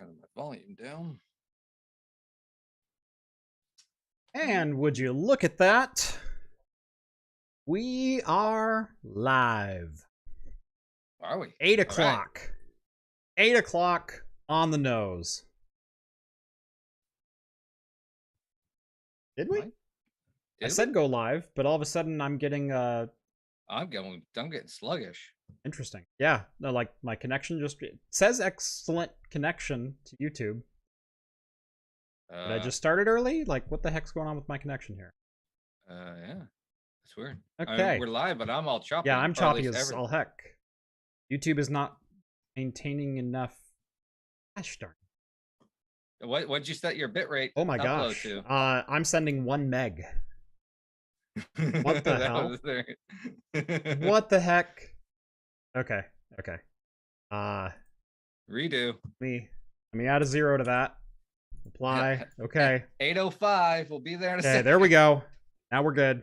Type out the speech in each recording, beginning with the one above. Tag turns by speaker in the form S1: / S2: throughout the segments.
S1: turn my volume down.
S2: And would you look at that? We are live.
S1: Are we?
S2: 8 o'clock. Right. 8 o'clock on the nose. Did we? I said go live, but all of a sudden I'm getting
S1: I'm getting sluggish.
S2: Interesting. Yeah. No, like my connection just it says excellent connection to YouTube. Did I just started early? Like, what the heck's going on with my connection here?
S1: Yeah. That's weird.
S2: Okay.
S1: We're live, but I'm all choppy.
S2: Yeah, I'm choppy as all heck. YouTube is not maintaining enough. Gosh darn.
S1: What'd you set your bit rate?
S2: Oh my gosh.
S1: To?
S2: I'm sending 1 meg. What the hell? What the heck? Okay. Okay.
S1: Redo.
S2: Let me add a 0 to that. Apply. Okay.
S1: 8:05. We'll be there in a second.
S2: There we go. Now we're good.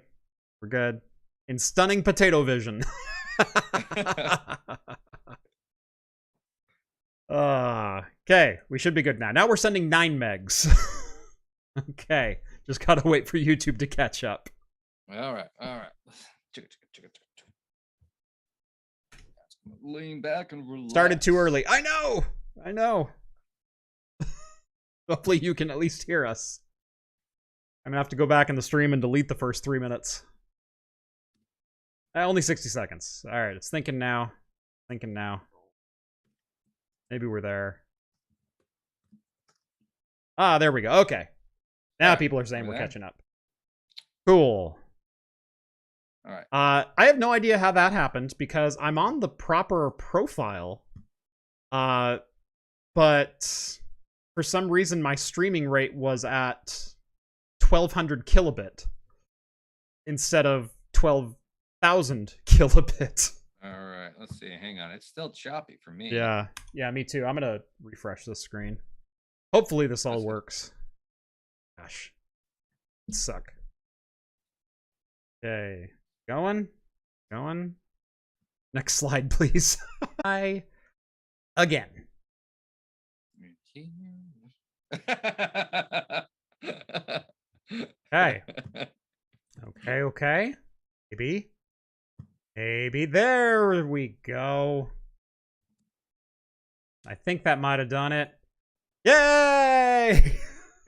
S2: We're good. In stunning potato vision. Okay. We should be good now. Now we're sending 9 megs. Okay. Just gotta wait for YouTube to catch up.
S1: All right. All right. Lean back and relax.
S2: Started too early. I know. I know. Hopefully you can at least hear us. I'm gonna have to go back in the stream and delete the first 3 minutes. Only 60 seconds. All right, it's thinking now. Thinking now. Maybe we're there. Ah, there we go. Okay. Now people are saying we're catching up. Cool.
S1: All right.
S2: I have no idea how that happened because I'm on the proper profile. But for some reason my streaming rate was at 1200 kilobit instead of 12,000 kilobit.
S1: All right, let's see. Hang on. It's still choppy for me.
S2: Yeah. Yeah, me too. I'm going to refresh this screen. Hopefully this all works. Gosh. It suck. Okay. Going. Next slide, please. Hi. Again. Okay. Okay. Maybe. There we go. I think that might have done it. Yay!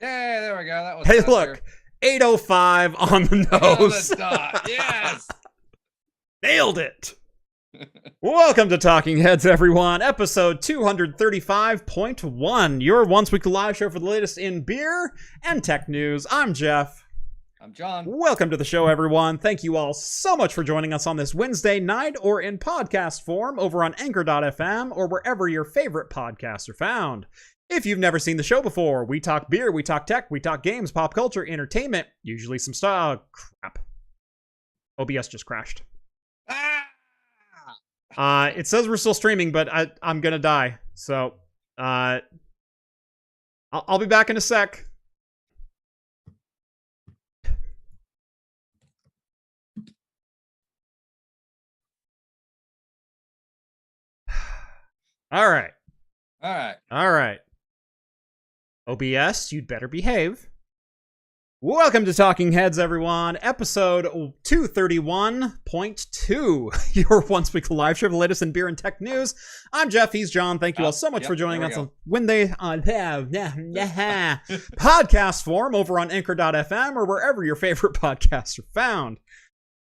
S1: Yay, there we go. That was
S2: Hey,
S1: faster.
S2: look. 8:05 on the nose.
S1: On the dot. Yes.
S2: Nailed it. Welcome to Talking Heads, everyone. Episode 235.1. Your once weekly live show for the latest in beer and tech news. I'm Jeff.
S1: I'm John.
S2: Welcome to the show, everyone. Thank you all so much for joining us on this Wednesday night or in podcast form over on Anchor.fm or wherever your favorite podcasts are found. If you've never seen the show before, we talk beer, we talk tech, we talk games, pop culture, entertainment, usually some style. Crap. OBS just crashed. It says we're still streaming, but I'm gonna die. So, I'll be back in a sec. All right. OBS, you'd better behave. Welcome to Talking Heads, everyone. Episode 231.2. Your once weekly live show for the latest in beer and tech news. I'm Jeff. He's John. Thank you all so much for joining us on when they have podcast form over on Anchor.fm or wherever your favorite podcasts are found.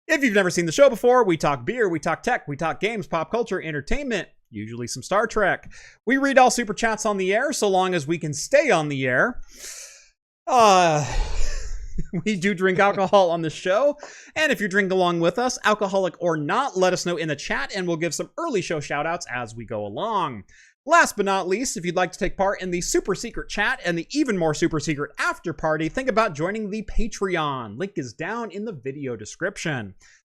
S2: If you've never seen the show before, we talk beer, we talk tech, we talk games, pop culture, entertainment, usually some Star Trek. We read all super chats on the air so long as we can stay on the air. We do drink alcohol on the show, and if you're drinking along with us, alcoholic or not, let us know in the chat, and we'll give some early show shoutouts as we go along. Last but not least, if you'd like to take part in the super secret chat and the even more super secret after party, think about joining the Patreon. Link is down in the video description.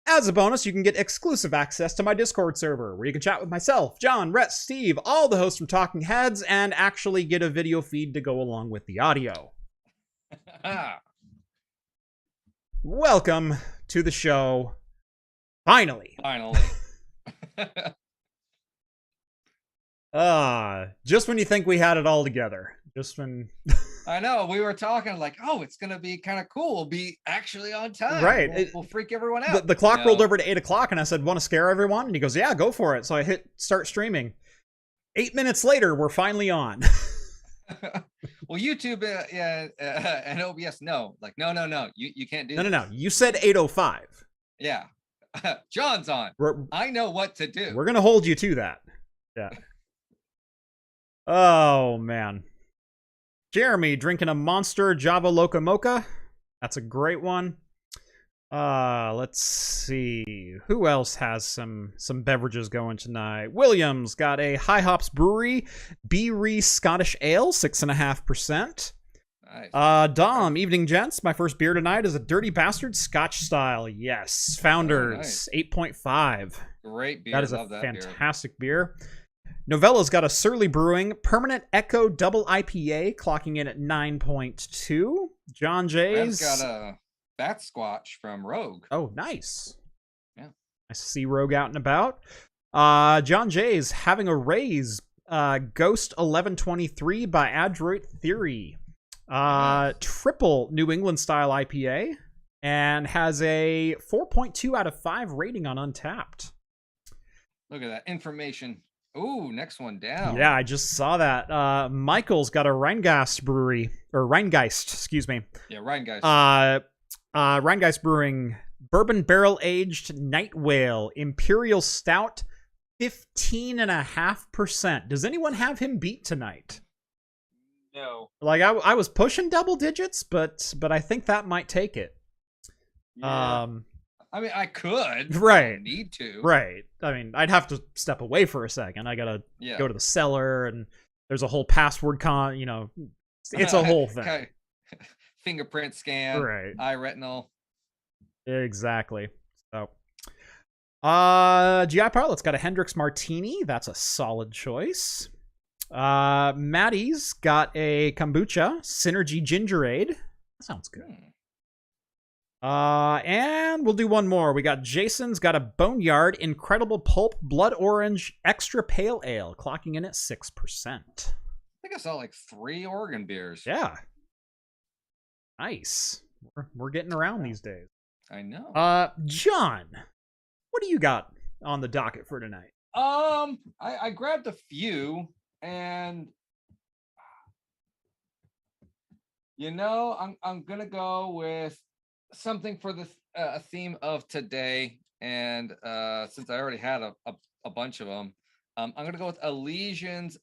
S2: As a bonus, you can get exclusive access to my Discord server, where you can chat with myself, John, Rhett, Steve, all the hosts from Talking Heads, and actually get a video feed to go along with the audio. Welcome to the show. Finally. Just when you think we had it all together. Just when
S1: I know we were talking like, oh, it's gonna be kind of cool. We'll be actually on time.
S2: Right.
S1: We'll freak everyone out.
S2: the clock rolled over to 8 o'clock, and I said, "Want to scare everyone?" And he goes, "Yeah, go for it." So I hit start streaming. 8 minutes later, we're finally on.
S1: Well, YouTube and OBS, no, like no, you can't do.
S2: No. You said 8:05.
S1: Yeah, John's on. I know what to do.
S2: We're gonna hold you to that. Yeah. Oh man. Jeremy drinking a Monster Java Loca Mocha. That's a great one. Let's see. Who else has some beverages going tonight? Williams got a High Hops Brewery B-Ree Scottish Ale, 6.5%.
S1: Nice.
S2: Dom, evening gents. My first beer tonight is a Dirty Bastard Scotch style. Yes. Founders, 8.5.
S1: Great beer.
S2: That is a
S1: Love that
S2: fantastic beer. Novella's got a Surly Brewing Permanent Echo Double IPA, clocking in at 9.2. John Jay's
S1: got a Bat Squatch from Rogue.
S2: Oh, nice.
S1: Yeah.
S2: Nice to see Rogue out and about. John Jay's having a raise. Ghost 1123 by Adroit Theory. Triple New England style IPA. And has a 4.2 out of 5 rating on Untapped.
S1: Look at that information. Ooh, next one down.
S2: Yeah, I just saw that. Michael's got a Rheingeist brewery, or Rheingeist, excuse me.
S1: Yeah, Rheingeist.
S2: Rheingeist Brewing Bourbon Barrel Aged Night Whale Imperial Stout, 15.5%. Does anyone have him beat tonight?
S1: No.
S2: Like I was pushing double digits, but I think that might take it.
S1: Yeah. I mean, I could.
S2: Right.
S1: I don't need to.
S2: Right. I mean, I'd have to step away for a second. I gotta go to the cellar, and there's a whole password it's a whole thing.
S1: Okay. Fingerprint scan.
S2: Right.
S1: Eye retinal.
S2: Exactly. So, GI Pilot's got a Hendrix Martini. That's a solid choice. Maddie's got a Kombucha Synergy Gingerade. That sounds good. And we'll do one more. We got Jason's got a Boneyard Incredible Pulp Blood Orange Extra Pale Ale, clocking in at 6%.
S1: I think I saw like 3 Oregon beers.
S2: Yeah. Nice. We're getting around these days.
S1: I know.
S2: John, what do you got on the docket for tonight?
S1: I grabbed a few, and I'm gonna go with something for the theme of today, and since I already had a bunch of them, I'm gonna go with Elysian's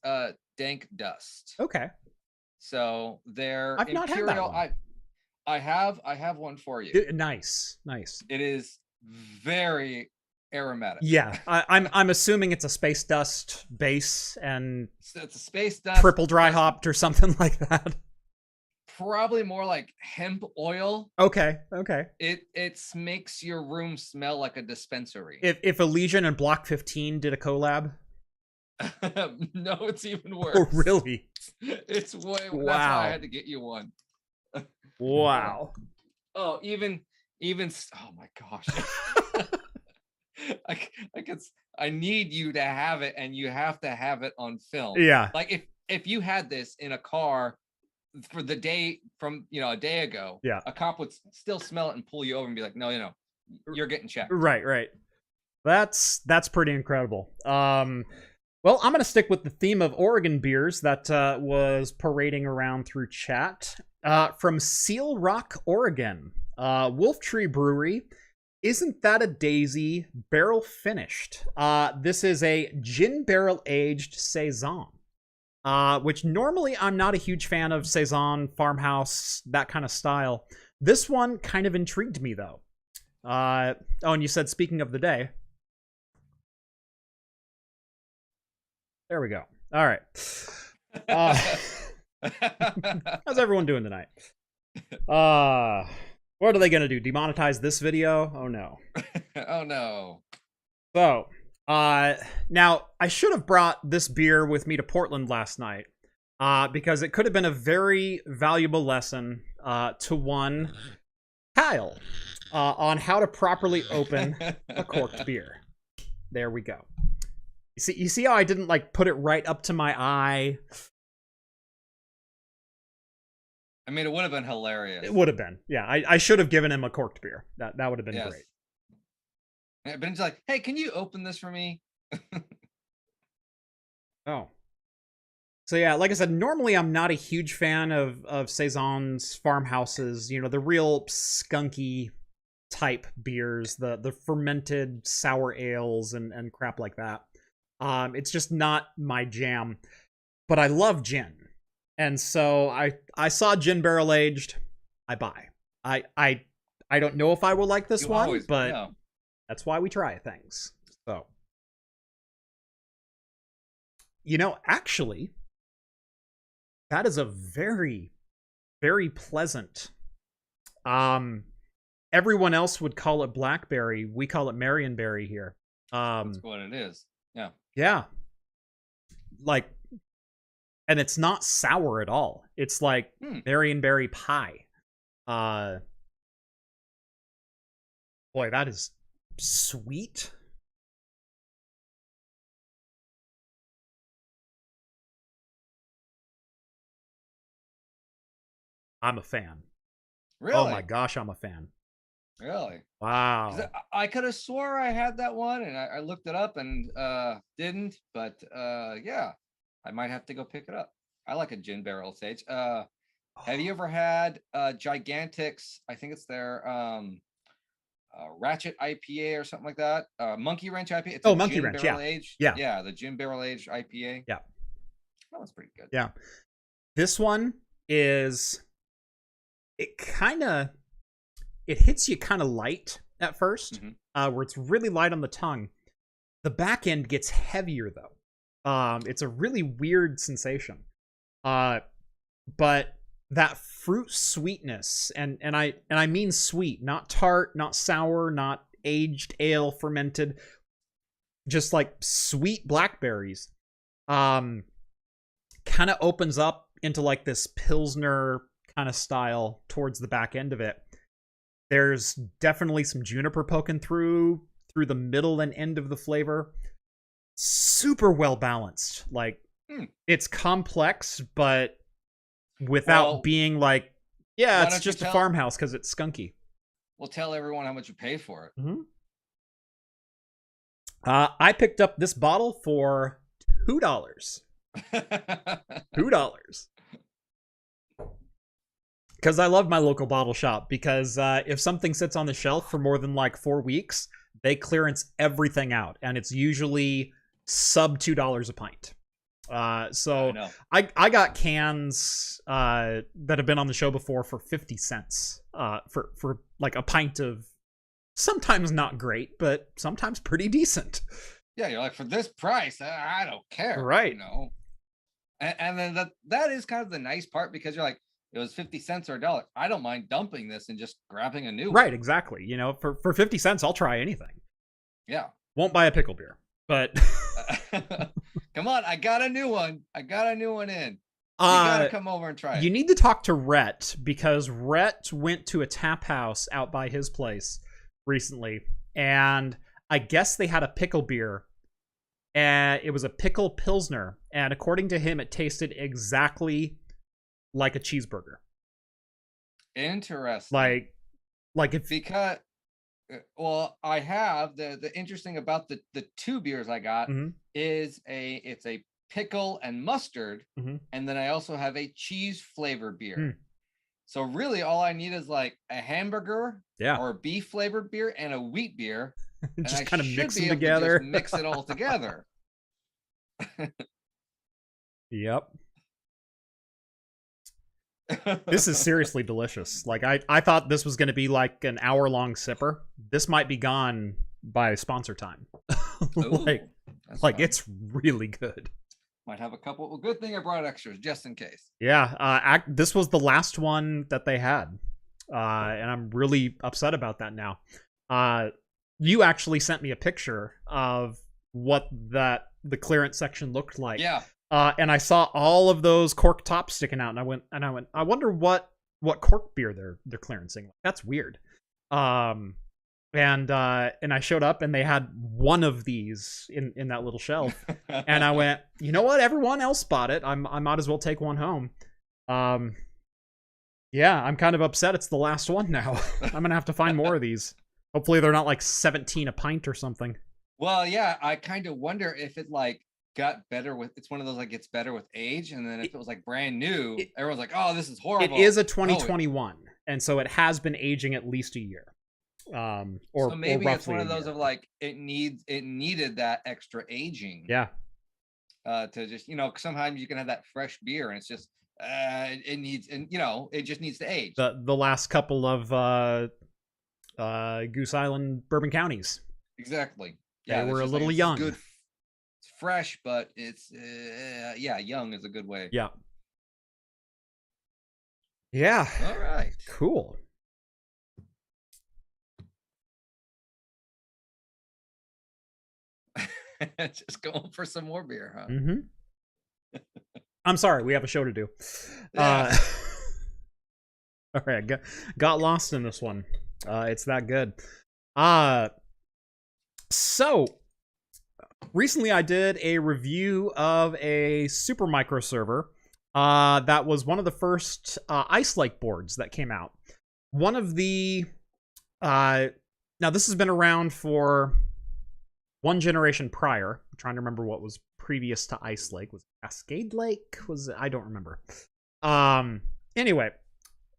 S1: Dank Dust.
S2: Okay.
S1: So they're
S2: I've not had that one.
S1: I have one for you.
S2: Nice.
S1: It is very aromatic.
S2: Yeah, I'm assuming it's a space dust base, and
S1: it's a space dust
S2: triple dry hopped or something like that.
S1: Probably more like hemp oil.
S2: Okay.
S1: It makes your room smell like a dispensary.
S2: If Elysian and Block 15 did a collab.
S1: No, it's even worse.
S2: Oh, really?
S1: It's way.
S2: Wow.
S1: That's why I had to get you one.
S2: Wow.
S1: Oh, even. Oh my gosh. I need you to have it, and you have to have it on film.
S2: Yeah.
S1: Like if you had this in a car for the day from a day ago,
S2: yeah,
S1: a cop would still smell it and pull you over and be like, no, you're getting checked.
S2: Right. That's pretty incredible. Well, I'm gonna stick with the theme of Oregon beers that was parading around through chat. From Seal Rock, Oregon, Wolf Tree Brewery. Isn't that a daisy? Barrel finished. This is a gin barrel aged saison. Which normally I'm not a huge fan of saison, farmhouse, that kind of style. This one kind of intrigued me though. And you said speaking of the day. There we go. All right. How's everyone doing tonight? What are they going to do? Demonetize this video? Oh no.
S1: Oh no.
S2: So, now I should have brought this beer with me to Portland last night, because it could have been a very valuable lesson to one Kyle on how to properly open a corked beer. There we go. You see how I didn't like put it right up to my eye?
S1: I mean, it would have been hilarious.
S2: It would have been. Yeah, I should have given him a corked beer. That would have been great.
S1: Yeah, but it's like, hey, can you open this for me?
S2: Oh. So yeah, like I said, normally I'm not a huge fan of Saison's farmhouses. You know, the real skunky type beers, the fermented sour ales and crap like that. It's just not my jam. But I love gin. And so I saw gin barrel aged. I buy. I don't know if I will like this one, but that's why we try things. So, you know, actually, that is a very, very pleasant. Everyone else would call it blackberry. We call it Marionberry here.
S1: That's what it is. Yeah.
S2: Yeah. Like, and it's not sour at all. It's like Marionberry pie. Boy, that is sweet. I'm a fan.
S1: Really?
S2: Oh my gosh, I'm a fan.
S1: Really?
S2: Wow.
S1: I could have swore I had that one, and I looked it up and didn't. But yeah, I might have to go pick it up. I like a gin barrel sage. Have you ever had Gigantics? I think it's their Ratchet IPA or something like that. Monkey Wrench IPA. It's
S2: Monkey Wrench. Yeah.
S1: Aged.
S2: Yeah.
S1: Yeah. The gin barrel aged IPA.
S2: Yeah.
S1: That was pretty good.
S2: Yeah. This one is. It hits you kind of light at first, where it's really light on the tongue. The back end gets heavier though. It's a really weird sensation. But that fruit sweetness, and I mean sweet, not tart, not sour, not aged ale fermented, just like sweet blackberries, kind of opens up into like this Pilsner kind of style towards the back end of it. There's definitely some juniper poking through the middle and end of the flavor. Super well balanced. Like it's complex, but without being like, yeah, it's just a farmhouse because it's skunky.
S1: We'll tell everyone how much you pay for it.
S2: I picked up this bottle for $2. $2. Because I love my local bottle shop, because if something sits on the shelf for more than like 4 weeks, they clearance everything out, and it's usually sub $2 a pint. So I got cans that have been on the show before for 50 cents for like a pint of sometimes not great, but sometimes pretty decent.
S1: Yeah, you're like, for this price, I don't care.
S2: Right.
S1: You know? And then that is kind of the nice part, because you're like, it was 50 cents or $1. I don't mind dumping this and just grabbing a new one.
S2: Right, exactly. You know, for 50 cents, I'll try anything.
S1: Yeah.
S2: Won't buy a pickle beer, but
S1: come on, I got a new one. I got a new one in. You gotta come over and try it.
S2: You need to talk to Rhett, because Rhett went to a tap house out by his place recently, and I guess they had a pickle beer, and it was a pickle Pilsner, and according to him, it tasted exactly like a cheeseburger.
S1: Interesting.
S2: Like if,
S1: because I have the interesting about the two beers I got is it's a pickle and mustard, and then I also have a cheese flavored beer. So really all I need is like a hamburger or a beef flavored beer and a wheat beer.
S2: Just kind of mix them together.
S1: Mix it all together.
S2: Yep. This is seriously delicious. Like I thought this was going to be like an hour-long sipper. This might be gone by sponsor time. like it's really good.
S1: Might have a couple. Well, good thing I brought extras just in case.
S2: Yeah, this was the last one that they had, and I'm really upset about that now. You actually sent me a picture of what the clearance section looked like.
S1: Yeah.
S2: And I saw all of those cork tops sticking out, and I went, I wonder what cork beer they're clearancing. That's weird. and I showed up and they had one of these in that little shelf, and I went, you know what? Everyone else bought it. I might as well take one home. Yeah, I'm kind of upset it's the last one now. I'm gonna have to find more of these. Hopefully they're not like 17 a pint or something.
S1: Well, yeah, I kind of wonder if it like got better with, it's one of those like gets better with age, and then if it was like brand new, everyone's like, oh, this is horrible.
S2: It is a 2021, and so it has been aging at least a year. Or
S1: so maybe
S2: or
S1: it's one of those of like it needed that extra aging.
S2: Yeah.
S1: To just, you know, sometimes you can have that fresh beer and it's just it needs, and you know, it just needs to age.
S2: The last couple of Goose Island bourbon counties.
S1: Exactly.
S2: Yeah, they were a little young.
S1: Good, it's fresh, but it's yeah, young is a good way.
S2: Yeah. Yeah.
S1: All right.
S2: Cool.
S1: Just going for some more beer, huh?
S2: Mm-hmm. I'm sorry, we have a show to do.
S1: Yeah.
S2: All right, got lost in this one. It's that good. So recently I did a review of a Supermicro server that was one of the first Ice Lake boards that came out. One of the now this has been around for one generation prior. I'm trying to remember what was previous to Ice Lake. Was it Cascade Lake? Was it? I don't remember. Anyway,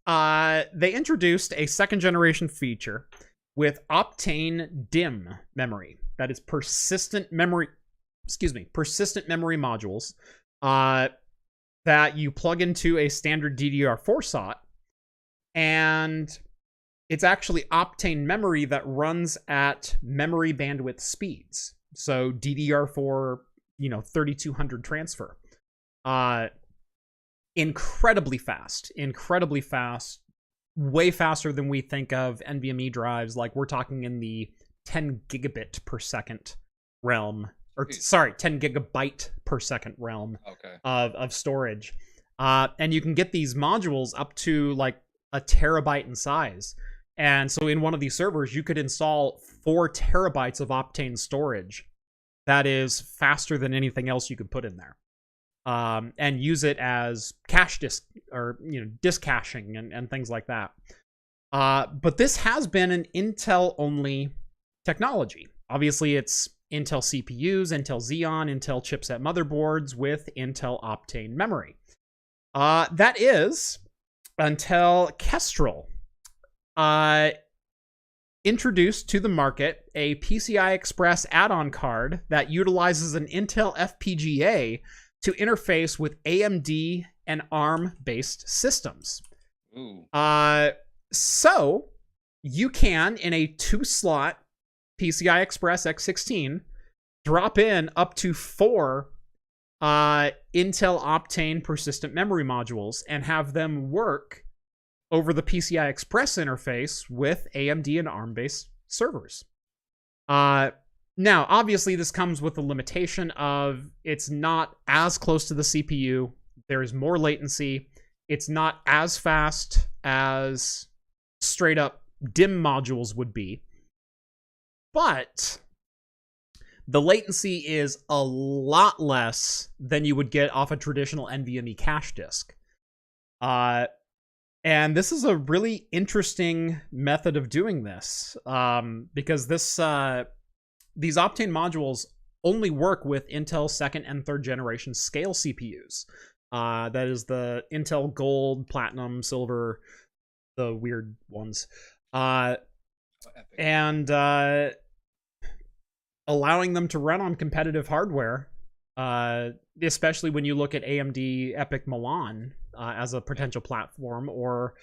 S2: they introduced a second generation feature with Optane DIMM memory. That is persistent memory. Excuse me, persistent memory modules that you plug into a standard DDR4 slot, and it's actually Optane memory that runs at memory bandwidth speeds. So DDR4, 3200 transfer. Incredibly fast, way faster than we think of NVMe drives. Like we're talking in the 10 gigabit per second realm, or sorry, 10 gigabyte per second realm of storage. And you can get these modules up to like a terabyte in size. And so in one of these servers, you could install 4 terabytes of Optane storage. That is faster than anything else you could put in there. And use it as cache disk, or disk caching and things like that. But this has been an Intel-only technology. Obviously, it's Intel CPUs, Intel Xeon, Intel chipset motherboards with Intel Optane memory. That is until Kestrel introduced to the market a PCI Express add-on card that utilizes an Intel FPGA to interface with AMD and ARM-based systems.
S1: Ooh.
S2: So you can, in a 2-slot PCI Express X16, drop in up to 4 Intel Optane persistent memory modules and have them work over the PCI Express interface with AMD and ARM-based servers. Now, obviously, this comes with the limitation of it's not as close to the CPU. There's more latency. It's not as fast as straight-up DIMM modules would be. But the latency is a lot less than you would get off a traditional NVMe cache disk. And this is a really interesting method of doing this, because these Optane modules only work with Intel 2nd and 3rd generation scale CPUs. That is the Intel Gold, Platinum, Silver, the weird ones. And allowing them to run on competitive hardware, especially when you look at AMD Epyc Milan as a potential platform, or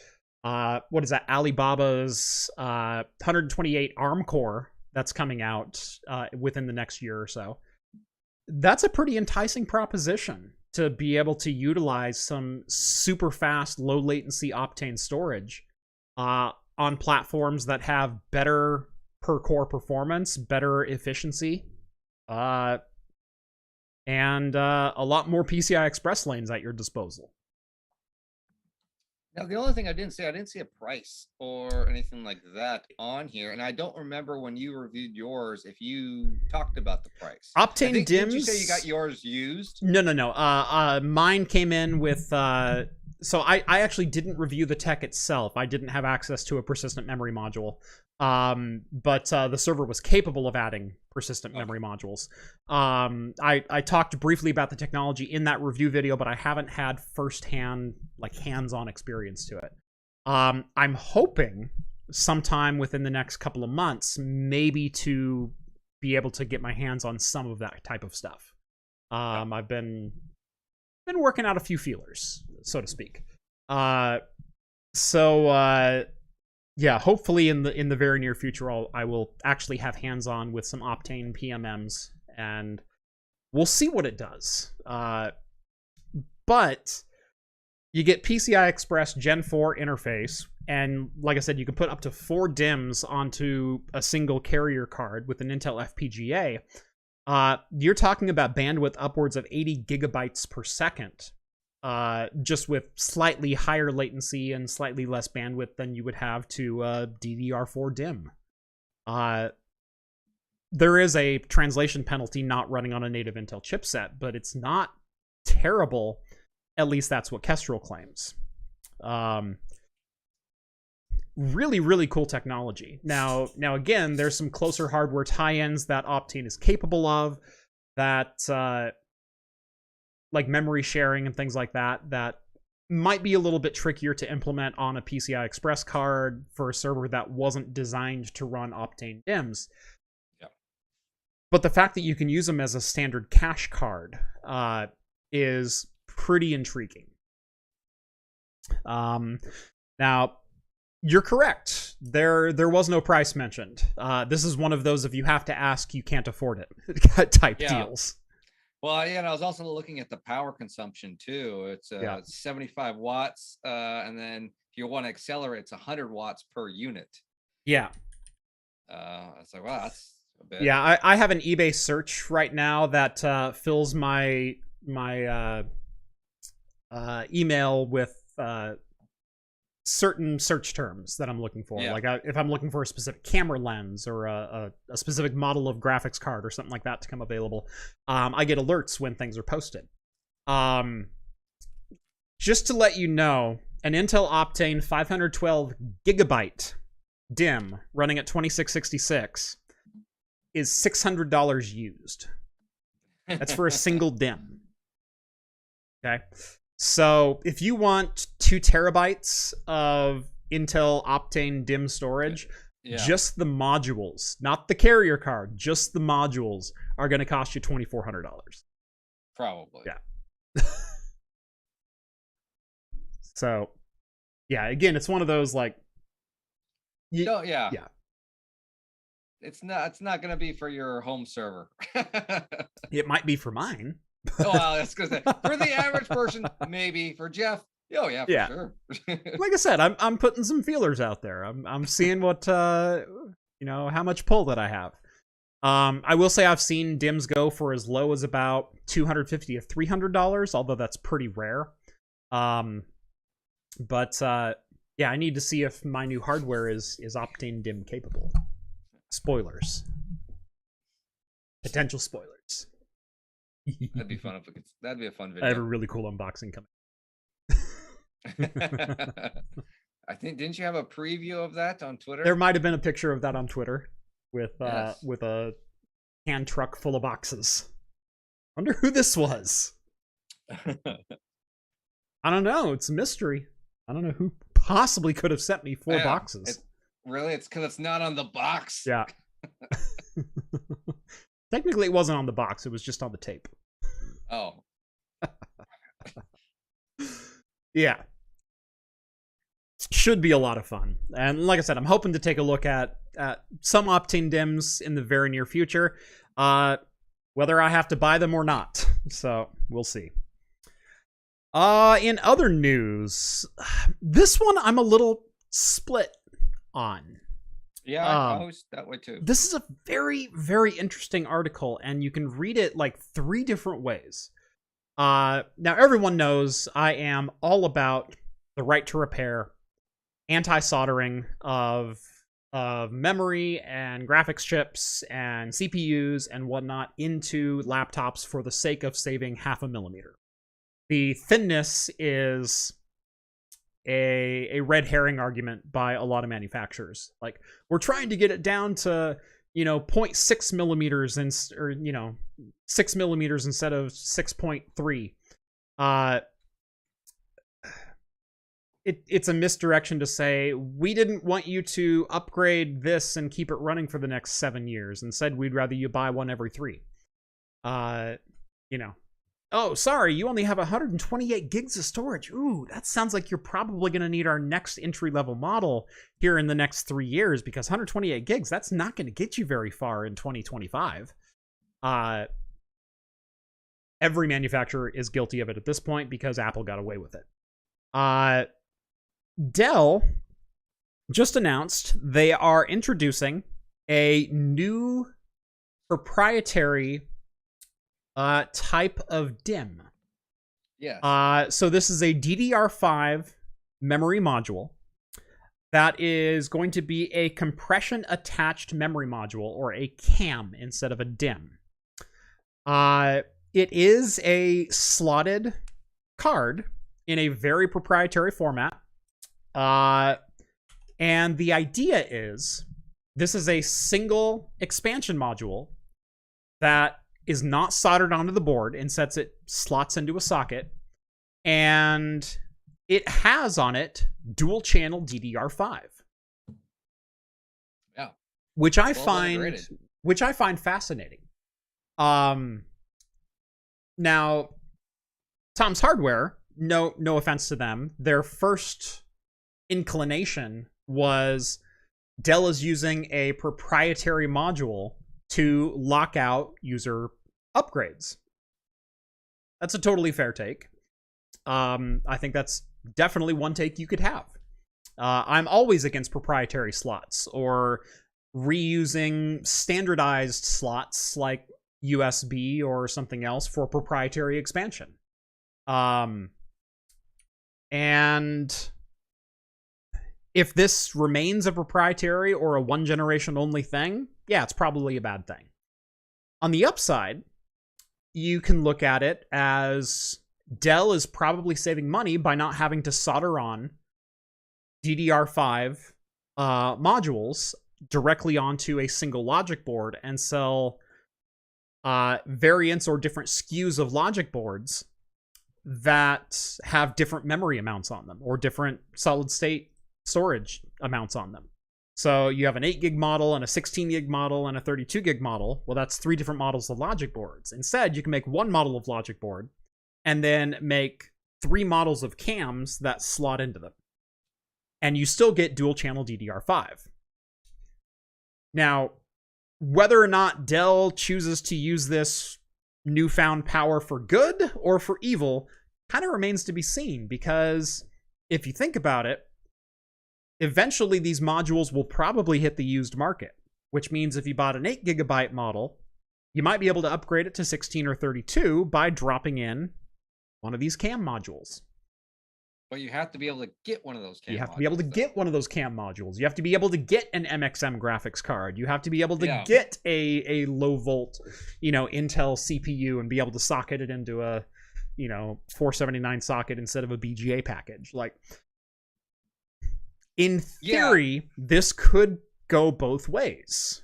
S2: what is that, Alibaba's 128 ARM core that's coming out within the next year or so. That's a pretty enticing proposition to be able to utilize some super fast, low latency Optane storage on platforms that have better per core performance, better efficiency, and a lot more PCI Express lanes at your disposal.
S1: Now, the only thing I didn't see a price or anything like that on here, and I don't remember when you reviewed yours if you talked about the price.
S2: Optane DIMMs.
S1: Did you say you got yours used?
S2: No. Mine came in with. So I actually didn't review the tech itself. I didn't have access to a persistent memory module. But the server was capable of adding persistent memory modules. I talked briefly about the technology in that review video, but I haven't had firsthand, like, hands-on experience to it. I'm hoping sometime within the next couple of months, maybe to be able to get my hands on some of that type of stuff. I've been working out a few feelers, so to speak. Yeah, hopefully in the very near future, I will actually have hands-on with some Optane PMMs, and we'll see what it does. But you get PCI Express Gen 4 interface, and like I said, you can put up to 4 DIMMs onto a single carrier card with an Intel FPGA. You're talking about bandwidth upwards of 80 gigabytes per second. Just with slightly higher latency and slightly less bandwidth than you would have to DDR4 DIMM. There is a translation penalty not running on a native Intel chipset, but it's not terrible. At least that's what Kestrel claims. Really, really cool technology. Now again, there's some closer hardware tie-ins that Optane is capable of, that like memory sharing and things like that might be a little bit trickier to implement on a PCI Express card for a server that wasn't designed to run Optane DIMMs.
S1: Yeah.
S2: But the fact that you can use them as a standard cache card is pretty intriguing. Now, you're correct. There was no price mentioned. This is one of those if you have to ask, you can't afford it type deals.
S1: Well, yeah, and I was also looking at the power consumption too. It's 75 watts, and then if you want to accelerate, it's 100 watts per unit.
S2: Yeah.
S1: It's like, wow, that's a bit.
S2: Yeah, I have an eBay search right now that fills my email with certain search terms that I'm looking for. Like if I'm looking for a specific camera lens or a specific model of graphics card or something like that to come available, I get alerts when things are posted. Just to let you know, an Intel Optane 512 gigabyte DIMM running at 2666 is $600 used. That's for a single DIMM. Okay. So if you want 2 terabytes of Intel Optane DIMM storage, just the modules, not the carrier card, just the modules are going to cost you $2,400.
S1: Probably.
S2: Yeah. So, yeah, again, it's one of those like.
S1: Yeah. It's not going to be for your home server.
S2: It might be for mine.
S1: Oh, well, that's good. For the average person, maybe. For Jeff, for sure.
S2: Like I said, I'm putting some feelers out there. I'm seeing what how much pull that I have. I will say I've seen DIMMs go for as low as about $250 to $300, although that's pretty rare. But I need to see if my new hardware is Optane DIMM capable. Spoilers. Potential spoilers.
S1: That'd be fun if we could. That'd be a fun video.
S2: I have a really cool unboxing coming.
S1: I think, didn't you have a preview of that on Twitter?
S2: There might have been a picture of that on Twitter with a hand truck full of boxes. Wonder who this was. I don't know. It's a mystery. I don't know who possibly could have sent me 4 boxes.
S1: It's because it's not on the box.
S2: Yeah. Technically, it wasn't on the box. It was just on the tape.
S1: Oh.
S2: Yeah. Should be a lot of fun. And like I said, I'm hoping to take a look at some Optane DIMMs in the very near future. Whether I have to buy them or not. So, we'll see. In other news, this one I'm a little split on.
S1: Yeah, I was that way too.
S2: This is a very, very interesting article, and you can read it like 3 different ways. Now, everyone knows I am all about the right to repair, anti-soldering of memory and graphics chips and CPUs and whatnot into laptops for the sake of saving 0.5 millimeter. The thinness is a red herring argument by a lot of manufacturers. Like, we're trying to get it down to, 0.6 millimeters or 6 millimeters instead of 6.3. It's a misdirection to say, we didn't want you to upgrade this and keep it running for the next 7 years. Instead, we'd rather you buy one every 3. Oh, sorry, you only have 128 gigs of storage. Ooh, that sounds like you're probably going to need our next entry-level model here in the next 3 years, because 128 gigs, that's not going to get you very far in 2025. Every manufacturer is guilty of it at this point because Apple got away with it. Dell just announced they are introducing a new proprietary type of DIMM.
S1: Yes.
S2: So this is a DDR5 memory module that is going to be a compression attached memory module, or a CAM instead of a DIMM. It is a slotted card in a very proprietary format. And the idea is, this is a single expansion module that is not soldered onto the board. Instead, it slots into a socket, and it has on it dual channel DDR5.
S1: Yeah.
S2: Which I find fascinating. Now, Tom's Hardware, no offense to them, their first inclination was Dell is using a proprietary module to lock out user upgrades. That's a totally fair take. I think that's definitely one take you could have. I'm always against proprietary slots or reusing standardized slots like USB or something else for proprietary expansion. And if this remains a proprietary or a one generation only thing, yeah, it's probably a bad thing. On the upside, you can look at it as Dell is probably saving money by not having to solder on DDR5 modules directly onto a single logic board and sell variants or different SKUs of logic boards that have different memory amounts on them or different solid state storage amounts on them. So you have an 8 gig model and a 16 gig model and a 32 gig model. Well, that's 3 different models of logic boards. Instead, you can make one model of logic board and then make 3 models of CAMs that slot into them. And you still get dual channel DDR5. Now, whether or not Dell chooses to use this newfound power for good or for evil kind of remains to be seen, because if you think about it, eventually these modules will probably hit the used market, which means if you bought an 8 gigabyte model, you might be able to upgrade it to 16 or 32 by dropping in one of these CAM modules.
S1: But you have to be able to get one of those CAM modules.
S2: You have to be able to get one of those CAM modules. You have to be able to get an MXM graphics card. You have to be able to get a low volt, Intel CPU and be able to socket it into a, 479 socket instead of a BGA package. Like, in theory, this could go both ways.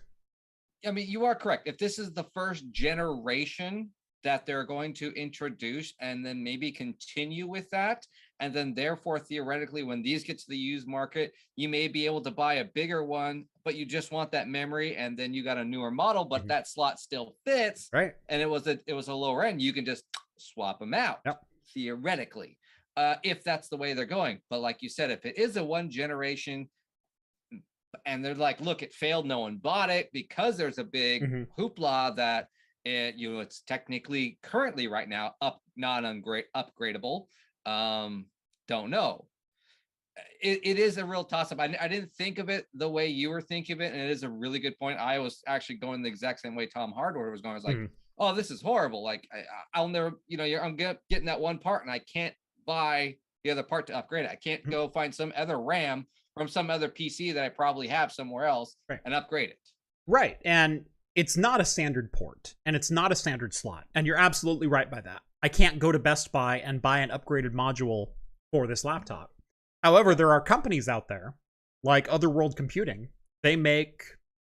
S1: I mean, you are correct. If this is the first generation that they're going to introduce and then maybe continue with that, and then therefore theoretically when these get to the used market, you may be able to buy a bigger one, but you just want that memory, and then you got a newer model, but that slot still fits,
S2: right? And
S1: it was a lower end, you can just swap them out. Theoretically, if that's the way they're going. But like you said, if it is a one generation and they're like, look, it failed, no one bought it because there's a big hoopla that it's technically currently right now upgradable. Don't know. It is a real toss-up. I didn't think of it the way you were thinking of it, and it is a really good point. I was actually going the exact same way Tom Hardware was going. I was like, oh, this is horrible. Like, I'll never, I'm getting that one part and I can't buy the other part to upgrade it. I can't
S2: Mhm.
S1: go find some other RAM from some other PC that I probably have somewhere else
S2: Right.
S1: and upgrade it.
S2: Right. And it's not a standard port and it's not a standard slot. And you're absolutely right by that. I can't go to Best Buy and buy an upgraded module for this laptop. However, there are companies out there like Otherworld Computing. They make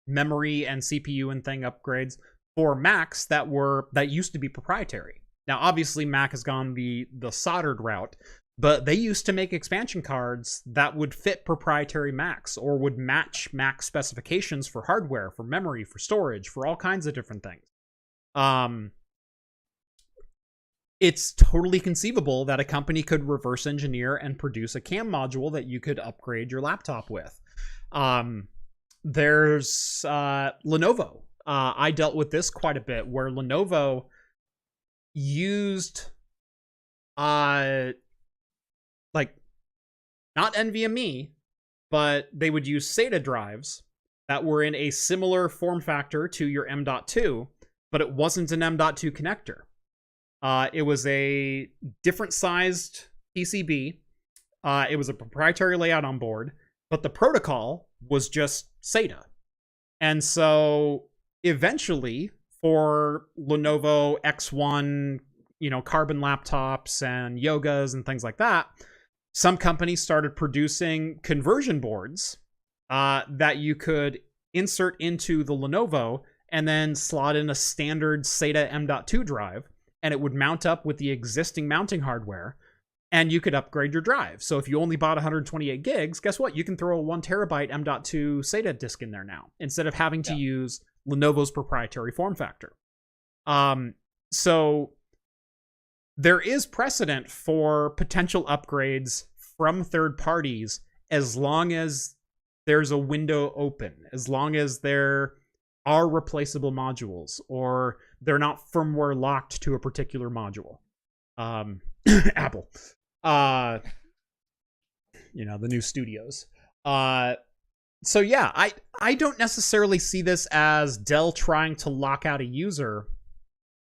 S2: memory and CPU and thing upgrades for Macs that used to be proprietary. Now, obviously, Mac has gone the soldered route, but they used to make expansion cards that would fit proprietary Macs or would match Mac specifications for hardware, for memory, for storage, for all kinds of different things. It's totally conceivable that a company could reverse engineer and produce a CAM module that you could upgrade your laptop with. There's Lenovo. I dealt with this quite a bit, where Lenovo used like not NVMe, but they would use SATA drives that were in a similar form factor to your M.2, but it wasn't an M.2 connector. It was a different sized PCB. It was a proprietary layout on board, but the protocol was just SATA. And so eventually, for Lenovo X1, Carbon laptops and Yogas and things like that, some companies started producing conversion boards that you could insert into the Lenovo and then slot in a standard SATA M.2 drive, and it would mount up with the existing mounting hardware, and you could upgrade your drive. So if you only bought 128 gigs, guess what? You can throw a 1 terabyte M.2 SATA disk in there now, instead of having to use Lenovo's proprietary form factor. So there is precedent for potential upgrades from third parties, as long as there's a window open, as long as there are replaceable modules, or they're not firmware locked to a particular module. Apple. The new studios. So yeah, I don't necessarily see this as Dell trying to lock out a user.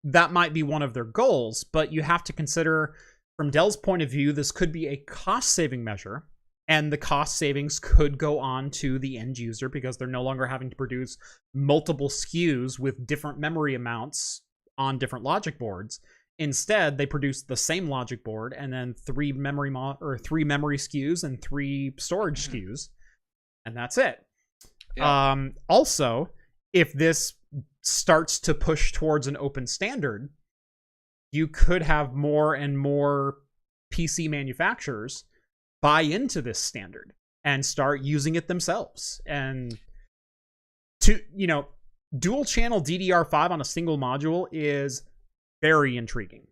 S2: That might be one of their goals, but you have to consider, from Dell's point of view, this could be a cost-saving measure, and the cost savings could go on to the end user because they're no longer having to produce multiple SKUs with different memory amounts on different logic boards. Instead, they produce the same logic board and then 3 memory SKUs and 3 storage SKUs, and that's it. Yeah. Also, if this starts to push towards an open standard, you could have more and more PC manufacturers buy into this standard and start using it themselves. And dual channel DDR5 on a single module is very intriguing.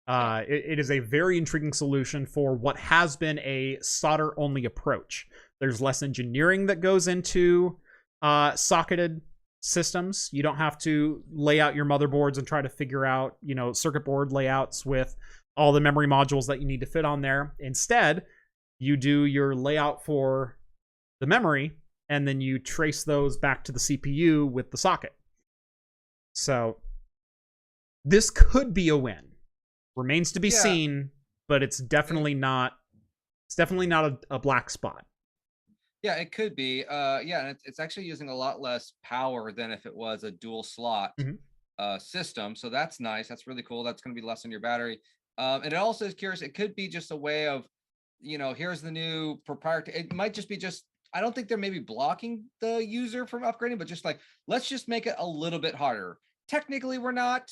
S2: It is a very intriguing solution for what has been a solder only approach. There's less engineering that goes into socketed systems. You don't have to lay out your motherboards and try to figure out, circuit board layouts with all the memory modules that you need to fit on there. Instead, you do your layout for the memory, and then you trace those back to the CPU with the socket. So this could be a win. Remains to be seen, but it's definitely not. It's definitely not a black spot.
S1: Yeah, it could be. And it's actually using a lot less power than if it was a dual slot system. So that's nice. That's really cool. That's going to be less on your battery. And it also is curious. It could be just a way of, here's the new proprietary. It might just be I don't think they're maybe blocking the user from upgrading, but just like, let's just make it a little bit harder. Technically, we're not,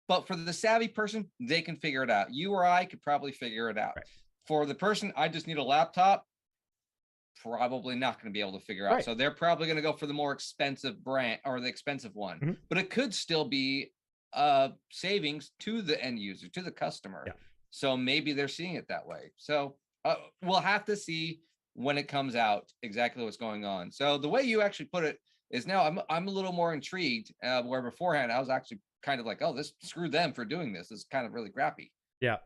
S1: but for the savvy person, they can figure it out. You or I could probably figure it out. Right. For the person, I just need a laptop, probably not going to be able to figure out. Right. So they're probably going to go for the more expensive brand or the expensive one, but it could still be savings to the end user, to the customer. Yeah. So maybe they're seeing it that way. So we'll have to see when it comes out exactly what's going on. So the way you actually put it is now I'm a little more intrigued, where beforehand I was actually kind of like, oh, screw them for doing this. It's kind of really crappy.
S2: Yeah.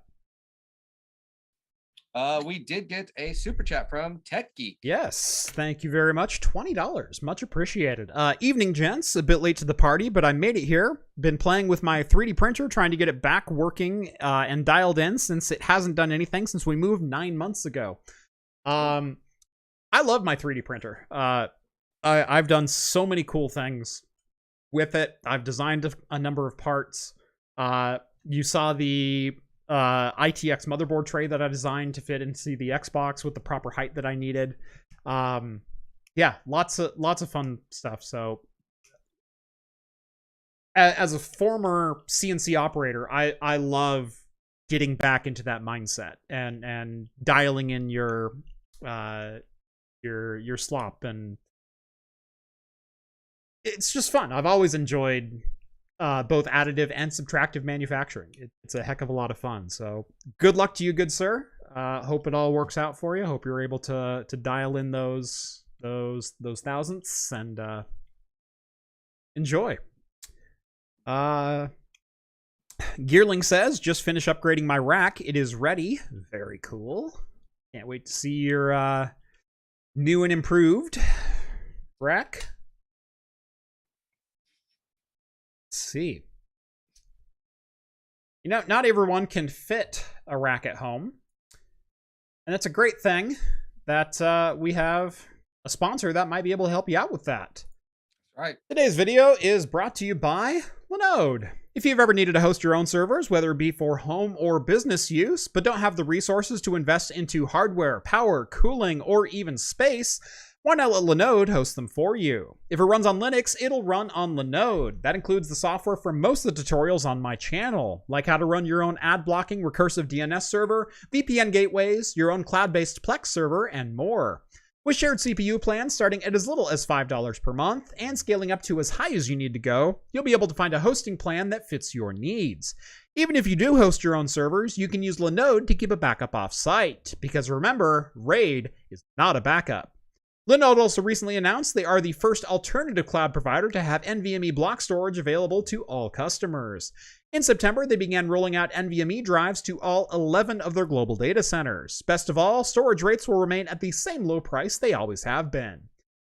S1: We did get a super chat from Tech Geek.
S2: Yes, thank you very much. $20, much appreciated. Evening, gents. A bit late to the party, but I made it here. Been playing with my 3D printer, trying to get it back working and dialed in since it hasn't done anything since we moved 9 months ago. I love my 3D printer. I've done so many cool things with it. I've designed a number of parts. You saw the ITX motherboard tray that I designed to fit into the Xbox with the proper height that I needed. Yeah, lots of fun stuff. So as a former CNC operator, I love getting back into that mindset and dialing in your slop, and it's just fun. I've always enjoyed both additive and subtractive manufacturing. It's a heck of a lot of fun. So good luck to you, good sir. Hope it all works out for you. Hope you're able to dial in those thousandths and enjoy. Gearling says, just finish upgrading my rack. It is ready. Very cool. Can't wait to see your new and improved rack. See, you know, not everyone can fit a rack at home, and it's a great thing that we have a sponsor that might be able to help you out with that.
S1: Right.
S2: Today's video is brought to you by Linode. If you've ever needed to host your own servers, whether it be for home or business use, but don't have the resources to invest into hardware, power, cooling, or even space, why not let Linode host them for you? If it runs on Linux, it'll run on Linode. That includes the software for most of the tutorials on my channel, like how to run your own ad-blocking recursive DNS server, VPN gateways, your own cloud-based Plex server, and more. With shared CPU plans starting at as little as $5 per month and scaling up to as high as you need to go, you'll be able to find a hosting plan that fits your needs. Even if you do host your own servers, you can use Linode to keep a backup off-site, because remember, RAID is not a backup. Linode also recently announced they are the first alternative cloud provider to have NVMe block storage available to all customers. In September, they began rolling out NVMe drives to all 11 of their global data centers. Best of all, storage rates will remain at the same low price they always have been.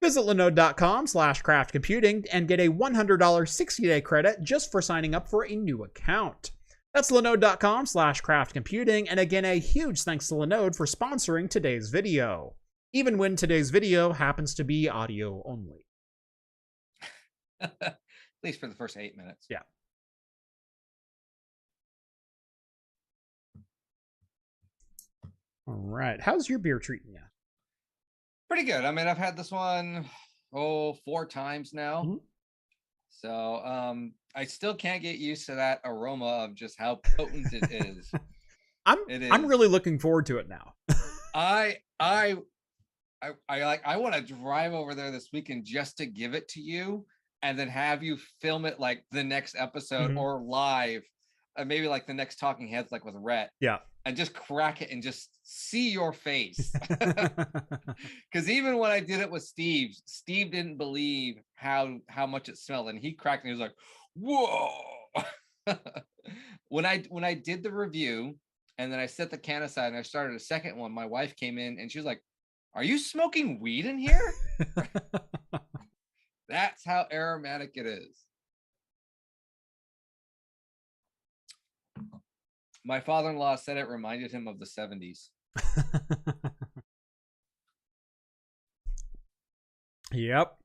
S2: Visit linode.com/craftcomputing and get a $100 60-day credit just for signing up for a new account. That's linode.com/craftcomputing, and again, a huge thanks to Linode for sponsoring today's video, even when today's video happens to be audio only.
S1: At least for the first 8 minutes.
S2: Yeah. All right. How's your beer treating you?
S1: Pretty good. I mean, I've had this one 4 times now.
S2: Mm-hmm.
S1: So I still can't get used to that aroma of just how potent it is.
S2: I'm really looking forward to it now.
S1: I want to drive over there this weekend just to give it to you and then have you film it like the next episode or live, maybe like the next Talking Heads, like with Rhett.
S2: Yeah.
S1: And just crack it and just see your face. Because even when I did it with Steve didn't believe how much it smelled, and he cracked and he was like, whoa. When I did the review and then I set the can aside and I started a second one, my wife came in and she was like, are you smoking weed in here? That's how aromatic it is. My father-in-law said it reminded him of the 70s.
S2: Yep.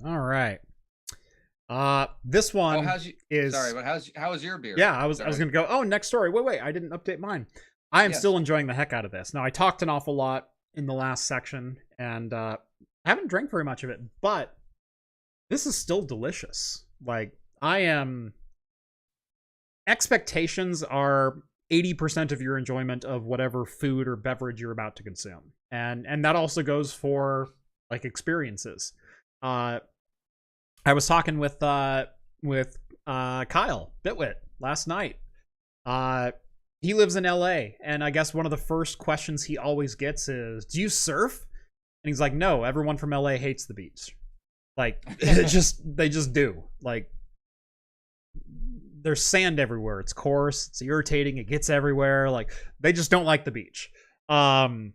S2: All right. This one
S1: how was your beer?
S2: Yeah, I was going to go, next story. Wait, I didn't update mine. I am still enjoying the heck out of this. Now, I talked an awful lot in the last section, and I haven't drank very much of it, but this is still delicious. Like, expectations are 80% of your enjoyment of whatever food or beverage you're about to consume. And that also goes for, like, experiences. I was talking with Kyle Bitwit last night. He lives in LA, and I guess one of the first questions he always gets is, do you surf? And he's like, no, everyone from LA hates the beach. Like, they just do. Like, there's sand everywhere. It's coarse, it's irritating, it gets everywhere. Like, they just don't like the beach. And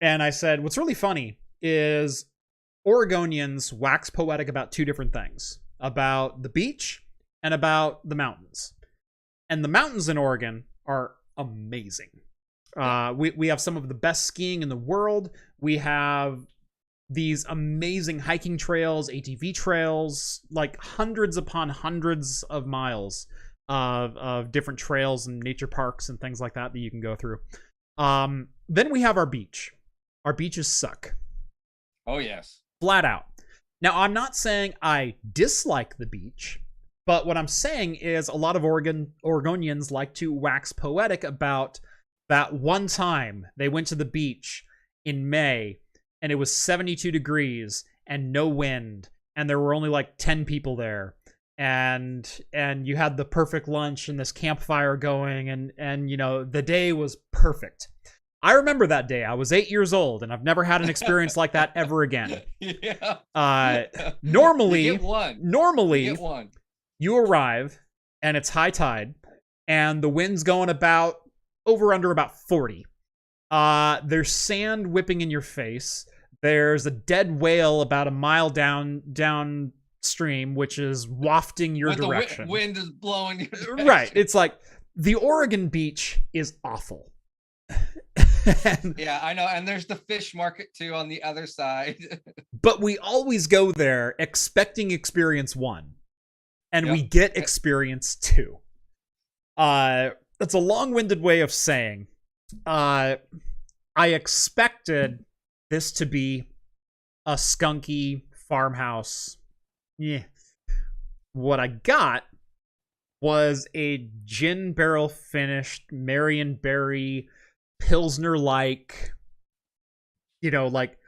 S2: I said, what's really funny is Oregonians wax poetic about two different things, about the beach and about the mountains. And the mountains in Oregon are amazing. We have some of the best skiing in the world. We have these amazing hiking trails, ATV trails, like hundreds upon hundreds of miles of different trails and nature parks and things like that you can go through. Then we have our beach. Our beaches suck.
S1: Oh, yes.
S2: Flat out. Now, I'm not saying I dislike the beach, but what I'm saying is a lot of Oregonians like to wax poetic about that one time they went to the beach in May and it was 72 degrees and no wind, and there were only like 10 people there, and you had the perfect lunch and this campfire going, and you know, the day was perfect. I remember that day. I was 8 years old, and I've never had an experience like that ever again.
S1: Yeah.
S2: Normally,
S1: You get one.
S2: You arrive and it's high tide and the wind's going about under about 40. There's sand whipping in your face. There's a dead whale about a mile downstream, which is wafting your direction.
S1: The wind is blowing your direction.
S2: Right. It's like the Oregon beach is awful.
S1: Yeah, I know. And there's the fish market too on the other side.
S2: But we always go there expecting experience 1. And we get experience 2. That's a long-winded way of saying I expected this to be a skunky farmhouse. Yeah. What I got was a gin barrel finished Marionberry Pilsner-like, you know, like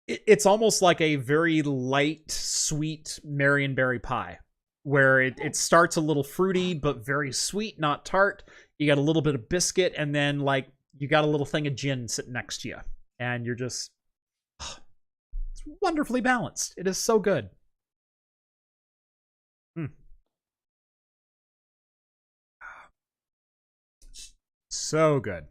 S2: it's almost like a very light, sweet Marionberry pie, where it starts a little fruity, but very sweet, not tart. You got a little bit of biscuit, and then like you got a little thing of gin sitting next to you. And you're just, it's wonderfully balanced. It is so good. So good.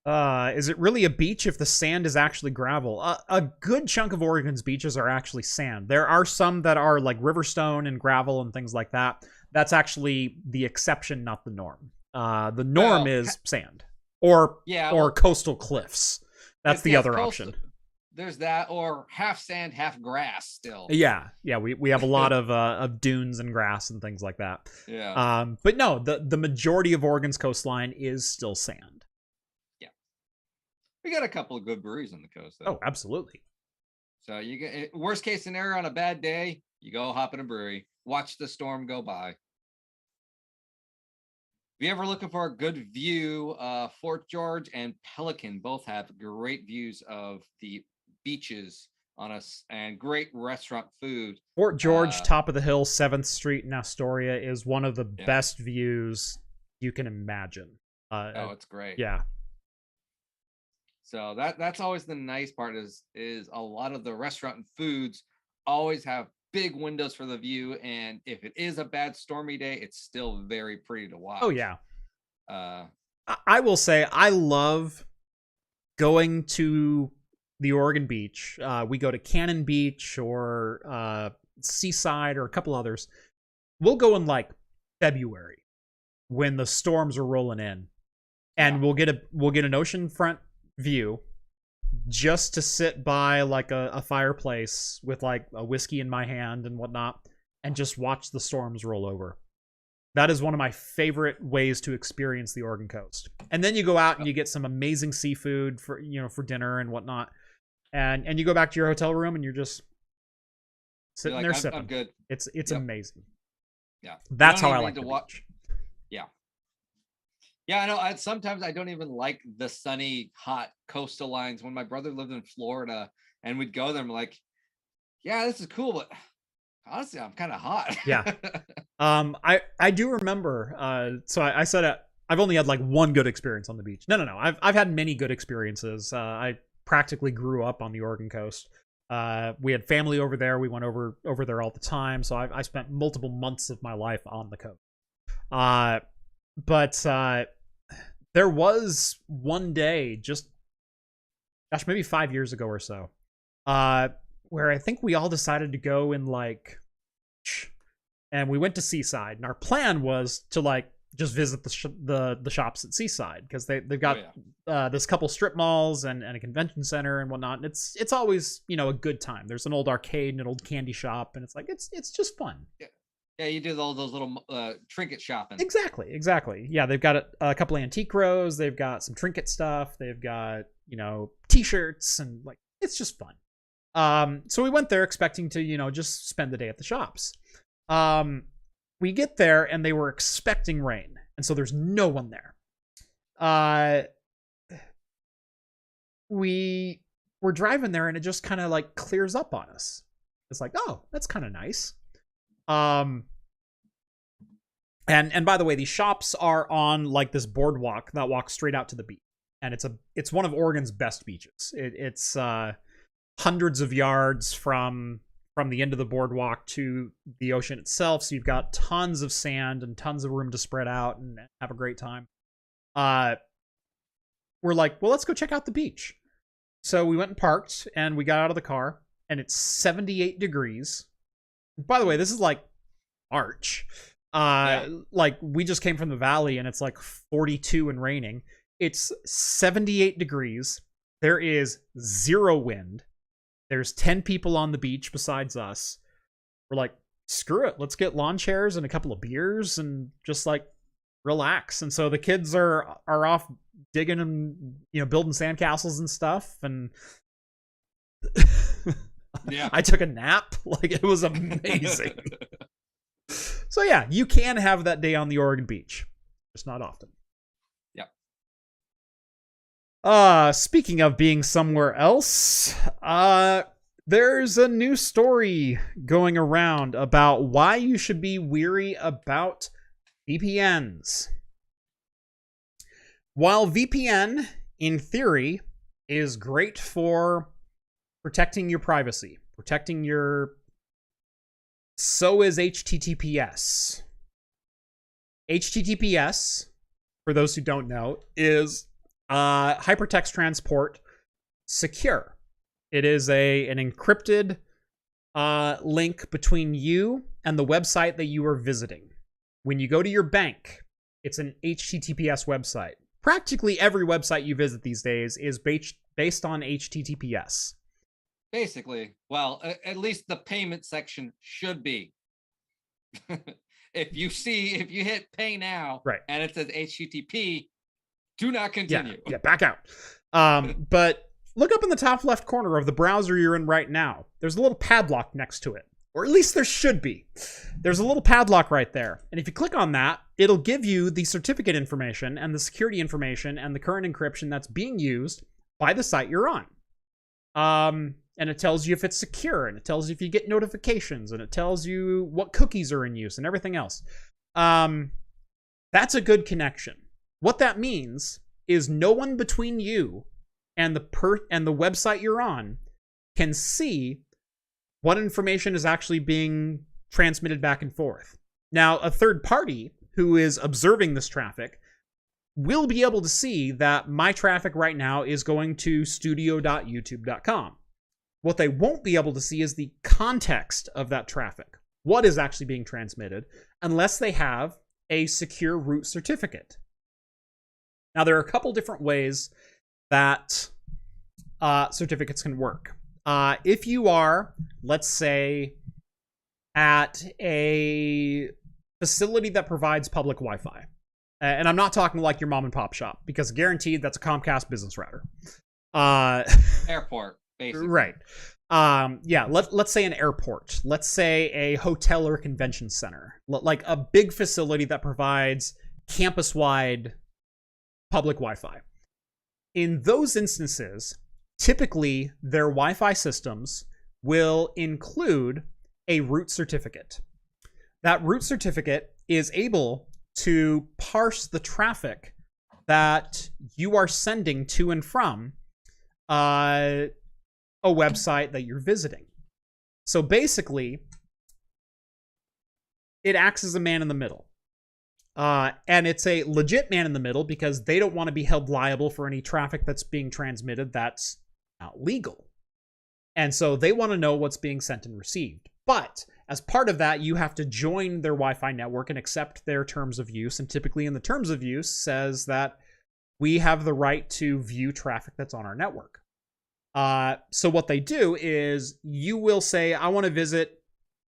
S2: Is it really a beach if the sand is actually gravel? A good chunk of Oregon's beaches are actually sand. There are some that are like riverstone and gravel and things like that. That's actually the exception, not the norm. The norm is sand or coastal cliffs. That's the other option.
S1: There's that, or half sand, half grass still.
S2: Yeah. We have a lot of dunes and grass and things like that.
S1: Yeah.
S2: But no, the majority of Oregon's coastline is still sand.
S1: Yeah. We got a couple of good breweries on the coast, though.
S2: Oh, absolutely.
S1: So you get worst case scenario on a bad day, you go hop in a brewery, watch the storm go by. If you're ever looking for a good view, Fort George and Pelican both have great views of the beaches on us and great restaurant food.
S2: Fort George, top of the hill, 7th Street in Astoria is one of the best views you can imagine.
S1: It's great.
S2: Yeah.
S1: So that's always the nice part is a lot of the restaurant and foods always have big windows for the view, and if it is a bad stormy day, it's still very pretty to watch.
S2: Oh yeah. I will say I love going to the Oregon beach. We go to Cannon Beach or Seaside or a couple others. We'll go in like February when the storms are rolling in, and we'll get an oceanfront view just to sit by like a fireplace with like a whiskey in my hand and whatnot and just watch the storms roll over. That is one of my favorite ways to experience the Oregon coast. And then you go out and you get some amazing seafood for dinner and whatnot. And you go back to your hotel room and you're just sitting there sipping.
S1: I'm good.
S2: It's amazing.
S1: Yeah.
S2: That's how I like to watch.
S1: Yeah. Yeah, I know. Sometimes I don't even like the sunny, hot coastal lines. When my brother lived in Florida and we'd go there, I'm like, yeah, this is cool, but honestly, I'm kind of hot.
S2: Yeah. I do remember. So I said I've only had like one good experience on the beach. No. I've had many good experiences. I practically grew up on the Oregon coast. We had family over there. We went over there all the time. So I spent multiple months of my life on the coast. But there was one day, just maybe 5 years ago or so, where I think we all decided to go and and we went to Seaside, and our plan was to just visit the shops at Seaside, because they've got this couple strip malls and a convention center and whatnot. And it's always a good time. There's an old arcade and an old candy shop, and it's just fun.
S1: Yeah, you do all those little trinket shopping.
S2: Exactly. Yeah, they've got a couple antique rows. They've got some trinket stuff. They've got t-shirts, and it's just fun. So we went there expecting to just spend the day at the shops. We get there and they were expecting rain, and so there's no one there. We were driving there, and it just kind of clears up on us. It's oh, that's kind of nice. And by the way, these shops are on this boardwalk that walks straight out to the beach, and it's one of Oregon's best beaches. It's hundreds of yards from the end of the boardwalk to the ocean itself. So you've got tons of sand and tons of room to spread out and have a great time. We're well, let's go check out the beach. So we went and parked, and we got out of the car, and it's 78 degrees. By the way, this is March. We just came from the valley, and it's 42 and raining. It's 78 degrees. There is zero wind. There's 10 people on the beach besides us. We're screw it. Let's get lawn chairs and a couple of beers and just relax. And so the kids are off digging and, building sandcastles and stuff. And
S1: yeah,
S2: I took a nap. It was amazing. So yeah, you can have that day on the Oregon beach. Just not often. Speaking of being somewhere else, there's a new story going around about why you should be weary about VPNs. While VPN, in theory, is great for protecting your privacy, so is HTTPS. HTTPS, for those who don't know, is hypertext transport secure. It is an encrypted link between you and the website that you are visiting. When you go to your bank, it's an HTTPS website. Practically every website you visit these days is based on HTTPS.
S1: Basically, well, at least the payment section should be. If you hit pay now,
S2: right,
S1: and it says HTTP, do not continue.
S2: Yeah, back out. But look up in the top left corner of the browser you're in right now. There's a little padlock next to it. Or at least there should be. There's a little padlock right there. And if you click on that, it'll give you the certificate information and the security information and the current encryption that's being used by the site you're on. And it tells you if it's secure, and it tells you if you get notifications, and it tells you what cookies are in use and everything else. That's a good connection. What that means is no one between you and the website you're on can see what information is actually being transmitted back and forth. Now, a third party who is observing this traffic will be able to see that my traffic right now is going to studio.youtube.com. What they won't be able to see is the context of that traffic, what is actually being transmitted, unless they have a secure root certificate. Now, there are a couple different ways that certificates can work. If you are, let's say, at a facility that provides public Wi-Fi, and I'm not talking like your mom and pop shop, because guaranteed that's a Comcast business router.
S1: Airport, basically.
S2: Right. Yeah, let's say an airport. Let's say a hotel or convention center. Like a big facility that provides campus-wide public Wi-Fi. In those instances, typically their Wi-Fi systems will include a root certificate. That root certificate is able to parse the traffic that you are sending to and from a website that you're visiting. So basically, it acts as a man in the middle. And it's a legit man in the middle because they don't want to be held liable for any traffic that's being transmitted that's not legal. And so they want to know what's being sent and received. But as part of that, you have to join their Wi-Fi network and accept their terms of use. And typically in the terms of use says that we have the right to view traffic that's on our network. So what they do is you will say, I want to visit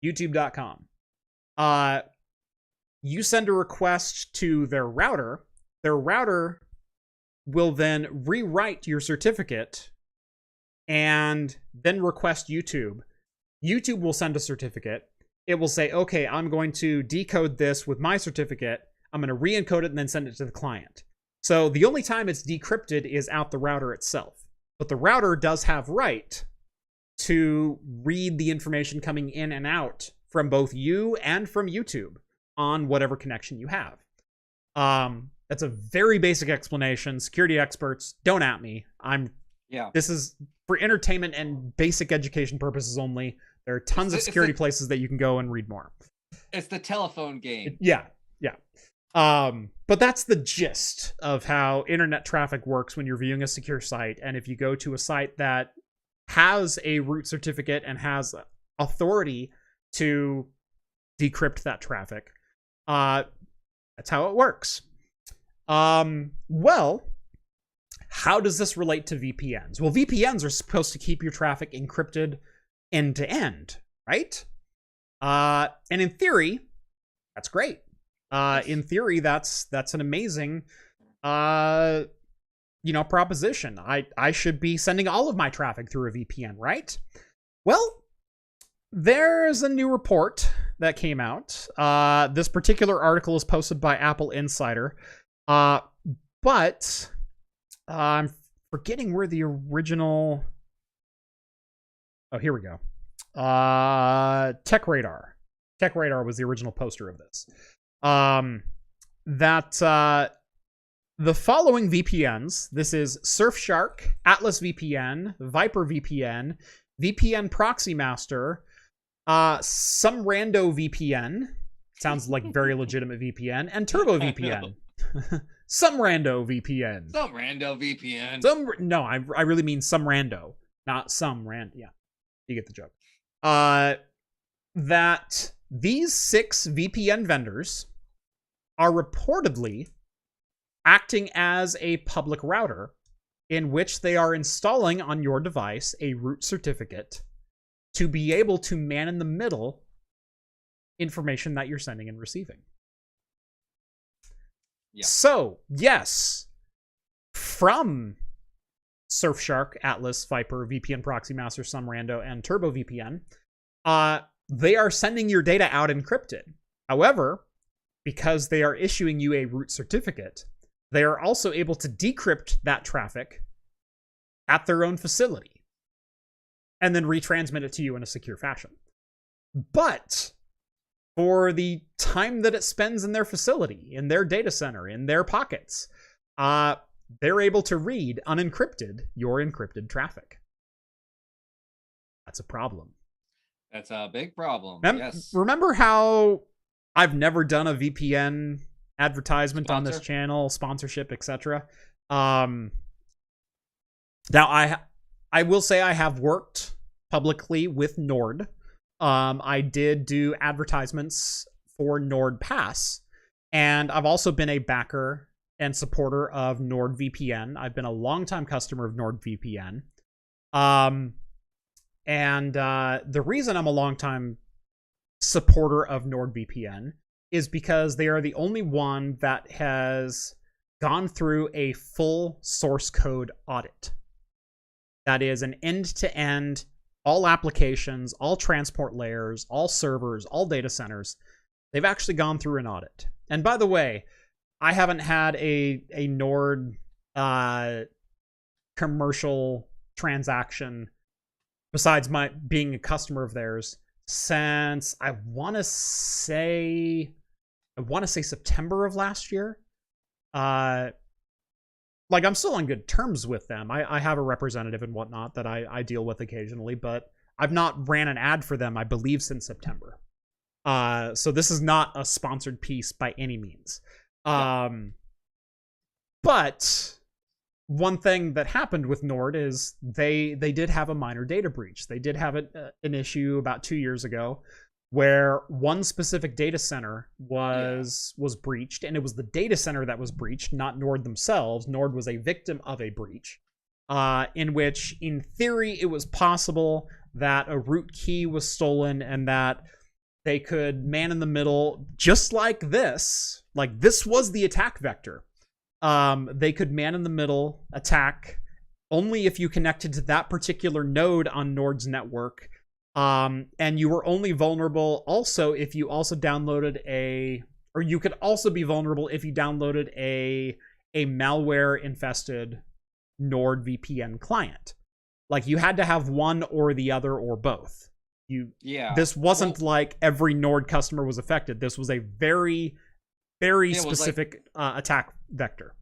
S2: youtube.com. You send a request to their router. Their router will then rewrite your certificate and then request YouTube. YouTube will send a certificate. It will say, okay, I'm going to decode this with my certificate. I'm going to re-encode it and then send it to the client. So the only time it's decrypted is out the router itself. But the router does have right to read the information coming in and out from both you and from YouTube on whatever connection you have. That's a very basic explanation. Security experts, don't at me. This is for entertainment and basic education purposes only. There are tons of security places that you can go and read more.
S1: It's the telephone game.
S2: Yeah. But that's the gist of how internet traffic works when you're viewing a secure site. And if you go to a site that has a root certificate and has authority to decrypt that traffic, that's how it works. Well, how does this relate to VPNs? Well, VPNs are supposed to keep your traffic encrypted end to end, right? And in theory, that's great. In theory, that's an amazing, proposition. I should be sending all of my traffic through a VPN, right? Well, there's a new report that came out. This particular article is posted by Apple Insider, but I'm forgetting where the original. Oh, here we go. TechRadar. TechRadar was the original poster of this. The following VPNs, this is SurfShark, Atlas VPN, Viper VPN, VPN Proxy Master, some rando VPN, sounds like very legitimate VPN, and TurboVPN. Some rando VPN.
S1: Some rando VPN.
S2: No, I really mean some rando, not some yeah, you get the joke. That these 6 VPN vendors are reportedly acting as a public router in which they are installing on your device a root certificate to be able to man in the middle information that you're sending and receiving. Yeah. So, yes, from SurfShark, Atlas, Viper, VPN Proxy Master, SumRando, and TurboVPN, they are sending your data out encrypted. However, because they are issuing you a root certificate, they are also able to decrypt that traffic at their own facility and then retransmit it to you in a secure fashion. But for the time that it spends in their facility, in their data center, in their pockets, they're able to read unencrypted your encrypted traffic. That's a problem.
S1: That's a big problem. Yes.
S2: Remember how I've never done a VPN advertisement on this channel, sponsorship, etc. Now, I will say I have worked publicly with Nord. I did do advertisements for NordPass, and I've also been a backer and supporter of NordVPN. I've been a longtime customer of NordVPN. And the reason I'm a longtime supporter of NordVPN is because they are the only one that has gone through a full source code audit. That is an end-to-end, all applications, all transport layers, all servers, all data centers. They've actually gone through an audit. And by the way, I haven't had a Nord commercial transaction besides my being a customer of theirs since I want to say September of last year. Like like, I'm still on good terms with them. I have a representative and whatnot that I deal with occasionally, but I've not ran an ad for them, I believe, since September. So this is not a sponsored piece by any means. But one thing that happened with Nord is they did have a minor data breach. They did have an issue about 2 years ago where one specific data center was breached, and it was the data center that was breached, not Nord themselves. Nord was a victim of a breach, in which, in theory, it was possible that a root key was stolen and that they could man in the middle, just like this. Like, this was the attack vector. They could man in the middle attack only if you connected to that particular node on Nord's network. And you were only vulnerable also if you also downloaded or you could also be vulnerable if you downloaded a malware infested NordVPN client. Like, you had to have one or the other or both. This wasn't like every Nord customer was affected. This was a very, very specific attack vector.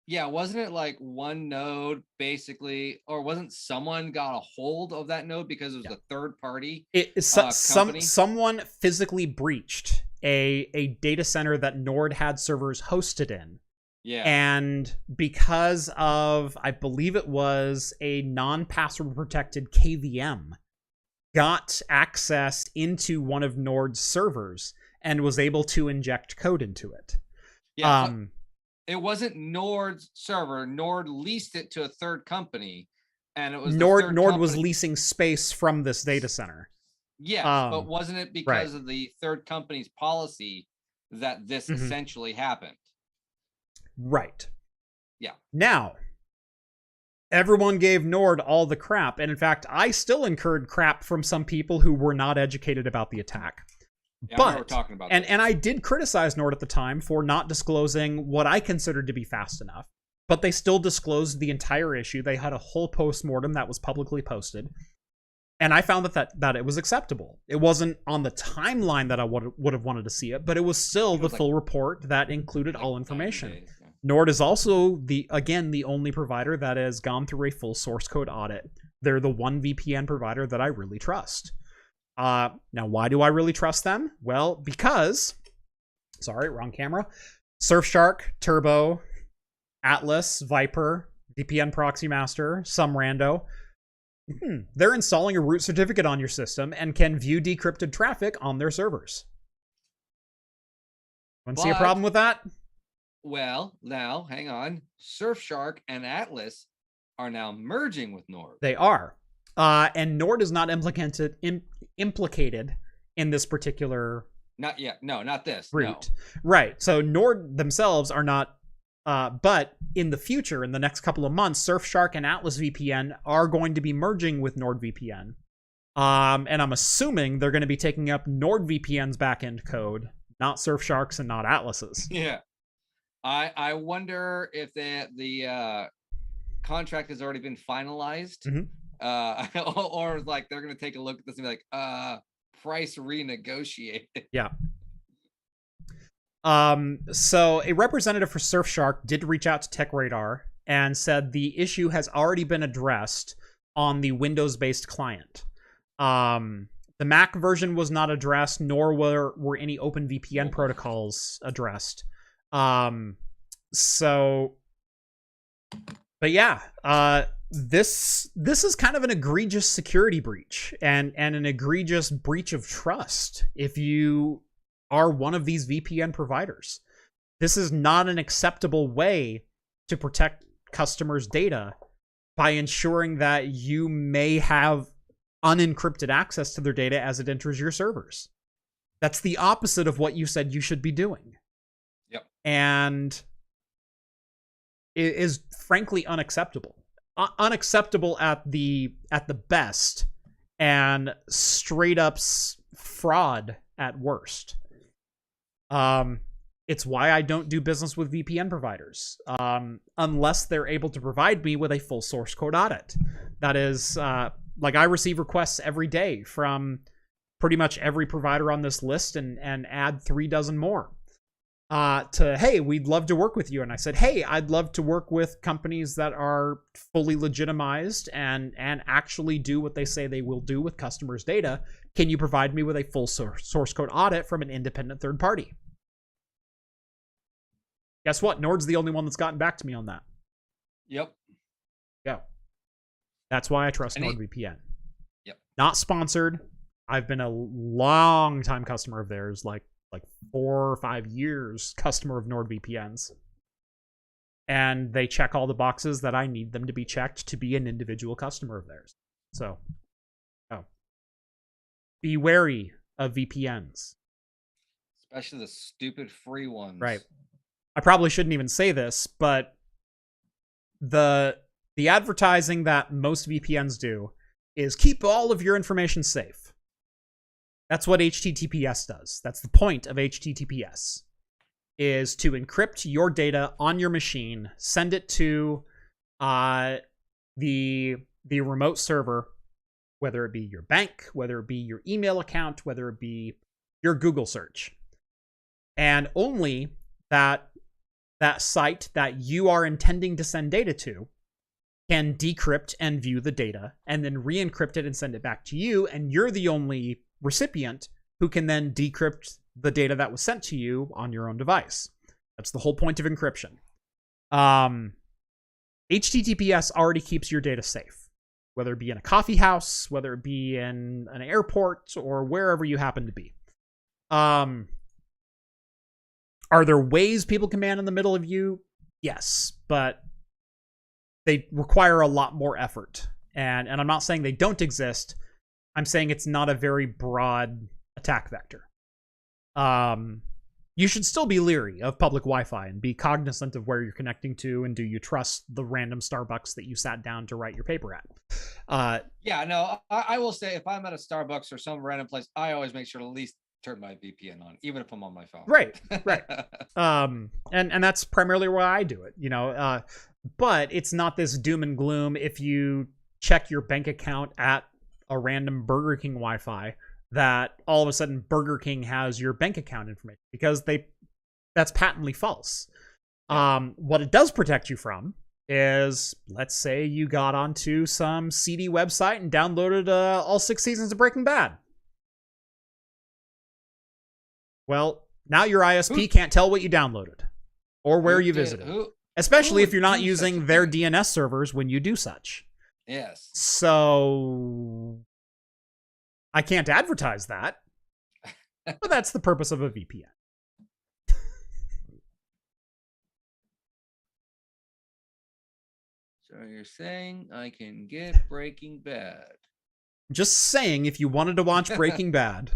S1: Yeah, wasn't it like one node basically, or wasn't someone got a hold of that node because it was a third party?
S2: Someone physically breached a data center that Nord had servers hosted in.
S1: Yeah.
S2: And because of, I believe it was a non-password protected KVM, got access into one of Nord's servers and was able to inject code into it.
S1: Yeah. It wasn't Nord's server. Nord leased it to a third company, and it was
S2: Nord was leasing space from this data center.
S1: Yes, but wasn't it because of the third company's policy that this essentially happened?
S2: Right.
S1: Yeah.
S2: Now, everyone gave Nord all the crap, and in fact, I still incurred crap from some people who were not educated about the attack.
S1: Yeah, I remember talking about
S2: and I did criticize Nord at the time for not disclosing what I considered to be fast enough, but they still disclosed the entire issue. They had a whole postmortem that was publicly posted, and I found that it was acceptable. It wasn't on the timeline that I would have wanted to see it, but it was still the full report that included all information. Nord is also the only provider that has gone through a full source code audit. They're the one VPN provider that I really trust. Now, why do I really trust them? Well, because, sorry, wrong camera. SurfShark, Turbo, Atlas, Viper, VPN Proxy Master, some rando. They're installing a root certificate on your system and can view decrypted traffic on their servers. Want to see a problem with that?
S1: Well, now, hang on. SurfShark and Atlas are now merging with Nord.
S2: They are. And Nord is not implicated in this particular...
S1: Not yet. No, not this.
S2: Route.
S1: No.
S2: Right. So Nord themselves are not... but in the future, in the next couple of months, SurfShark and Atlas VPN are going to be merging with NordVPN. And I'm assuming they're going to be taking up NordVPN's backend code, not SurfShark's and not Atlas's.
S1: Yeah. I wonder if the contract has already been finalized. Or like they're going to take a look at this and be like, price renegotiated.
S2: Yeah. So a representative for SurfShark did reach out to TechRadar and said the issue has already been addressed on the Windows-based client. The Mac version was not addressed, nor were any OpenVPN protocols addressed. But yeah, this is kind of an egregious security breach and an egregious breach of trust if you are one of these VPN providers. This is not an acceptable way to protect customers' data by ensuring that you may have unencrypted access to their data as it enters your servers. That's the opposite of what you said you should be doing.
S1: Yep. And
S2: it is frankly unacceptable. Unacceptable at the best, and straight up fraud at worst. It's why I don't do business with VPN providers, unless they're able to provide me with a full source code audit. That is, like, I receive requests every day from pretty much every provider on this list and add 3 dozen more. to, hey, we'd love to work with you. And I said, hey, I'd love to work with companies that are fully legitimized and actually do what they say they will do with customers' data. Can you provide me with a full source code audit from an independent third party? Guess what? Nord's the only one that's gotten back to me on that.
S1: Yep.
S2: Yeah. That's why I trust NordVPN.
S1: Yep.
S2: Not sponsored. I've been a long time customer of theirs, like 4 or 5 years customer of NordVPN's. And they check all the boxes that I need them to be checked to be an individual customer of theirs. So, be wary of VPNs.
S1: Especially the stupid free ones.
S2: Right. I probably shouldn't even say this, but the advertising that most VPNs do is keep all of your information safe. That's what HTTPS does. That's the point of HTTPS, is to encrypt your data on your machine, send it to the remote server, whether it be your bank, whether it be your email account, whether it be your Google search. And only that site that you are intending to send data to can decrypt and view the data and then re-encrypt it and send it back to you. And you're the only recipient who can then decrypt the data that was sent to you on your own device. That's the whole point of encryption. HTTPS already keeps your data safe, whether it be in a coffee house, whether it be in an airport, or wherever you happen to be. Are there ways people can man in the middle of you? Yes, but they require a lot more effort. And I'm not saying they don't exist. I'm saying it's not a very broad attack vector. You should still be leery of public Wi-Fi and be cognizant of where you're connecting to, and do you trust the random Starbucks that you sat down to write your paper at?
S1: Yeah, no, I will say, if I'm at a Starbucks or some random place, I always make sure to at least turn my VPN on, even if I'm on my phone.
S2: Right. And that's primarily why I do it, but it's not this doom and gloom. If you check your bank account at a random Burger King Wi-Fi, that all of a sudden Burger King has your bank account information, because that's patently false. Yeah. What it does protect you from is, let's say you got onto some seedy website and downloaded all 6 seasons of Breaking Bad. Well, now your ISP can't tell what you downloaded or where you visited, especially if you're not using their DNS servers when you do such.
S1: Yes.
S2: So I can't advertise that, but that's the purpose of a VPN.
S1: So you're saying I can get Breaking Bad?
S2: Just saying, if you wanted to watch Breaking Bad,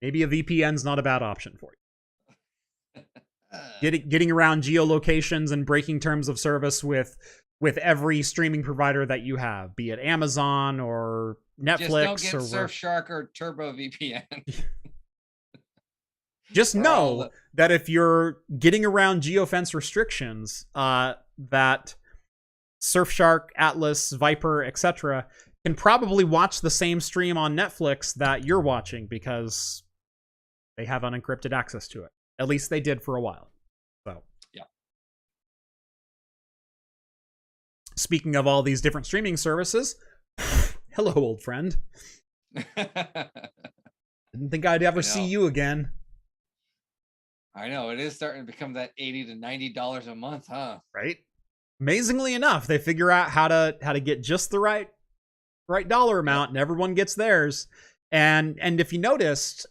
S2: maybe a VPN's not a bad option for you. Getting around geolocations and breaking terms of service with every streaming provider that you have, be it Amazon or Netflix.
S1: Just don't get SurfShark or TurboVPN.
S2: Just know that if you're getting around geofence restrictions, that Surfshark, Atlas, Viper, etc. can probably watch the same stream on Netflix that you're watching, because they have unencrypted access to it. At least they did for a while. So,
S1: yeah.
S2: Speaking of all these different streaming services, hello, old friend. Didn't think I'd ever see you again.
S1: I know, it is starting to become that $80 to $90 a month, huh?
S2: Right. Amazingly enough, they figure out how to get just the right dollar amount, and everyone gets theirs. And if you noticed,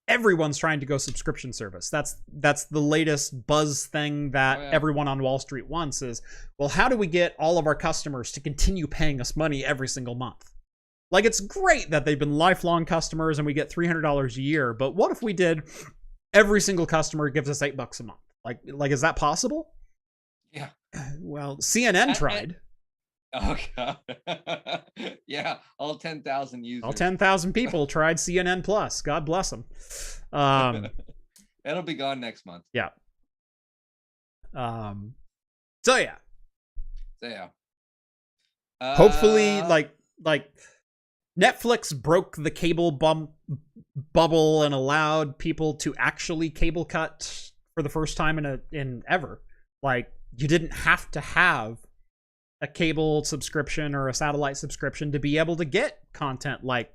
S2: everyone's trying to go subscription service. That's the latest buzz thing that everyone on Wall Street wants is, well, how do we get all of our customers to continue paying us money every single month? Like, it's great that they've been lifelong customers and we get $300 a year, but what if we did every single customer gives us $8 a month? Like, is that possible?
S1: Yeah.
S2: Well, CNN tried.
S1: Oh, God. Yeah, all 10,000 users.
S2: All 10,000 people tried CNN Plus. God bless them.
S1: It'll be gone next month.
S2: Yeah. So yeah.
S1: So yeah.
S2: Hopefully, like Netflix broke the cable bubble and allowed people to actually cable cut for the first time in ever. Like, you didn't have to have a cable subscription or a satellite subscription to be able to get content like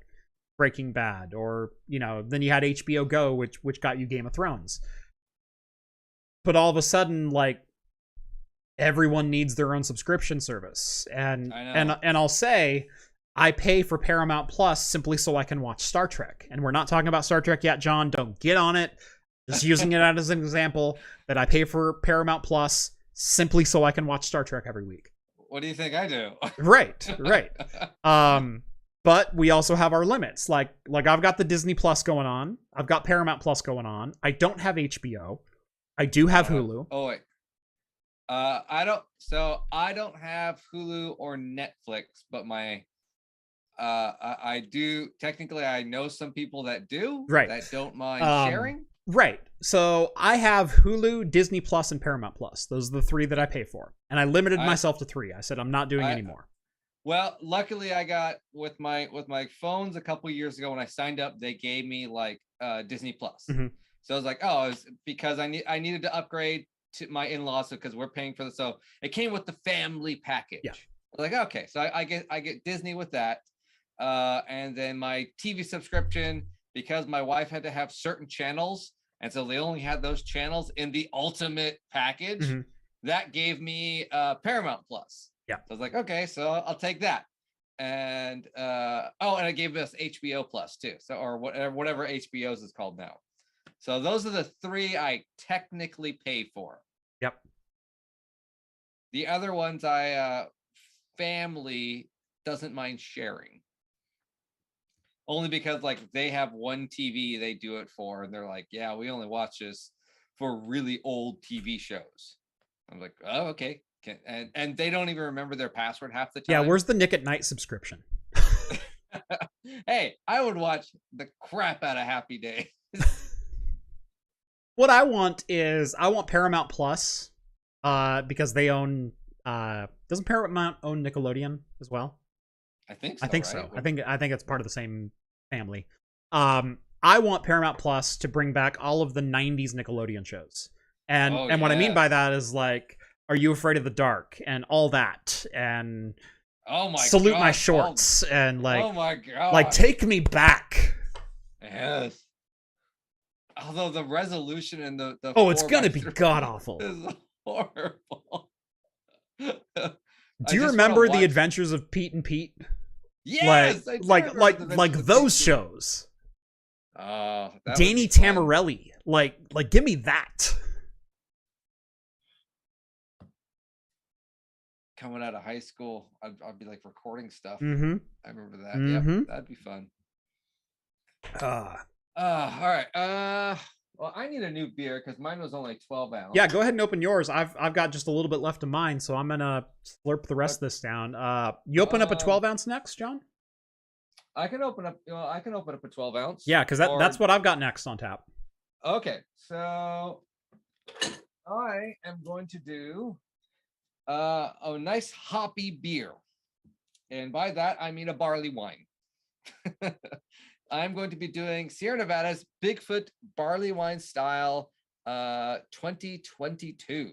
S2: Breaking Bad, or, you know, then you had HBO Go, which got you Game of Thrones. But all of a sudden, like, everyone needs their own subscription service. And I'll say, I pay for Paramount Plus simply so I can watch Star Trek. And we're not talking about Star Trek yet, John. Don't get on it. Just using it as an example, that I pay for Paramount Plus simply so I can watch Star Trek every week.
S1: What do you think I do?
S2: Right. But we also have our limits. Like I've got the Disney Plus going on. I've got Paramount Plus going on. I don't have HBO. I do have Hulu.
S1: Oh wait. I don't have Hulu or Netflix, but I do technically. I know some people that do,
S2: right,
S1: that don't mind sharing.
S2: Right. So I have Hulu, Disney Plus, and Paramount Plus. Those are the 3 that I pay for. And I limited myself to 3. I said I'm not doing any more.
S1: Well, luckily I got with my phones a couple years ago when I signed up, they gave me like Disney Plus.
S2: Mm-hmm.
S1: So I was like, oh, it's because I needed to upgrade to my in-laws because we're paying for the, so it came with the family package.
S2: Yeah.
S1: I was like, okay, so I get Disney with that. And then my TV subscription, because my wife had to have certain channels, and so they only had those channels in the ultimate package. Mm-hmm. That gave me Paramount Plus.
S2: Yeah.
S1: So I was like, okay, so I'll take that. And and it gave us HBO Plus too. So, or whatever HBO's is called now. So those are the 3 I technically pay for.
S2: Yep.
S1: The other ones family doesn't mind sharing. Only because like they have one TV they do it for, and they're like, yeah, we only watch this for really old TV shows. I'm like, oh, okay. And they don't even remember their password half the time.
S2: Yeah, where's the Nick at Night subscription?
S1: Hey, I would watch the crap out of Happy Days.
S2: What I want Paramount Plus, because they own. Doesn't Paramount own Nickelodeon as well?
S1: I think so.
S2: I think so. I think it's part of the same family. I want Paramount Plus to bring back all of the 90s Nickelodeon shows. And what I mean by that is like, Are You Afraid of the Dark and all that, and Salute My Shorts, and like,
S1: oh my god,
S2: like take me back.
S1: Yes. Although the resolution and the
S2: it's gonna be god awful.
S1: Is horrible.
S2: Do you remember the Adventures of Pete and Pete?
S1: Yes,
S2: like those shows. Danny Tamarelli, like give me that.
S1: Coming out of high school, I'd be like recording stuff.
S2: Mm-hmm.
S1: I remember that.
S2: Mm-hmm.
S1: Yeah, that'd be fun. All right. Well, I need a new beer because mine was only 12 ounce.
S2: Yeah, go ahead and open yours. I've got just a little bit left of mine, so I'm gonna slurp the rest of this down. You open up a 12 ounce next, John?
S1: I can open up a 12 ounce.
S2: Yeah, because that's what I've got next on tap.
S1: Okay, so I am going to do a nice hoppy beer, and by that I mean a barley wine. I'm going to be doing Sierra Nevada's Bigfoot Barley Wine Style 2022.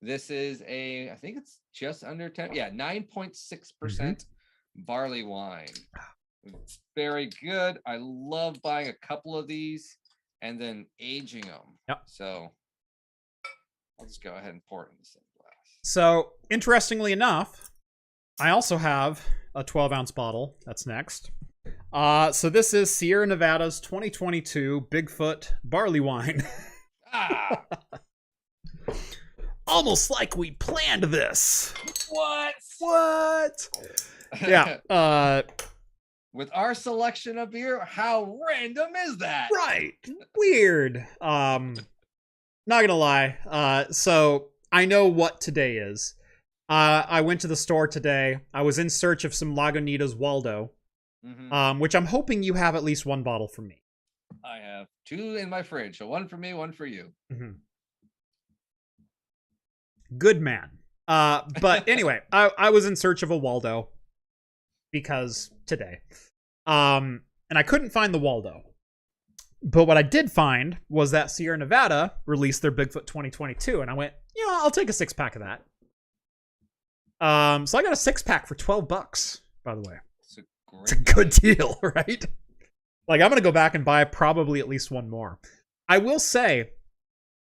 S1: This is I think it's just under 10, 9.6% barley wine. It's very good. I love buying a couple of these and then aging them.
S2: Yep.
S1: So I'll just go ahead and pour it in the same glass.
S2: So interestingly enough, I also have a 12 ounce bottle. That's next. So this is Sierra Nevada's 2022 Bigfoot Barley Wine. Almost like we planned this. What? Yeah.
S1: With our selection of beer, how random is that?
S2: Right. Weird. Not gonna lie. So I know what today is. I went to the store today. I was in search of some Lagunitas Waldo. Which I'm hoping you have at least one bottle for me.
S1: I have 2 in my fridge, so 1 for me, 1 for you.
S2: Good man. But anyway, I was in search of a Waldo because today. And I couldn't find the Waldo. But what I did find was that Sierra Nevada released their Bigfoot 2022, and I went, I'll take a 6-pack of that. So I got a 6-pack for $12, by the way. It's a good deal, right? Like, I'm going to go back and buy probably at least one more. I will say,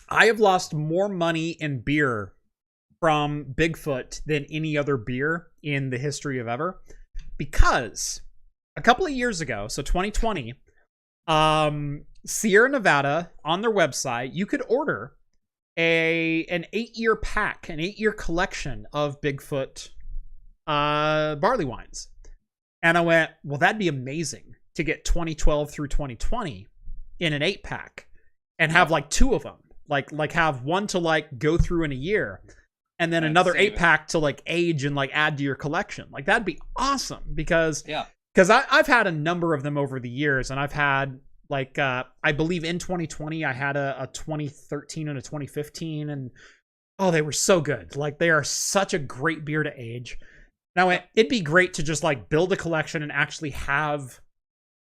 S2: I have lost more money in beer from Bigfoot than any other beer in the history of ever. Because a couple of years ago, so 2020, Sierra Nevada, on their website, you could order an 8-year pack, an 8-year collection of Bigfoot barley wines. And I went, well, that'd be amazing to get 2012 through 2020 in an 8-pack and have like 2 of them. Like have one to like go through in a year and then another 8-pack to like age and like add to your collection. Like, that'd be awesome because I've had a number of them over the years, and I've had like, I believe in 2020, I had a 2013 and a 2015, and they were so good. Like, they are such a great beer to age. Now, it'd be great to just like build a collection and actually have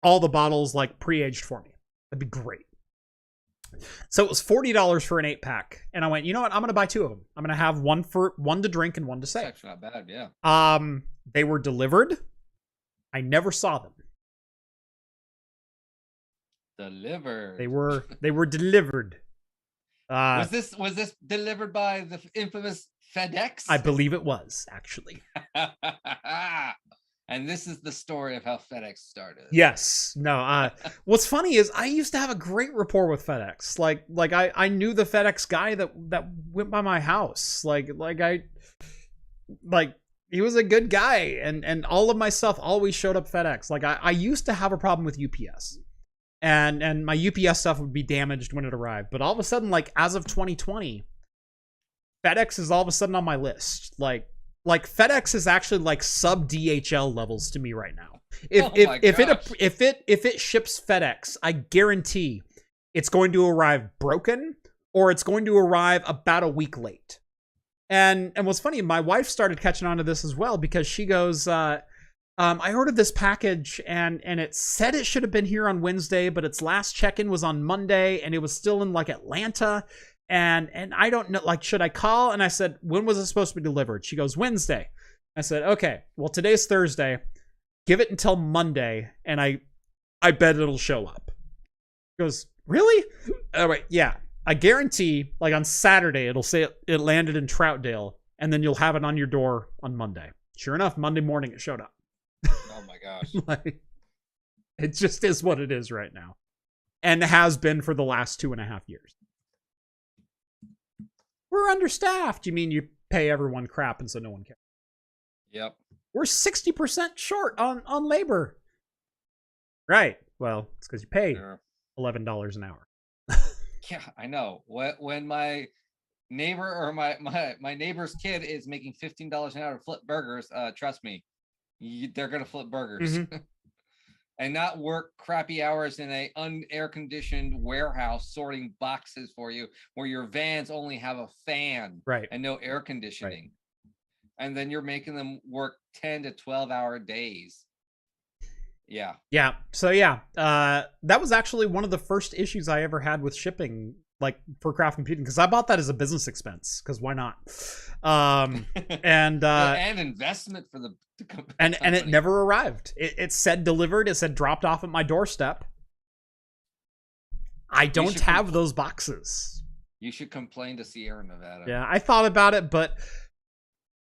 S2: all the bottles like pre-aged for me. That'd be great. So it was $40 for an 8-pack, and I went, you know what? I'm going to buy 2 of them. I'm going to have one to drink and one to save.
S1: That's actually not bad, yeah.
S2: They were delivered. I never saw them.
S1: Delivered.
S2: They were delivered.
S1: Was this delivered by the infamous FedEx?
S2: I believe it was, actually.
S1: And this is the story of how FedEx started.
S2: Yes. No. What's funny is I used to have a great rapport with FedEx. Like I knew the FedEx guy that went by my house. Like he was a good guy, and all of my stuff always showed up FedEx. Like, I used to have a problem with UPS, and my UPS stuff would be damaged when it arrived. But all of a sudden, like, as of 2020, FedEx is all of a sudden on my list. Like FedEx is actually like sub DHL levels to me right now. If it ships FedEx, I guarantee it's going to arrive broken, or it's going to arrive about a week late. And what's funny, my wife started catching on to this as well, because she goes, I ordered this package and it said it should have been here on Wednesday, but its last check-in was on Monday, and it was still in like Atlanta. And I don't know, like, should I call? And I said, when was it supposed to be delivered? She goes, Wednesday. I said, okay, well, today's Thursday. Give it until Monday, and I bet it'll show up. She goes, really? All right, yeah. I guarantee, like, on Saturday, it'll say it landed in Troutdale, and then you'll have it on your door on Monday. Sure enough, Monday morning it showed up.
S1: Oh my gosh.
S2: Like, it just is what it is right now. And has been for the last 2.5 years. We're understaffed. You mean you pay everyone crap and so no one cares?
S1: Yep.
S2: We're 60% short on labor. Right. Well, it's because you pay $11 an hour.
S1: Yeah, I know. When my neighbor or my neighbor's kid is making $15 an hour to flip burgers, trust me, they're gonna flip burgers. Mm-hmm. And not work crappy hours in a unair conditioned warehouse sorting boxes for you, where your vans only have a fan,
S2: right, and
S1: no air conditioning. Right. And then you're making them work 10 to 12 hour days. Yeah. Yeah.
S2: So yeah, that was actually one of the first issues I ever had with shipping, like, for craft computing, because I bought that as a business expense, because why not? And
S1: investment for the
S2: and it never arrived. It said delivered. It said dropped off at my doorstep. I don't have those boxes.
S1: You should complain to Sierra Nevada.
S2: Yeah, I thought about it, but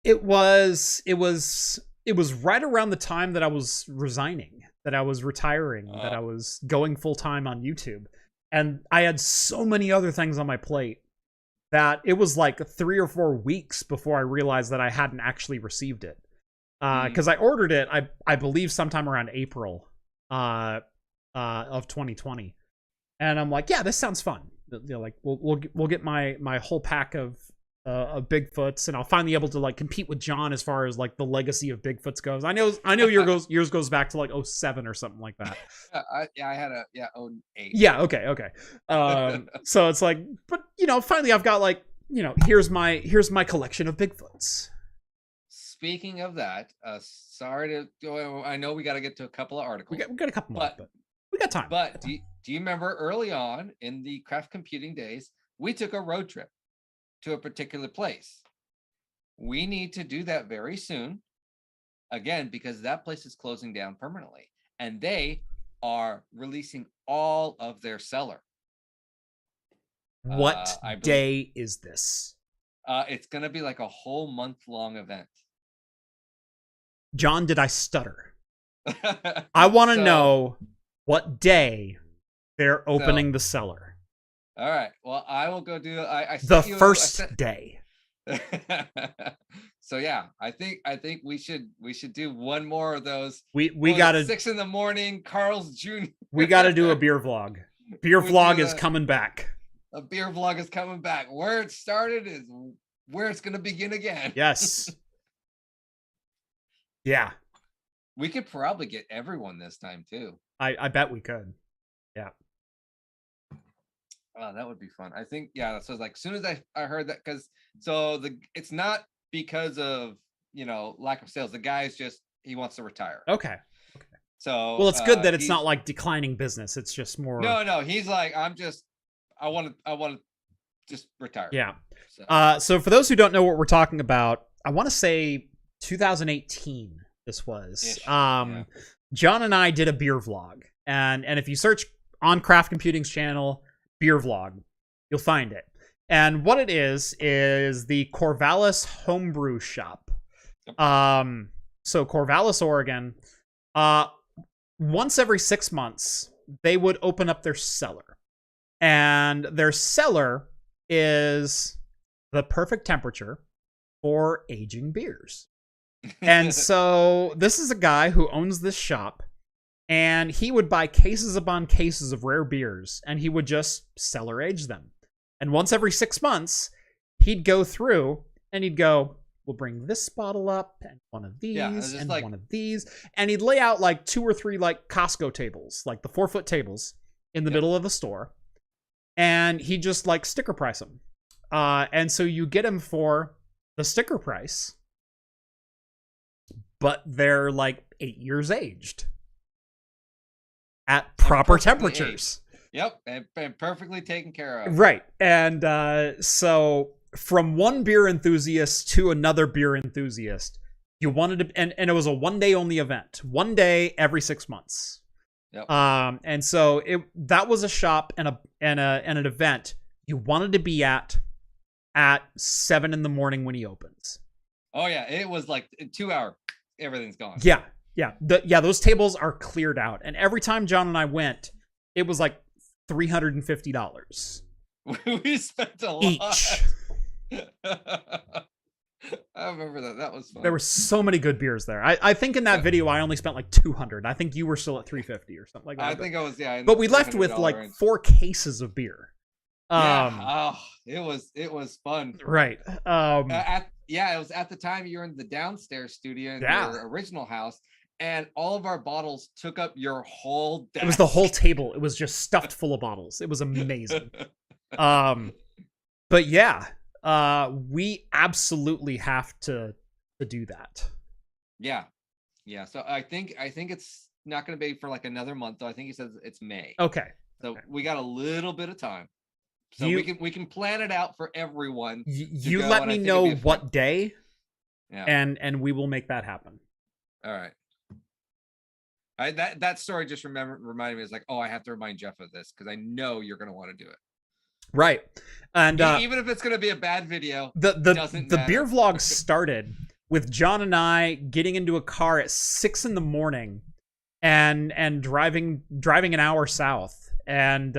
S2: it was right around the time that I was resigning, that I was retiring, that I was going full time on YouTube. And I had so many other things on my plate that it was like 3 or 4 weeks before I realized that I hadn't actually received it. Because I ordered it, I believe sometime around April of 2020. And I'm like, yeah, this sounds fun. You know, like, we'll get my whole pack of Bigfoots, and I'll finally able to like compete with John as far as like the legacy of Bigfoots goes. I know yours goes back to like 07 or something like that.
S1: I had 08.
S2: Yeah, okay. So it's like, but you know, finally I've got like, you know, here's my collection of Bigfoots.
S1: speaking of that, sorry to go. I know we got to get to a couple of articles.
S2: We got a couple more, but we got time.
S1: But do you remember early on in the craft computing days, we took a road trip to a particular place? We need to do that very soon, again, because that place is closing down permanently, and they are releasing all of their cellar.
S2: What day is this?
S1: It's going to be like a whole month-long event.
S2: John, did I stutter? I want to know what day they're opening the cellar.
S1: All right. Well, I will go do
S2: the first day.
S1: So yeah, I think we should do one more of those.
S2: We got to
S1: 6 a.m. Carl's Jr.
S2: We got to do a beer vlog. Beer vlog is coming back.
S1: A beer vlog is coming back. Where it started is where it's going to begin again.
S2: Yes. Yeah.
S1: We could probably get everyone this time too.
S2: I bet we could. Yeah.
S1: Oh, that would be fun. I think, yeah. So like, as soon as I heard that, because it's not because of, lack of sales. The guy's just, he wants to retire.
S2: Okay.
S1: So,
S2: well, it's good that it's not like declining business. It's just more.
S1: No. He's like, I want to just retire.
S2: Yeah. So for those who don't know what we're talking about, I want to say 2018. This was.
S1: Yeah.
S2: John and I did a beer vlog, and if you search on Craft Computing's channel, beer vlog, you'll find it. And what it is the Corvallis Homebrew Shop. So Corvallis, Oregon. Once every 6 months, they would open up their cellar. And their cellar is the perfect temperature for aging beers. And so this is a guy who owns this shop, and he would buy cases upon cases of rare beers, and he would just cellar age them. And once every 6 months, he'd go through and he'd go, we'll bring this bottle up, and one of these, and one of these. And he'd lay out like 2 or 3 like Costco tables, like the 4-foot tables in the middle of the store. And he just like sticker price them. And so you get them for the sticker price, but they're like 8 years aged at proper temperatures.
S1: Yep, and perfectly taken care of.
S2: Right. And so from one beer enthusiast to another beer enthusiast, you wanted to, and it was a 1 day only event, 1 day every 6 months.
S1: Yep.
S2: And so that was a shop and an event you wanted to be at 7 a.m. when he opens.
S1: Oh yeah, it was like 2 hour. Everything's gone.
S2: Yeah. Those tables are cleared out, and every time John and I went, it was like $350.
S1: We spent a lot
S2: each.
S1: I remember that. That was fun.
S2: There were so many good beers there. I think in that video I only spent like $200. I think you were still at $350 or something like that.
S1: I think I was, yeah.
S2: But we left with like range. 4 cases of beer.
S1: It was fun.
S2: Right.
S1: It was at the time you were in the downstairs studio in your original house, and all of our bottles took up your whole desk.
S2: It was the whole table. It was just stuffed full of bottles. It was amazing. But yeah, we absolutely have to do that.
S1: Yeah. So I think it's not going to be for like another month, though. I think he says it's May.
S2: Okay.
S1: So we got a little bit of time. So we can plan it out for everyone.
S2: You let me know what day,
S1: yeah,
S2: and we will make that happen.
S1: All right. That story just reminded me. It's like, oh, I have to remind Jeff of this because I know you're going to want to do it.
S2: Right. And
S1: even if it's going to be a bad video,
S2: the beer vlog started with John and I getting into a car at 6 a.m. and driving an hour south. And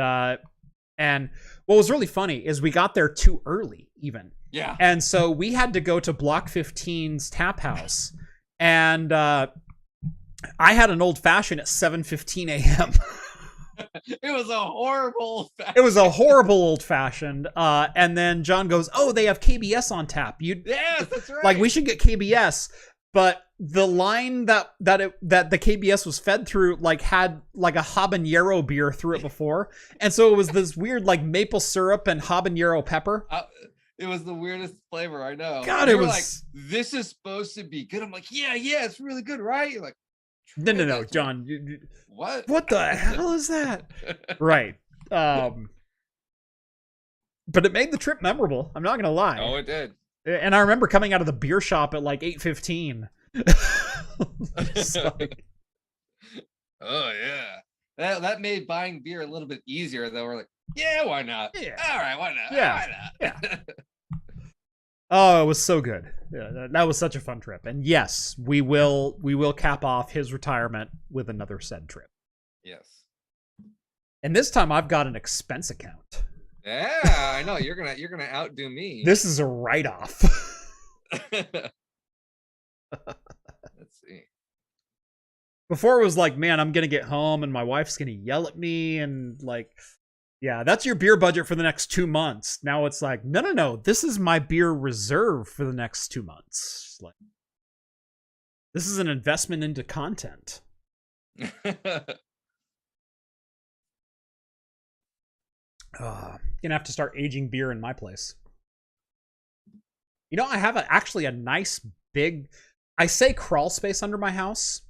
S2: what was really funny is we got there too early even.
S1: Yeah.
S2: And so we had to go to Block 15's tap house, and I had an old fashioned at 7:15 a.m.
S1: It was a horrible old fashioned.
S2: It was a horrible old fashioned. And then John goes, "Oh, they have KBS on tap.
S1: Yes, that's right.
S2: Like we should get KBS." But the line that the KBS was fed through like had like a habanero beer through it before, and so it was this weird like maple syrup and habanero pepper.
S1: It was the weirdest flavor, I know.
S2: God,
S1: You
S2: it
S1: were
S2: was
S1: like, this is supposed to be good. I'm like, yeah, it's really good, right? You're like,
S2: no,
S1: "Try this one."
S2: John.
S1: What
S2: The hell is that? Right. But it made the trip memorable. I'm not gonna lie.
S1: Oh, it did.
S2: And I remember coming out of the beer shop at like 8:15. Like,
S1: oh yeah, that made buying beer a little bit easier though. We're like, yeah, why not?
S2: Yeah.
S1: All right, why not?
S2: Yeah.
S1: Why not?
S2: Yeah. Oh, it was so good. Yeah, that was such a fun trip. And yes, we will cap off his retirement with another said trip.
S1: Yes.
S2: And this time I've got an expense account.
S1: Yeah, I know you're gonna outdo me.
S2: This is a write-off.
S1: Let's see.
S2: Before it was like, man, I'm gonna get home and my wife's gonna yell at me and like, yeah, that's your beer budget for the next 2 months. Now it's like, no, this is my beer reserve for the next 2 months. Like, this is an investment into content. Gonna have to start aging beer in my place. You know, I have actually a nice big, I say crawl space under my house.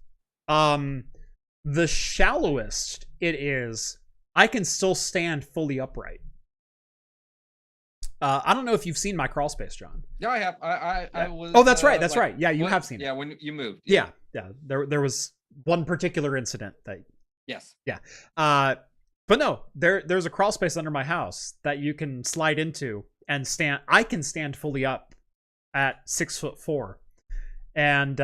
S2: The shallowest it is, I can still stand fully upright. I don't know if you've seen my crawl space, John.
S1: No, I have. I was.
S2: Oh, that's right. That's right. Yeah, you have seen it.
S1: Yeah, when you moved.
S2: Yeah. There was one particular incident that.
S1: Yes.
S2: Yeah. But no, there's a crawl space under my house that you can slide into and stand. I can stand fully up at 6'4", and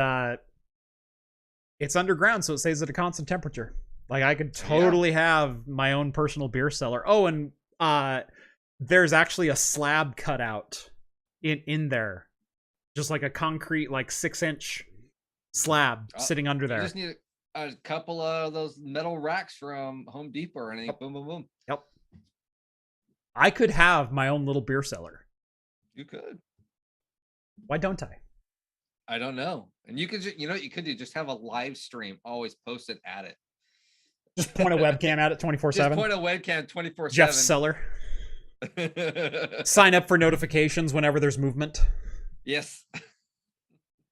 S2: it's underground, so it stays at a constant temperature. Like I could totally have my own personal beer cellar. Oh, and there's actually a slab cut out in there, just like a concrete, like 6-inch slab sitting under there.
S1: You just need a couple of those metal racks from Home Depot or anything. Boom, boom, boom.
S2: Yep. I could have my own little beer cellar.
S1: You could.
S2: Why don't I?
S1: I don't know. And you could, you know, what you could do, just have a live stream always posted at it.
S2: Just point a webcam at it 24/7.
S1: Just point a webcam 24/7.
S2: Jeff's cellar. Sign up for notifications whenever there's movement.
S1: Yes.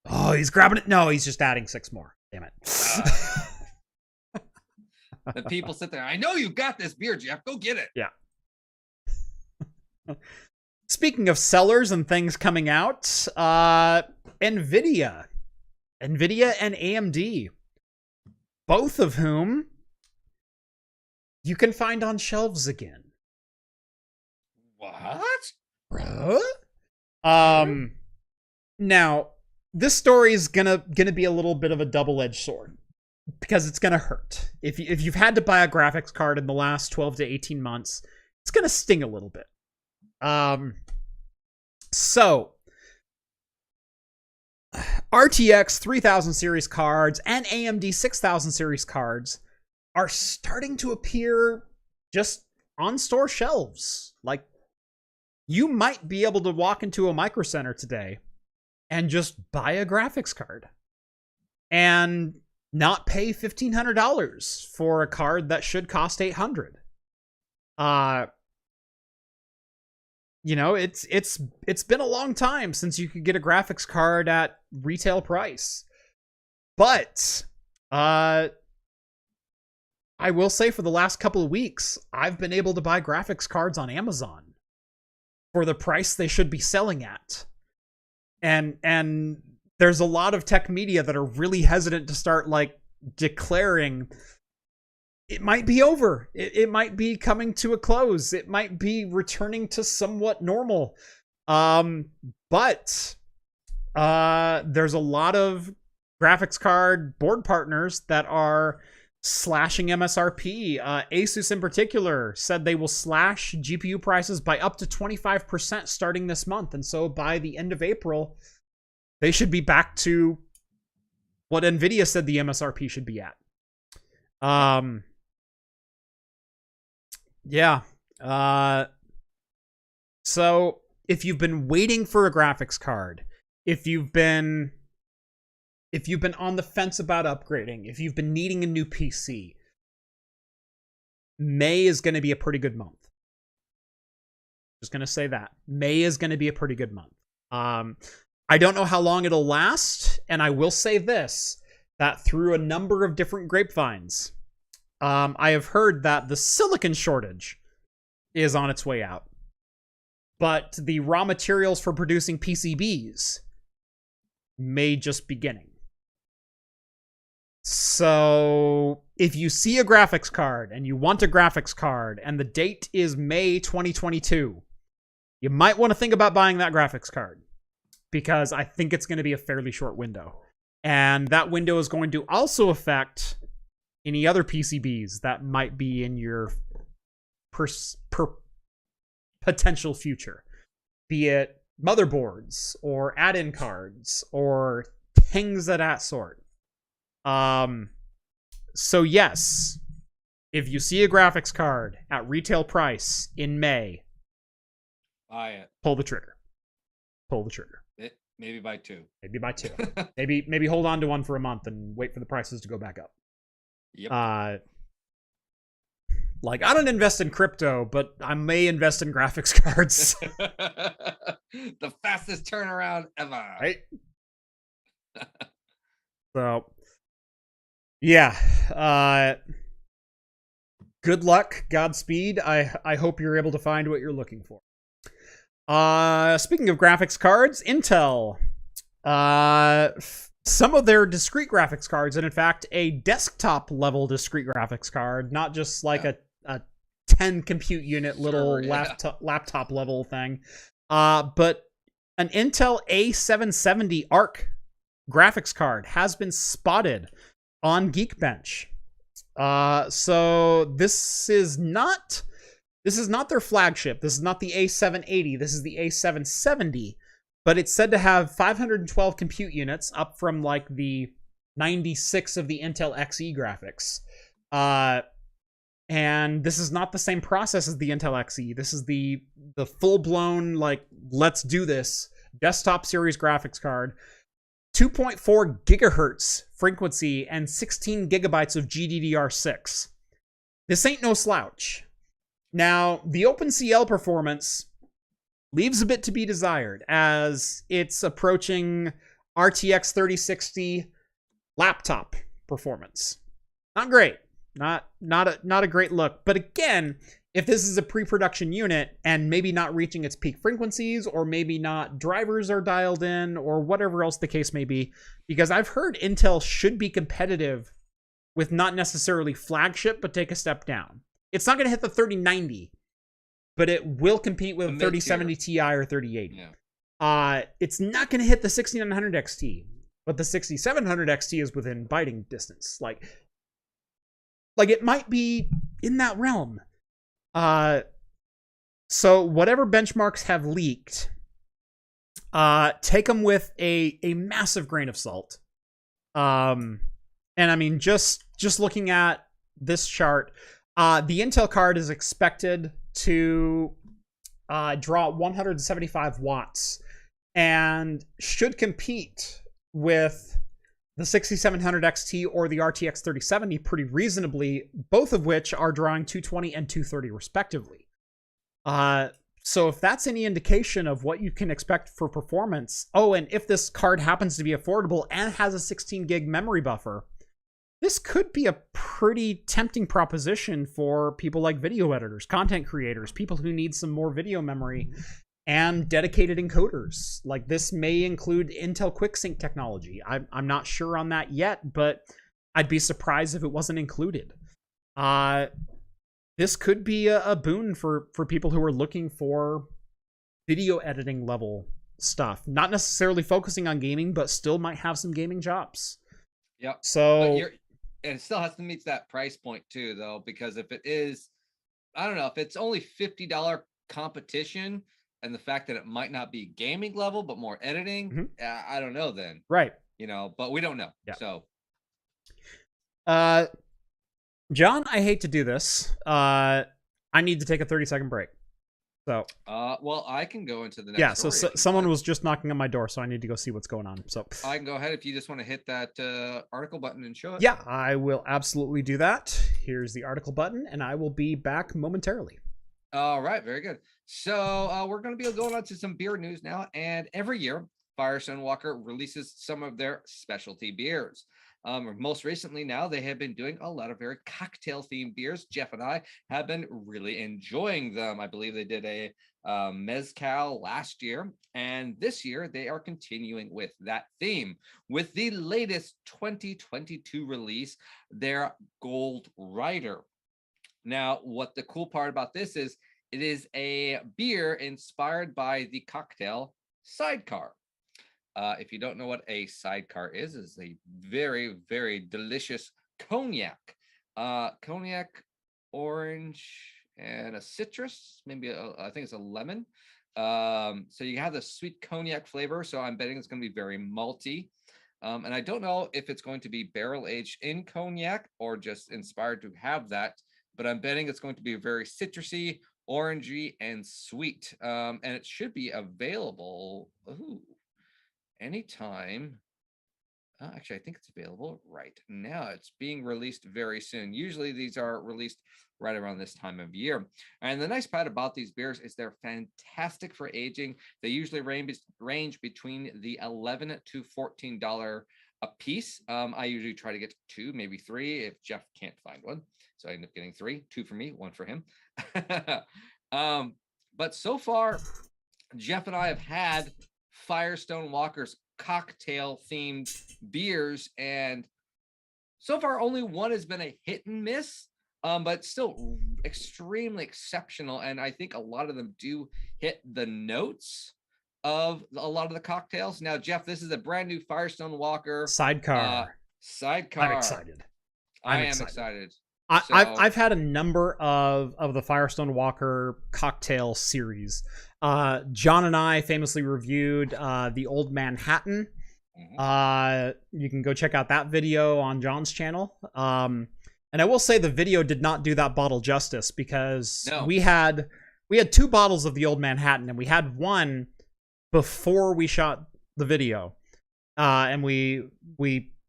S2: Oh, he's grabbing it. No, he's just adding 6 more. Damn it.
S1: The people sit there. I know you got this beer, Jeff. Go get it.
S2: Yeah. Speaking of sellers and things coming out, NVIDIA and AMD, both of whom you can find on shelves again.
S1: What?
S2: Now, this story is gonna be a little bit of a double-edged sword because it's gonna hurt. If you've had to buy a graphics card in the last 12 to 18 months, it's gonna sting a little bit. So RTX 3000 series cards and AMD 6000 series cards are starting to appear just on store shelves. Like, you might be able to walk into a Micro Center today and just buy a graphics card and not pay $1,500 for a card that should cost $800. You know, it's been a long time since you could get a graphics card at retail price. But I will say for the last couple of weeks, I've been able to buy graphics cards on Amazon for the price they should be selling at. And there's a lot of tech media that are really hesitant to start like declaring it might be over. It might be coming to a close. It might be returning to somewhat normal. But there's a lot of graphics card board partners that are slashing MSRP. Asus in particular said they will slash GPU prices by up to 25% starting this month. And so by the end of April, they should be back to what NVIDIA said the MSRP should be at. Yeah. So if you've been waiting for a graphics card, if you've been on the fence about upgrading, if you've been needing a new PC, May is going to be a pretty good month. Just gonna say that May is gonna be a pretty good month. I don't know how long it'll last, and I will say this, that through a number of different grapevines, I have heard that the silicon shortage is on its way out, but the raw materials for producing PCBs may just beginning. So if you see a graphics card and you want a graphics card and the date is May 2022, you might want to think about buying that graphics card, because I think it's going to be a fairly short window. And that window is going to also affect any other PCBs that might be in your potential future, be it motherboards or add-in cards or things of that sort. So yes, if you see a graphics card at retail price in May,
S1: buy it.
S2: Pull the trigger. Pull the trigger.
S1: Maybe buy two.
S2: Maybe buy two. maybe hold on to one for a month and wait for the prices to go back up.
S1: Yep.
S2: Like, I don't invest in crypto, but I may invest in graphics cards.
S1: The fastest turnaround ever.
S2: Right? So, yeah. Good luck. Godspeed. I hope you're able to find what you're looking for. Speaking of graphics cards, Intel. Some of their discrete graphics cards, and in fact, a desktop level discrete graphics card, not just like a 10 compute unit little laptop level thing, but an Intel A770 ARC graphics card has been spotted on Geekbench. So this is not their flagship. This is not the A780. This is the A770. But it's said to have 512 compute units, up from like the 96 of the Intel Xe graphics. And this is not the same process as the Intel Xe. This is the full-blown, like, let's do this desktop series graphics card. 2.4 gigahertz frequency and 16 gigabytes of GDDR6. This ain't no slouch. Now, the OpenCL performance leaves a bit to be desired, as it's approaching RTX 3060 laptop performance. Not great. Not a great look. But again, if this is a pre-production unit and maybe not reaching its peak frequencies, or maybe not drivers are dialed in, or whatever else the case may be, because I've heard Intel should be competitive with not necessarily flagship, but take a step down. It's not going to hit the 3090, but it will compete with a 3070 Ti or 3080. Yeah. It's not going to hit the 6900 XT, but the 6700 XT is within biting distance. Like it might be in that realm. So whatever benchmarks have leaked, take them with a massive grain of salt. And I mean, just looking at this chart, the Intel card is expected to draw 175 watts and should compete with the 6700 XT or the RTX 3070 pretty reasonably, both of which are drawing 220 and 230 respectively. So if that's any indication of what you can expect for performance, and if this card happens to be affordable and has a 16 gig memory buffer, this could be a pretty tempting proposition for people like video editors, content creators, people who need some more video memory, and dedicated encoders. Like, this may include Intel QuickSync technology. I'm not sure on that yet, but I'd be surprised if it wasn't included. This could be a boon for people who are looking for video editing level stuff. Not necessarily focusing on gaming, but still might have some gaming jobs.
S1: Yep.
S2: So...
S1: and it still has to meet that price point too, though, because if it is, I don't know, if it's only $50 competition, and the fact that it might not be gaming level, but more editing, I don't know then.
S2: Right.
S1: But we don't know.
S2: Yeah.
S1: So.
S2: John, I hate to do this. I need to take a 30-second break. So.
S1: Well, I can go into the next.
S2: Yeah. So someone was just knocking on my door, so I need to go see what's going on. So.
S1: I can go ahead if you just want to hit that article button and show it.
S2: Yeah, I will absolutely do that. Here's the article button, and I will be back momentarily.
S1: All right, very good. So we're going to be going on to some beer news now. And every year, Firestone Walker releases some of their specialty beers. Most recently now, they have been doing a lot of very cocktail-themed beers. Jeff and I have been really enjoying them. I believe they did a mezcal last year, and this year they are continuing with that theme with the latest 2022 release, their Gold Rider. Now, what the cool part about this is, it is a beer inspired by the cocktail Sidecar. If you don't know what a Sidecar is a very, very delicious cognac. Cognac, orange, and a citrus, maybe I think it's a lemon. So you have the sweet cognac flavor, so I'm betting it's going to be very malty. And I don't know if it's going to be barrel aged in cognac or just inspired to have that, but I'm betting it's going to be very citrusy, orangey, and sweet. And it should be available anytime. Actually, I think it's available right now. It's being released very soon. Usually these are released right around this time of year. And the nice part about these beers is they're fantastic for aging. They usually range between the $11 to $14 a piece. I usually try to get 2, maybe 3 if Jeff can't find one. So I end up getting 3, 2 for me, 1 for him. But so far, Jeff and I have had Firestone Walker's cocktail themed beers, and so far only one has been a hit and miss, but still extremely exceptional. And I think a lot of them do hit the notes of a lot of the cocktails. Now, Jeff, this is a brand new Firestone Walker
S2: Sidecar.
S1: Sidecar.
S2: I'm excited.
S1: I am excited.
S2: I've had a number of the Firestone Walker cocktail series. John and I famously reviewed the Old Manhattan. You can go check out that video on John's channel. And I will say the video did not do that bottle justice, because we had 2 bottles of the Old Manhattan, and we had one before we shot the video. And we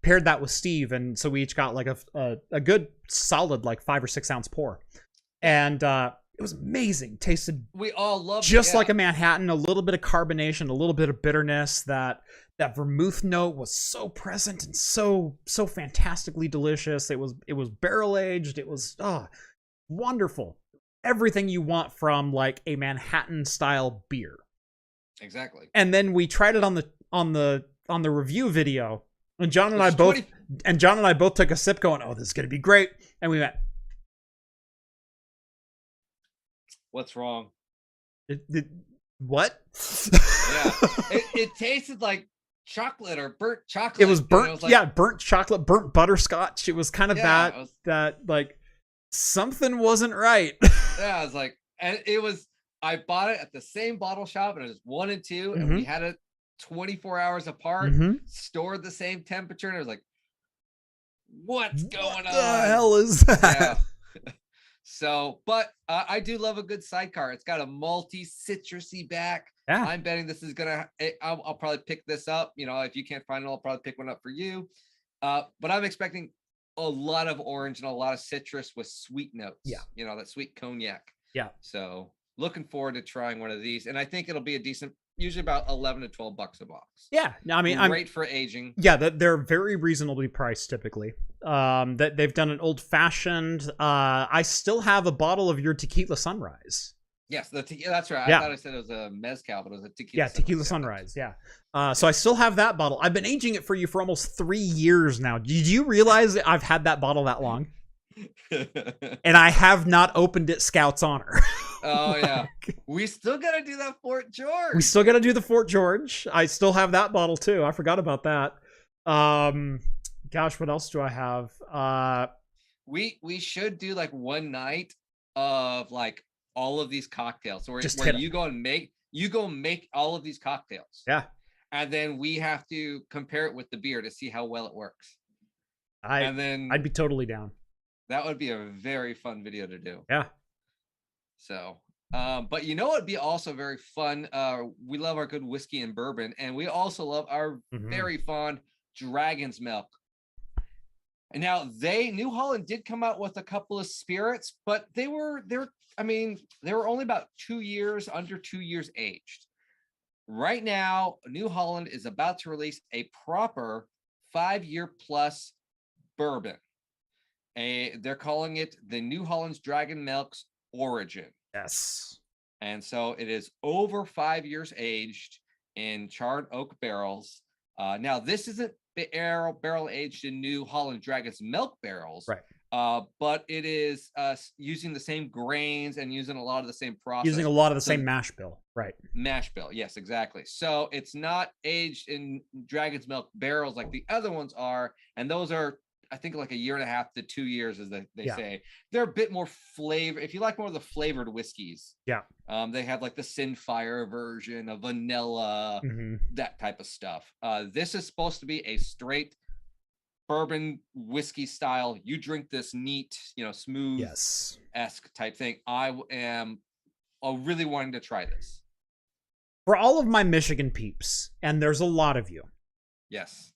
S2: paired that with Steve, and so we each got like a good solid like 5 or 6 ounce pour, and it was amazing. Tasted,
S1: we all loved
S2: just like a Manhattan, a little bit of carbonation, a little bit of bitterness. That vermouth note was so present and so fantastically delicious. It was barrel aged. It was wonderful. Everything you want from like a Manhattan style beer.
S1: Exactly.
S2: And then we tried it on the review video. And John and I both took a sip going, "Oh, this is going to be great." And we went,
S1: "What's wrong?"
S2: What?
S1: Yeah. It tasted like chocolate or burnt chocolate.
S2: It was burnt, it was like, burnt chocolate, burnt butterscotch. It was kind of that like something wasn't right.
S1: Yeah, I was like, and I bought it at the same bottle shop, and it was 1 and 2, and we had it 24 hours apart, stored the same temperature, and I was like, what's going on?
S2: What the hell is that?
S1: Yeah. So, but I do love a good Sidecar. It's got a malty, citrusy back.
S2: Yeah.
S1: I'm betting this is I'll probably pick this up. You know, if you can't find it, I'll probably pick one up for you. But I'm expecting a lot of orange and a lot of citrus with sweet notes.
S2: Yeah.
S1: You know, that sweet cognac.
S2: Yeah.
S1: So looking forward to trying one of these. And I think it'll be a decent, usually about $11 to $12 a box.
S2: Yeah. I mean,
S1: great for aging.
S2: Yeah. They're very reasonably priced typically. That they've done an old fashioned. I still have a bottle of your Tequila Sunrise.
S1: Yes, that's right.
S2: Yeah.
S1: I thought I said it was a mezcal, but it was a tequila.
S2: Yeah, Tequila Sunrise. Yeah. So I still have that bottle. I've been aging it for you for almost 3 years now. Did you realize that I've had that bottle that long? And I have not opened it Scout's honor.
S1: Oh yeah. We still got to do that Fort George.
S2: We still got to do the Fort George. I still have that bottle too. I forgot about that. Gosh, what else do I have?
S1: We should do like one night of like all of these cocktails, where you go make all of these cocktails.
S2: Yeah.
S1: And then we have to compare it with the beer to see how well it works.
S2: I'd be totally down.
S1: That would be a very fun video to do.
S2: Yeah.
S1: So, but you know what would be also very fun? We love our good whiskey and bourbon, and we also love our very fond Dragon's Milk. And now New Holland did come out with a couple of spirits, but they were only about 2 years, under 2 years aged. Right now, New Holland is about to release a proper 5-year plus bourbon. They're calling it the New Holland's Dragon Milk's Origin.
S2: Yes.
S1: And so it is over 5 years aged in charred oak barrels. Now, this isn't barrel aged in New Holland Dragon's Milk barrels,
S2: right?
S1: But it is using the same grains and using a lot of the same process.
S2: Using a lot of the same mash bill, right? Mash
S1: bill, yes, exactly. So it's not aged in Dragon's Milk barrels like the other ones are, and those are, I think, like 1.5 to 2 years, as they say. They're a bit more flavor. If you like more of the flavored whiskeys, they have like the Sinfire version of vanilla, that type of stuff. This is supposed to be a straight bourbon whiskey style. You drink this neat, smooth, esque type thing. I am really wanting to try this.
S2: For all of my Michigan peeps, and there's a lot of you.
S1: Yes.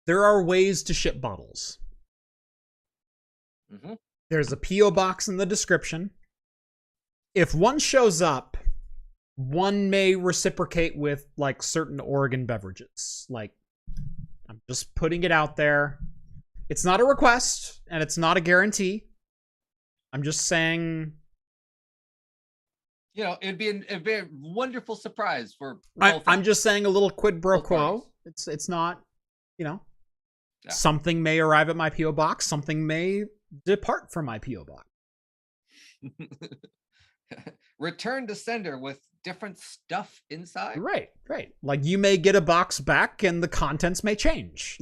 S2: There are ways to ship bottles. There's a P.O. box in the description. If one shows up, one may reciprocate with like certain Oregon beverages. Like, I'm just putting it out there. It's not a request and it's not a guarantee. I'm just saying,
S1: it'd be a wonderful surprise for
S2: I'm just saying a little quid pro quo. It's not, something may arrive at my P.O. box. Something may depart from my P.O. box.
S1: Return to sender with different stuff inside.
S2: Right. Like, you may get a box back and the contents may change.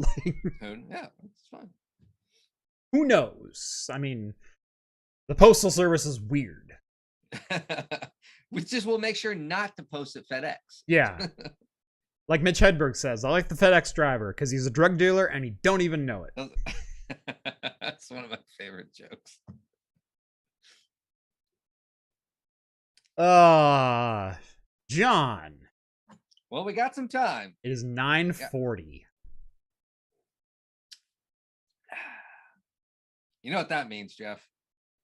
S1: Yeah, it's fine.
S2: Who knows? I mean, the Postal Service is weird.
S1: We just will make sure not to post at FedEx.
S2: Yeah. Like Mitch Hedberg says, I like the FedEx driver because he's a drug dealer and he don't even know it.
S1: That's one of my favorite jokes.
S2: John.
S1: Well, we got some time.
S2: It is 9:40.
S1: You know what that means, Jeff?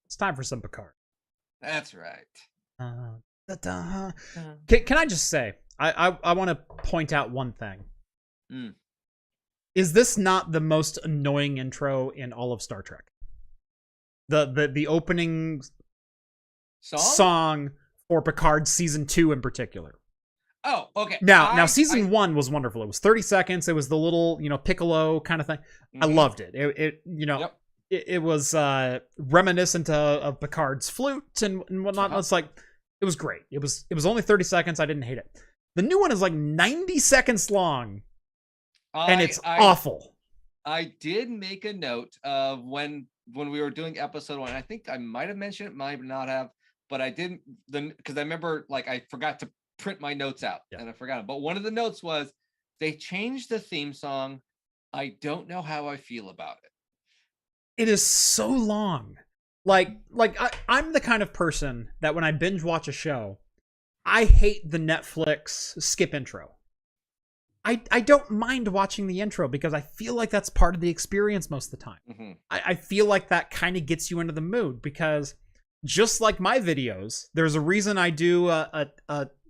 S2: It's time for some Picard.
S1: That's right.
S2: Can I just say, I want to point out one thing. Is this not the most annoying intro in all of Star Trek? The opening song for Picard season 2 in particular.
S1: Oh, okay.
S2: Now season 1 was wonderful. It was 30 seconds. It was the little, piccolo kind of thing. I loved it. It was reminiscent of Picard's flute and whatnot. It's like, it was great. It was only 30 seconds. I didn't hate it. The new one is like 90 seconds long, and it's awful.
S1: I did make a note of when we were doing episode 1. I think I might have mentioned it, might not have, but I didn't, because I remember I forgot to print my notes out and I forgot it. But one of the notes was they changed the theme song. I don't know how I feel about it.
S2: It is so long. I'm the kind of person that when I binge watch a show, I hate the Netflix skip intro. I don't mind watching the intro because I feel like that's part of the experience most of the time. I feel like that kind of gets you into the mood because just like my videos, there's a reason I do a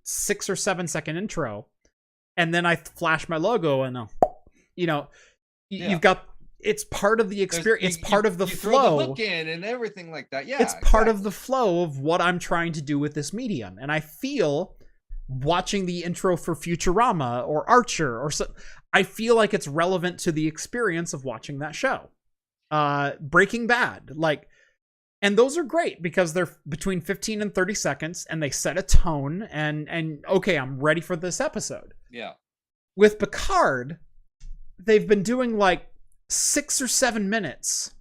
S2: 6 or 7 second intro and then I flash my logo and you've got, it's part of the experience. It's part of the flow.
S1: Throw the hook in and everything like that. Yeah,
S2: it's part of the flow of what I'm trying to do with this medium. And I feel watching the intro for Futurama or Archer I feel like it's relevant to the experience of watching that show. Breaking Bad, and those are great because they're between 15 and 30 seconds and they set a tone and okay, I'm ready for this episode.
S1: Yeah.
S2: With Picard, they've been doing 6 or 7 minutes,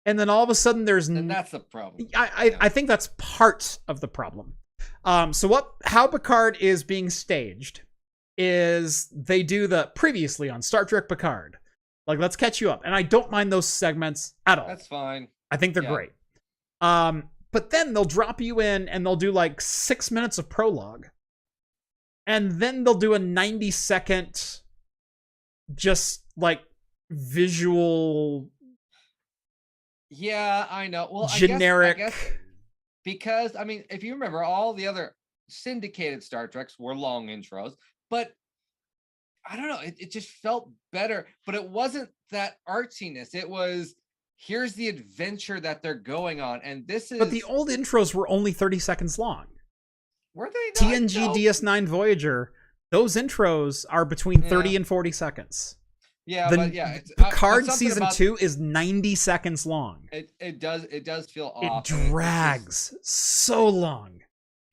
S2: and then all of a sudden there's
S1: and that's the problem.
S2: I think that's part of the problem. How Picard is being staged is they do the previously on Star Trek Picard, let's catch you up, and I don't mind those segments at all.
S1: That's fine.
S2: I think they're great. But then they'll drop you in and they'll do 6 minutes of prologue, and then they'll do a 90-second just visual,
S1: Yeah, I know. Well,
S2: generic.
S1: I guess because I mean, if you remember, all the other syndicated Star Treks were long intros, but I don't know, it just felt better. But it wasn't that artsiness. It was, here's the adventure that they're going on, and this is.
S2: But the old intros were only 30 seconds long.
S1: Were they not?
S2: TNG
S1: No.
S2: DS9 Voyager, those intros are between 30 and 40 seconds.
S1: Yeah,
S2: The
S1: but yeah, it's,
S2: Picard
S1: but something
S2: season
S1: about-
S2: 2 is 90 seconds long.
S1: It does feel
S2: It
S1: off. and
S2: drags so long.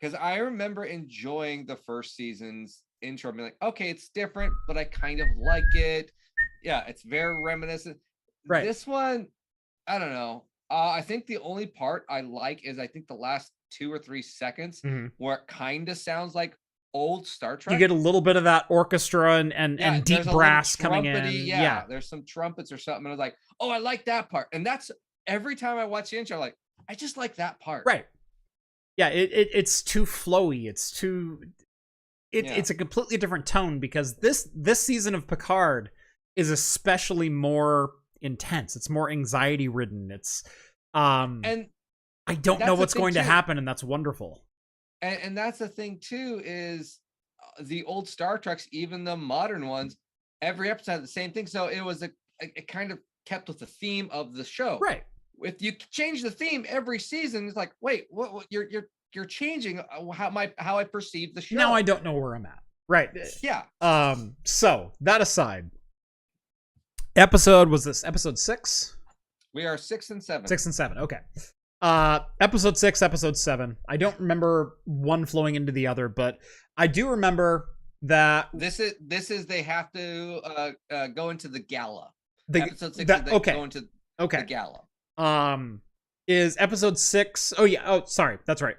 S1: Because I remember enjoying the first season's intro, being like, okay, it's different, but I kind of like it. Yeah, it's very reminiscent.
S2: Right.
S1: This one, I don't know. I think the only part I like is I think the last 2 or 3 seconds where it kind of sounds like old Star Trek.
S2: You get a little bit of that orchestra and deep
S1: there's a
S2: brass
S1: little
S2: coming in.
S1: trumpety, yeah, there's some trumpets or something. And I was like, oh, I like that part. And that's every time I watch the intro, I'm like, I just like that part.
S2: Right. Yeah, it's too flowy. It's too. It's a completely different tone because this season of Picard is especially more intense. It's more anxiety ridden. It's
S1: and
S2: I don't know what's going to happen, and that's wonderful.
S1: And that's the thing too, is the old Star Treks, even the modern ones, every episode had the same thing. So it kind of kept with the theme of the show.
S2: Right.
S1: If you change the theme every season, it's like, wait, what you're changing how I perceive the show.
S2: Now I don't know where I'm at. Right.
S1: Yeah.
S2: So that aside, episode 6?
S1: We are 6 and 7.
S2: 6 and 7. Okay. Episode 6, episode 7. I don't remember one flowing into the other, but I do remember that
S1: this is they have to go into the gala. Episode 6 is they go into the gala.
S2: Is episode 6? Oh yeah. Oh, sorry. That's right.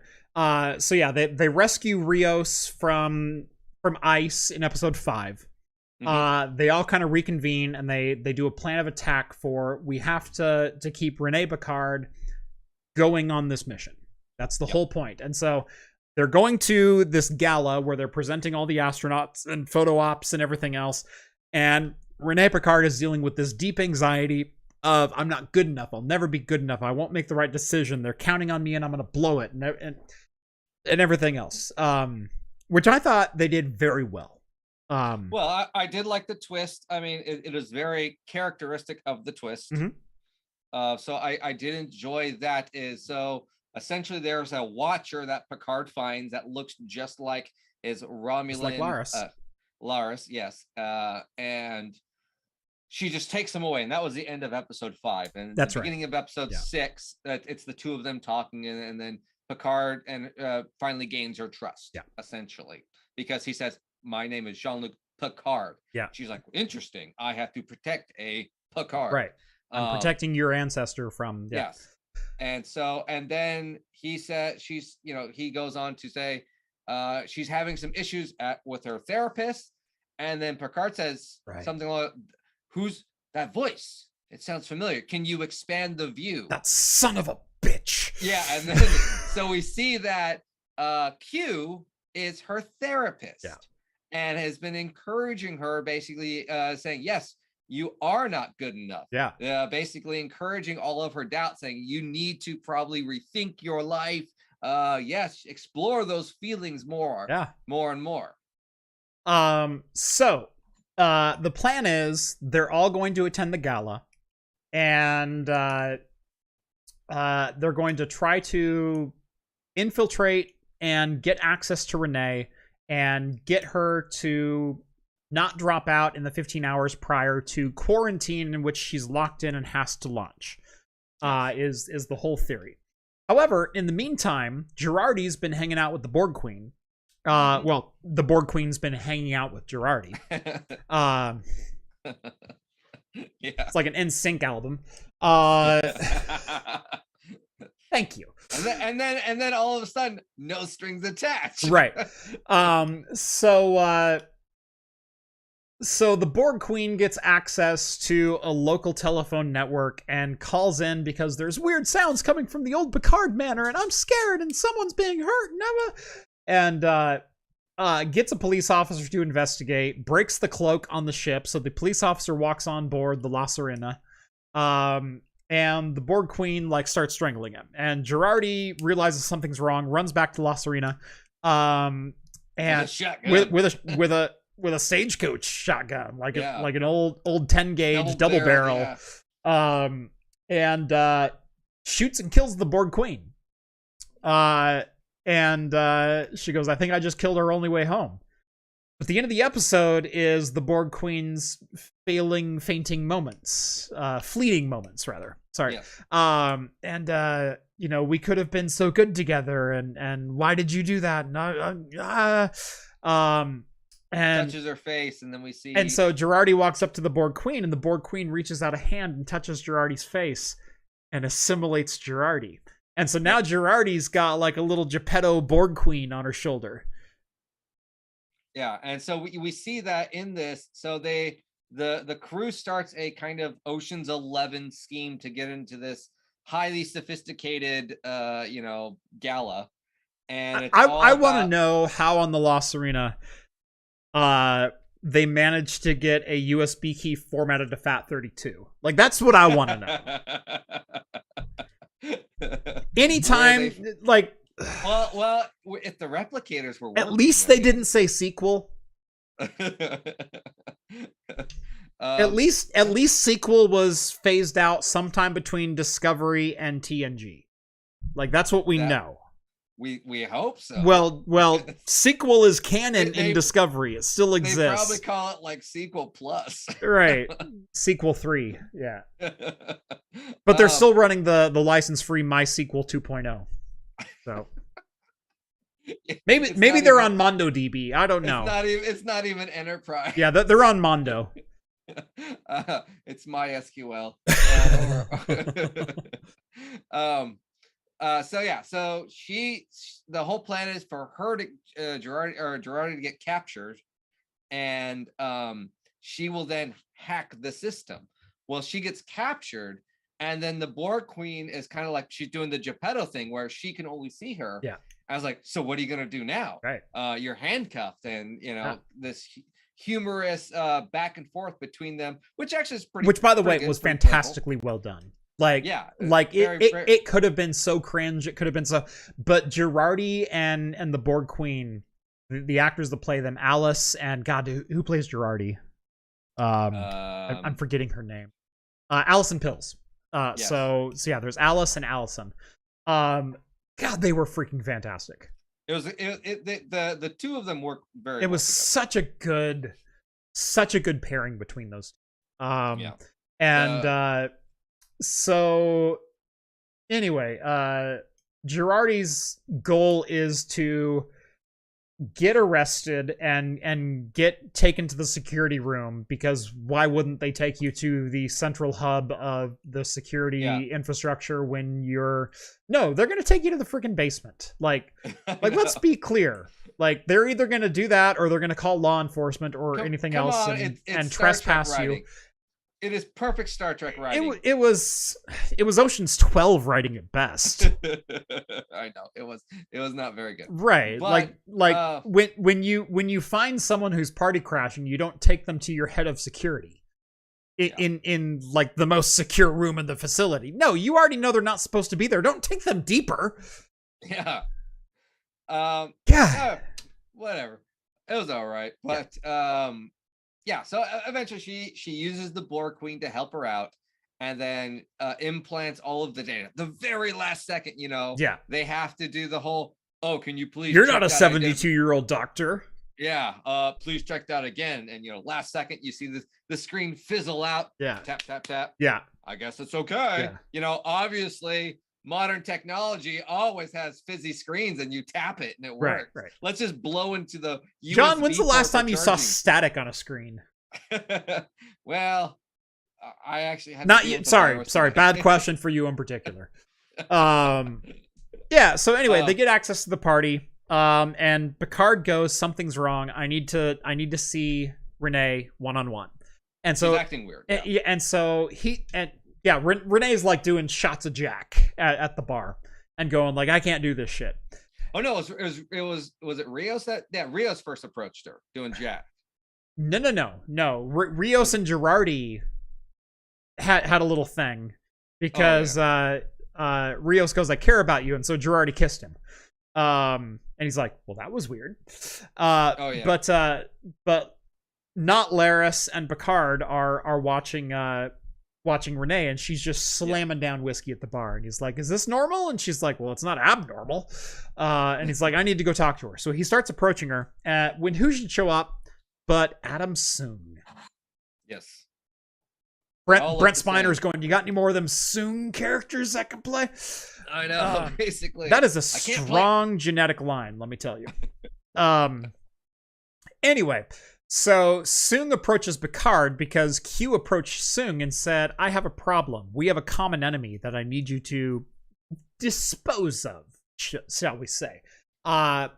S2: So yeah, they rescue Rios from ice in episode 5. They all kind of reconvene and they do a plan of attack for, we have to keep Rene Picard going on this mission. That's the whole point. And so they're going to this gala where they're presenting all the astronauts and photo ops and everything else. And Rene Picard is dealing with this deep anxiety of, I'm not good enough. I'll never be good enough. I won't make the right decision. They're counting on me and I'm going to blow it and everything else. Which I thought they did very well.
S1: Well, I did like the twist. I mean, it is very characteristic of the twist. So I did enjoy that. So essentially there's a watcher that Picard finds that looks just like his Romulan.
S2: Like Laris.
S1: Laris, yes. And she just takes him away. And that was the end of episode 5. And
S2: that's
S1: the beginning of episode 6, it's the two of them talking. And then Picard finally gains her trust, essentially. Because he says, my name is Jean-Luc Picard. Yeah. She's like, interesting. I have to protect a Picard.
S2: Right. I'm protecting your ancestor from. Yeah.
S1: Yes. And then he said, he goes on to say, she's having some issues with her therapist. And then Picard says something like, who's that voice? It sounds familiar. Can you expand the view?
S2: That son of a bitch.
S1: Yeah. And then, so we see that Q is her therapist.
S2: Yeah.
S1: And has been encouraging her, basically saying, yes, you are not good enough. Yeah. Basically encouraging all of her doubts, saying you need to probably rethink your life. Yes, explore those feelings more. Yeah. More and more.
S2: So the plan is they're all going to attend the gala, and they're going to try to infiltrate and get access to Renee and get her to not drop out in the 15 hours prior to quarantine in which she's locked in and has to launch, is the whole theory. However, in the meantime, Girardi's been hanging out with the Borg Queen. Well, the Borg Queen's been hanging out with Girardi. It's like an NSYNC album. Thank you.
S1: And then all of a sudden, no strings attached.
S2: Right. So the Borg Queen gets access to a local telephone network and calls in because there's weird sounds coming from the old Picard manor, and I'm scared, and someone's being hurt. And gets a police officer to investigate, breaks the cloak on the ship, so the police officer walks on board the La Serena, and the Borg Queen like starts strangling him, and Girardi realizes something's wrong, runs back to La Serena, and with a stagecoach shotgun, like an old 10 gauge double barrel, and shoots and kills the Borg Queen. And she goes, I think I just killed our only way home. But the end of the episode is the Borg Queen's fainting moments, fleeting moments, rather. Sorry. Yeah. You know, we could have been so good together, and why did you do that? And
S1: touches her face, and then we see.
S2: And so Girardi walks up to the Borg Queen, and the Borg Queen reaches out a hand and touches Girardi's face, and assimilates Girardi. And so now Girardi's got like a little Geppetto Borg Queen on her shoulder.
S1: Yeah, and so we see that in this. So the crew starts a kind of Ocean's 11 scheme to get into this highly sophisticated gala. And
S2: I want to know how on the La Serena they managed to get a USB key formatted to FAT32. Like, that's what I want to know. Anytime, like,
S1: well, if the replicators were working,
S2: at least they didn't say sequel. At least sequel was phased out sometime between Discovery and TNG. Like, that's what we know.
S1: We hope so.
S2: Well, sequel is canon in Discovery. It still exists.
S1: They probably call it like sequel plus.
S2: Right. Sequel 3. Yeah. But they're still running the license-free MySQL 2.0. So maybe they're on MondoDB. I don't know.
S1: It's not even Enterprise.
S2: Yeah, they're on Mondo.
S1: It's MySQL. So the whole plan is for her to Girardi to get captured, and she will then hack the system. Well, she gets captured, and then the Borg Queen is kind of like, she's doing the Geppetto thing where she can only see her.
S2: Yeah.
S1: I was like, so what are you gonna do now?
S2: Right.
S1: You're handcuffed, and this humorous back and forth between them, which actually is pretty.
S2: Which, by the way, was fantastically well done. Like,
S1: yeah,
S2: it could have been so cringe. It could have been so, but Girardi and the Borg Queen, the actors that play them, Alice and God, who plays Girardi? I'm forgetting her name. Allison Pills.
S1: Yes.
S2: So yeah, there's Alice and Allison. God, they were freaking fantastic.
S1: The two of them work very.
S2: It was such a good pairing between those. So anyway, Girardi's goal is to get arrested and get taken to the security room, because why wouldn't they take you to the central hub of the security infrastructure when they're going to take you to the freaking basement. Like let's be clear. Like, they're either going to do that or they're going to call law enforcement or anything else and trespass you.
S1: It is perfect Star Trek writing.
S2: It was Ocean's 12 writing at best.
S1: I know it was not very good.
S2: Right, but, when you find someone who's party crashing, you don't take them to your head of security in like the most secure room in the facility. No, you already know they're not supposed to be there. Don't take them deeper.
S1: Yeah. Whatever. It was all right, but so eventually she uses the Borg Queen to help her out, and then implants all of the data. The very last second, they have to do the whole, can you please?
S2: You're not a 72-year-old doctor.
S1: Yeah, please check that again. And last second, you see the screen fizzle out.
S2: Yeah.
S1: Tap, tap, tap.
S2: Yeah.
S1: I guess it's okay. Yeah. Obviously modern technology always has fizzy screens, and you tap it and it works. Right. Let's just blow into the USB.
S2: John, when's the last time you saw static on a screen?
S1: Well, I actually had
S2: not you. Sorry. Bad question for you in particular. Yeah. So anyway, they get access to the party. And Picard goes, something's wrong. I need to see Renee one-on-one. And so
S1: he's acting weird.
S2: Yeah. And so Renee's like doing shots of Jack at the bar and going like, I can't do this shit.
S1: Oh no, was it Rios that Rios first approached her doing Jack.
S2: No. Rios and Girardi had a little thing because Rios goes, I care about you, and so Girardi kissed him. And he's like, well, that was weird. But not Laris and Picard are watching Renee, and she's just slamming down whiskey at the bar. And he's like, is this normal? And she's like, well, it's not abnormal. And he's like, I need to go talk to her. So he starts approaching her. When who should show up but Adam Soong?
S1: Yes.
S2: Brent Spiner's going, you got any more of them Soong characters that can play?
S1: I know, basically.
S2: That is a strong genetic line, let me tell you. Anyway, so Soong approaches Picard because Q approached Soong and said, I have a problem. We have a common enemy that I need you to dispose of, shall we say.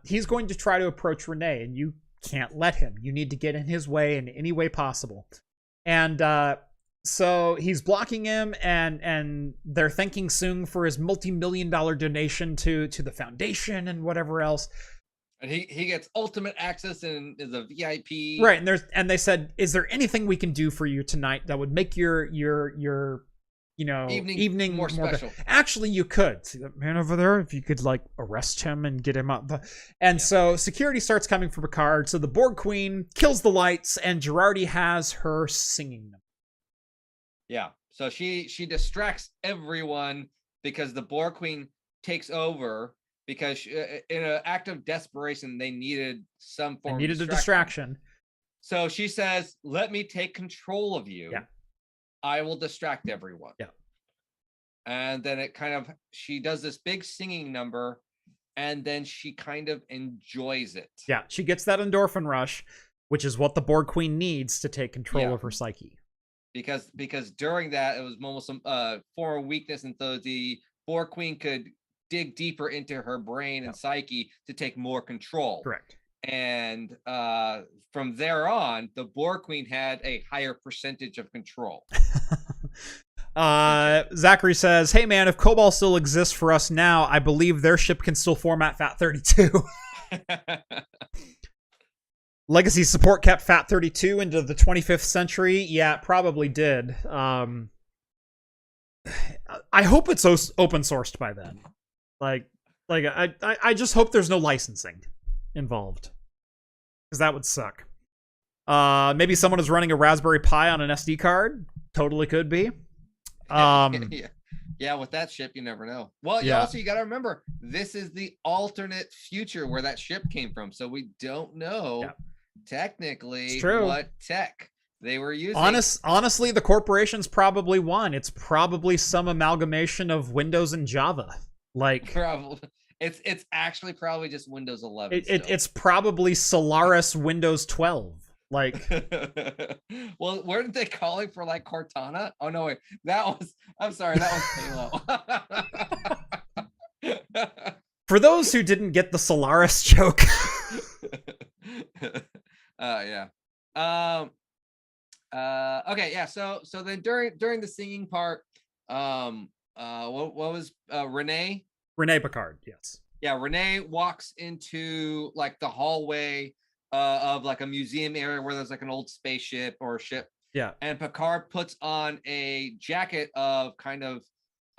S2: He's going to try to approach Renee, and you can't let him. You need to get in his way in any way possible. And so he's blocking him, and they're thanking Soong for his multi-million-dollar donation to the foundation and whatever else.
S1: And he gets ultimate access and is a VIP.
S2: Right, and they said, is there anything we can do for you tonight that would make your evening
S1: more special?
S2: Actually, you could. See that man over there? If you could like arrest him and get him up. And so security starts coming for Picard. So the Borg Queen kills the lights, and Girardi has her singing them.
S1: Yeah. So she distracts everyone because the Borg Queen takes over because in an act of desperation, they needed some form of
S2: distraction.
S1: So she says, let me take control of you.
S2: Yeah.
S1: I will distract everyone.
S2: Yeah.
S1: And then she does this big singing number, and then she kind of enjoys it.
S2: Yeah. She gets that endorphin rush, which is what the Borg Queen needs to take control of her psyche.
S1: Because during that, it was almost some form of weakness, and so the Borg Queen could dig deeper into her brain and psyche to take more control.
S2: Correct.
S1: And from there on, the Borg Queen had a higher percentage of control.
S2: Zachary says, hey man, if COBOL still exists for us now, I believe their ship can still format FAT32. Legacy support kept FAT32 into the 25th century. Yeah, it probably did. I hope it's open sourced by then. I just hope there's no licensing involved, because that would suck. Maybe someone is running a Raspberry Pi on an SD card. Totally could be.
S1: Yeah, with that ship, you never know. Well, you got to remember, this is the alternate future where that ship came from, so we don't know technically what tech they were using.
S2: Honestly, the corporation's probably one. It's probably some amalgamation of Windows and Java.
S1: Probably. It's actually probably just Windows 11.
S2: It's probably Solaris Windows 12.
S1: Well, weren't they calling for Cortana? Oh no, wait, I'm sorry, that was Halo.
S2: For those who didn't get the Solaris joke.
S1: Yeah. Okay, yeah. So then during the singing part, what was Renee
S2: Picard? Yes.
S1: Yeah, Renee walks into the hallway of a museum area where there's an old spaceship or a ship.
S2: Yeah.
S1: And Picard puts on a jacket of kind of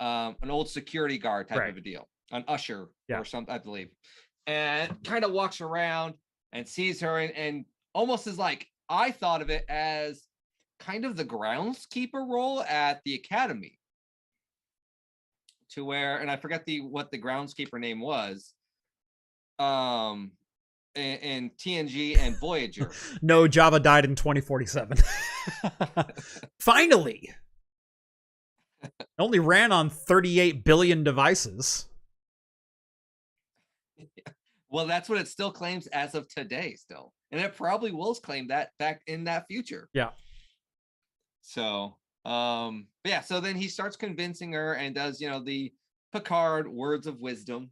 S1: an old security guard type of a deal, an usher or something, I believe, and kind of walks around and sees her and almost is I thought of it as kind of the groundskeeper role at the academy, to where, and I forget what the groundskeeper name was, in TNG and Voyager.
S2: No, Java died in 2047. Finally. Only ran on 38 billion devices.
S1: Well, that's what it still claims as of today still. And it probably will claim that back in that future.
S2: Yeah.
S1: So, so then he starts convincing her and does, the Picard words of wisdom.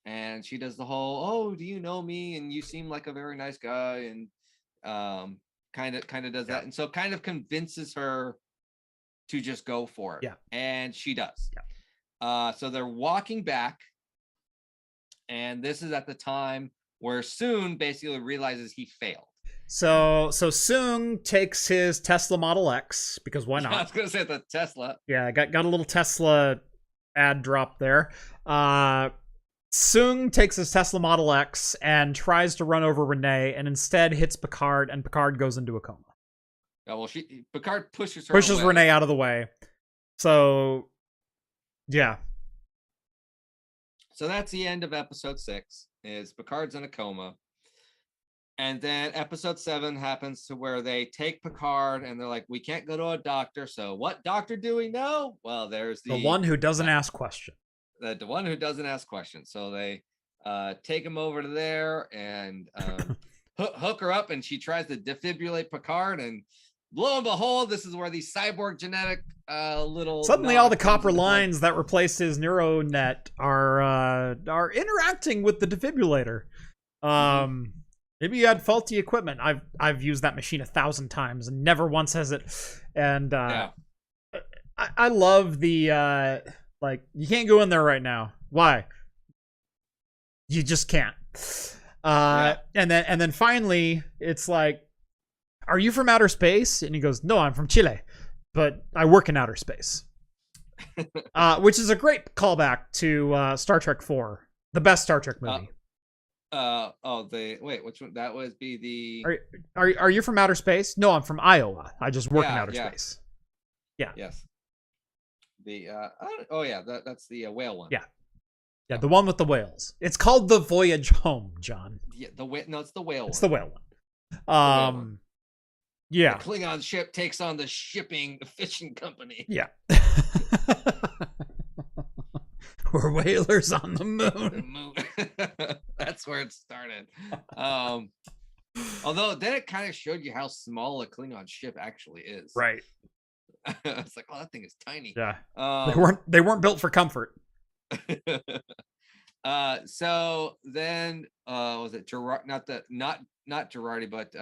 S1: And she does the whole, oh, do you know me? And you seem like a very nice guy. And kind of does that. And so kind of convinces her to just go for it.
S2: Yeah.
S1: And she does.
S2: Yeah.
S1: So they're walking back. And this is at the time where Soong basically realizes he failed.
S2: So Soong takes his Tesla Model X, because why not?
S1: I was gonna say the Tesla.
S2: Yeah, got a little Tesla ad drop there. Soong takes his Tesla Model X and tries to run over Renee, and instead hits Picard, and Picard goes into a coma.
S1: Oh, well, Picard pushes
S2: away. Renee out of the way. So, yeah.
S1: So that's the end of episode 6. Is Picard's in a coma. And then episode 7 happens to where they take Picard and they're like, we can't go to a doctor. So what doctor do we know? Well, there's
S2: the one who doesn't ask questions.
S1: The one who doesn't ask questions. So they take him over to there and hook her up, and she tries to defibrillate Picard, and lo and behold, this is where these cyborg genetic little
S2: suddenly all the copper lines that replaced his neural net are interacting with the defibrillator. Maybe you had faulty equipment. I've used that machine 1,000 times and never once has it. And I love the like, you can't go in there right now. Why? You just can't. And then finally it's like, are you from outer space? And he goes, no, I'm from Chile, but I work in outer space. Which is a great callback to Star Trek 4, the best Star Trek movie.
S1: Which one? That would be the.
S2: Are you from outer space? No, I'm from Iowa. I just work in outer space. Yeah.
S1: Yes. The that's the whale one.
S2: Yeah. Yeah, the one with the whales. It's called The Voyage Home, John.
S1: Yeah, it's the whale one.
S2: It's the whale one. Yeah.
S1: The Klingon ship takes on the fishing company.
S2: Yeah. We're whalers on the moon.
S1: That's where it started. Although then it kind of showed you how small a Klingon ship actually is.
S2: Right.
S1: It's like, oh, that thing is tiny.
S2: Yeah. They weren't built for comfort.
S1: So then was it Gerard, not Girardi, but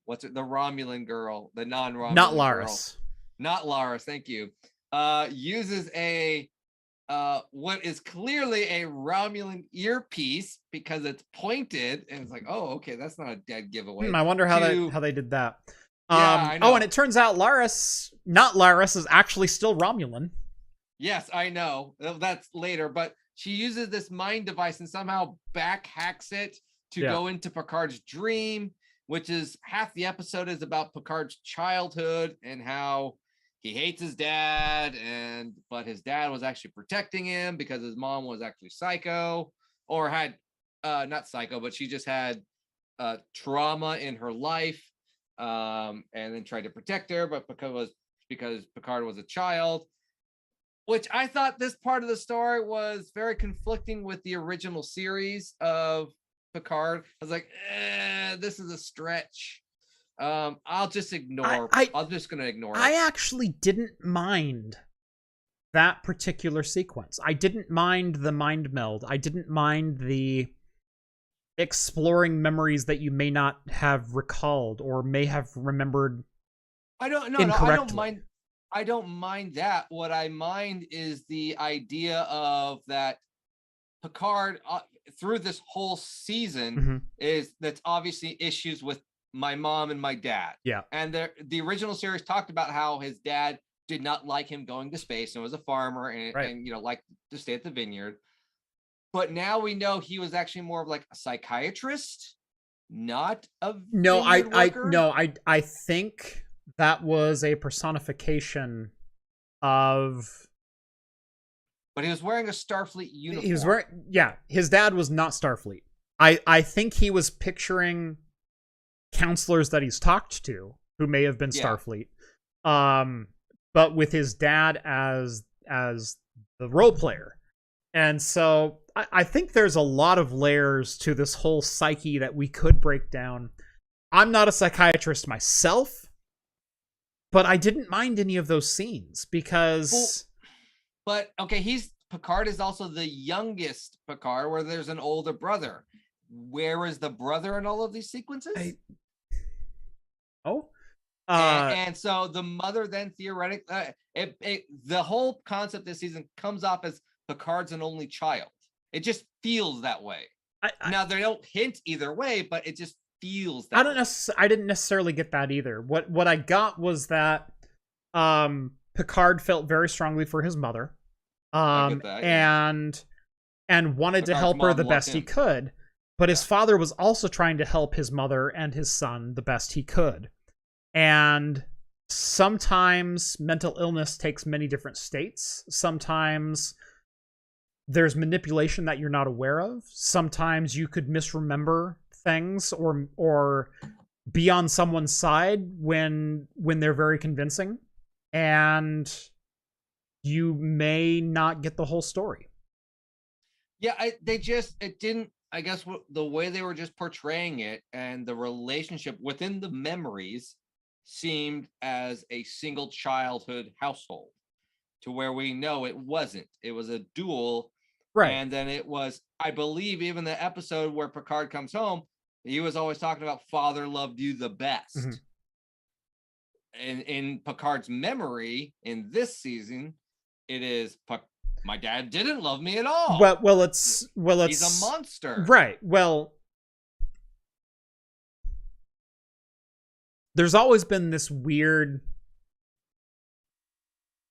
S1: what's it, the Romulan girl, the non-Romulan
S2: not Laris
S1: girl. Not Laris, thank you. Uses a what is clearly a Romulan earpiece because it's pointed, and it's like, oh, okay, that's not a dead giveaway.
S2: I wonder how they did that.
S1: Yeah, I know.
S2: Oh, and it turns out not Laris is actually still Romulan.
S1: Yes, I know. That's later, but she uses this mind device and somehow back hacks it to go into Picard's dream, which is half the episode is about Picard's childhood and how he hates his dad, but his dad was actually protecting him because his mom was actually psycho, or had not psycho, but she just had trauma in her life, and then tried to protect her, but because Picard was a child. Which I thought this part of the story was very conflicting with the original series of Picard. I was like, this is a stretch. I'll just ignore. I'm just gonna ignore it.
S2: I actually didn't mind that particular sequence. I didn't mind the mind meld. I didn't mind the exploring memories that you may not have recalled or may have remembered.
S1: I don't mind. I don't mind that. What I mind is the idea of that Picard through this whole season that's obviously issues with my mom and my dad.
S2: Yeah.
S1: And the original series talked about how his dad did not like him going to space and was a farmer and liked to stay at the vineyard. But now we know he was actually more of like a psychiatrist, not a
S2: I think that was a personification of.
S1: But he was wearing a Starfleet uniform.
S2: He was wearing, his dad was not Starfleet. I think he was picturing counselors that he's talked to who may have been Starfleet. But with his dad as the role player. And so I think there's a lot of layers to this whole psyche that we could break down. I'm not a psychiatrist myself, but I didn't mind any of those scenes because.
S1: But okay, Picard is also the youngest Picard, where there's an older brother. Where is the brother in all of these sequences? And so the mother then theoretically, the whole concept this season comes off as Picard's an only child. It just feels that way. Now they don't hint either way, but it just feels that way.
S2: I didn't necessarily get that either. What I got was that Picard felt very strongly for his mother.
S1: I get that, yeah.
S2: And wanted to
S1: Picard's
S2: help her the
S1: mom
S2: best
S1: loved
S2: he
S1: him.
S2: could. But his father was also trying to help his mother and his son the best he could. And sometimes mental illness takes many different states. Sometimes there's manipulation that you're not aware of. Sometimes you could misremember things or be on someone's side when they're very convincing. And you may not get the whole story.
S1: Yeah, it didn't, I guess the way they were just portraying it and the relationship within the memories seemed as a single childhood household, to where we know it wasn't. It was a duel.
S2: Right.
S1: And then it was, I believe, even the episode where Picard comes home, he was always talking about father loved you the best. And in Picard's memory in this season, it is my dad didn't love me at all.
S2: Well, it's
S1: he's a monster.
S2: Right. Well, there's always been this weird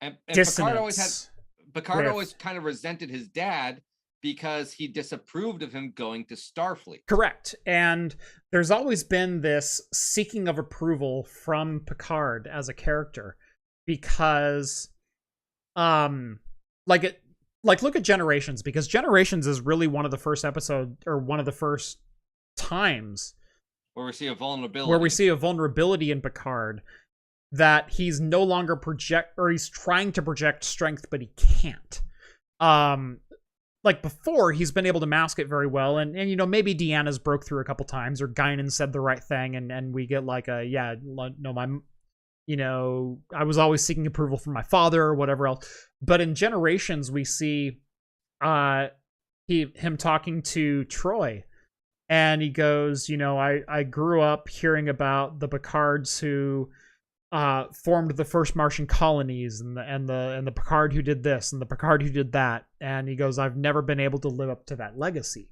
S1: and
S2: dissonance.
S1: Picard always kind of resented his dad because he disapproved of him going to Starfleet.
S2: Correct. And there's always been this seeking of approval from Picard as a character because look at Generations, because Generations is really one of the first episodes, or one of the first times
S1: where we see a vulnerability
S2: in Picard, that he's no longer he's trying to project strength, but he can't. Like before, he's been able to mask it very well, and you know, maybe Deanna's broke through a couple times, or Guinan said the right thing, and we get like a, yeah, no, I was always seeking approval from my father, or whatever else. But in Generations, we see him talking to Troy, and he goes, I grew up hearing about the Picards who formed the first Martian colonies, and the Picard who did this, and the Picard who did that. And he goes, I've never been able to live up to that legacy.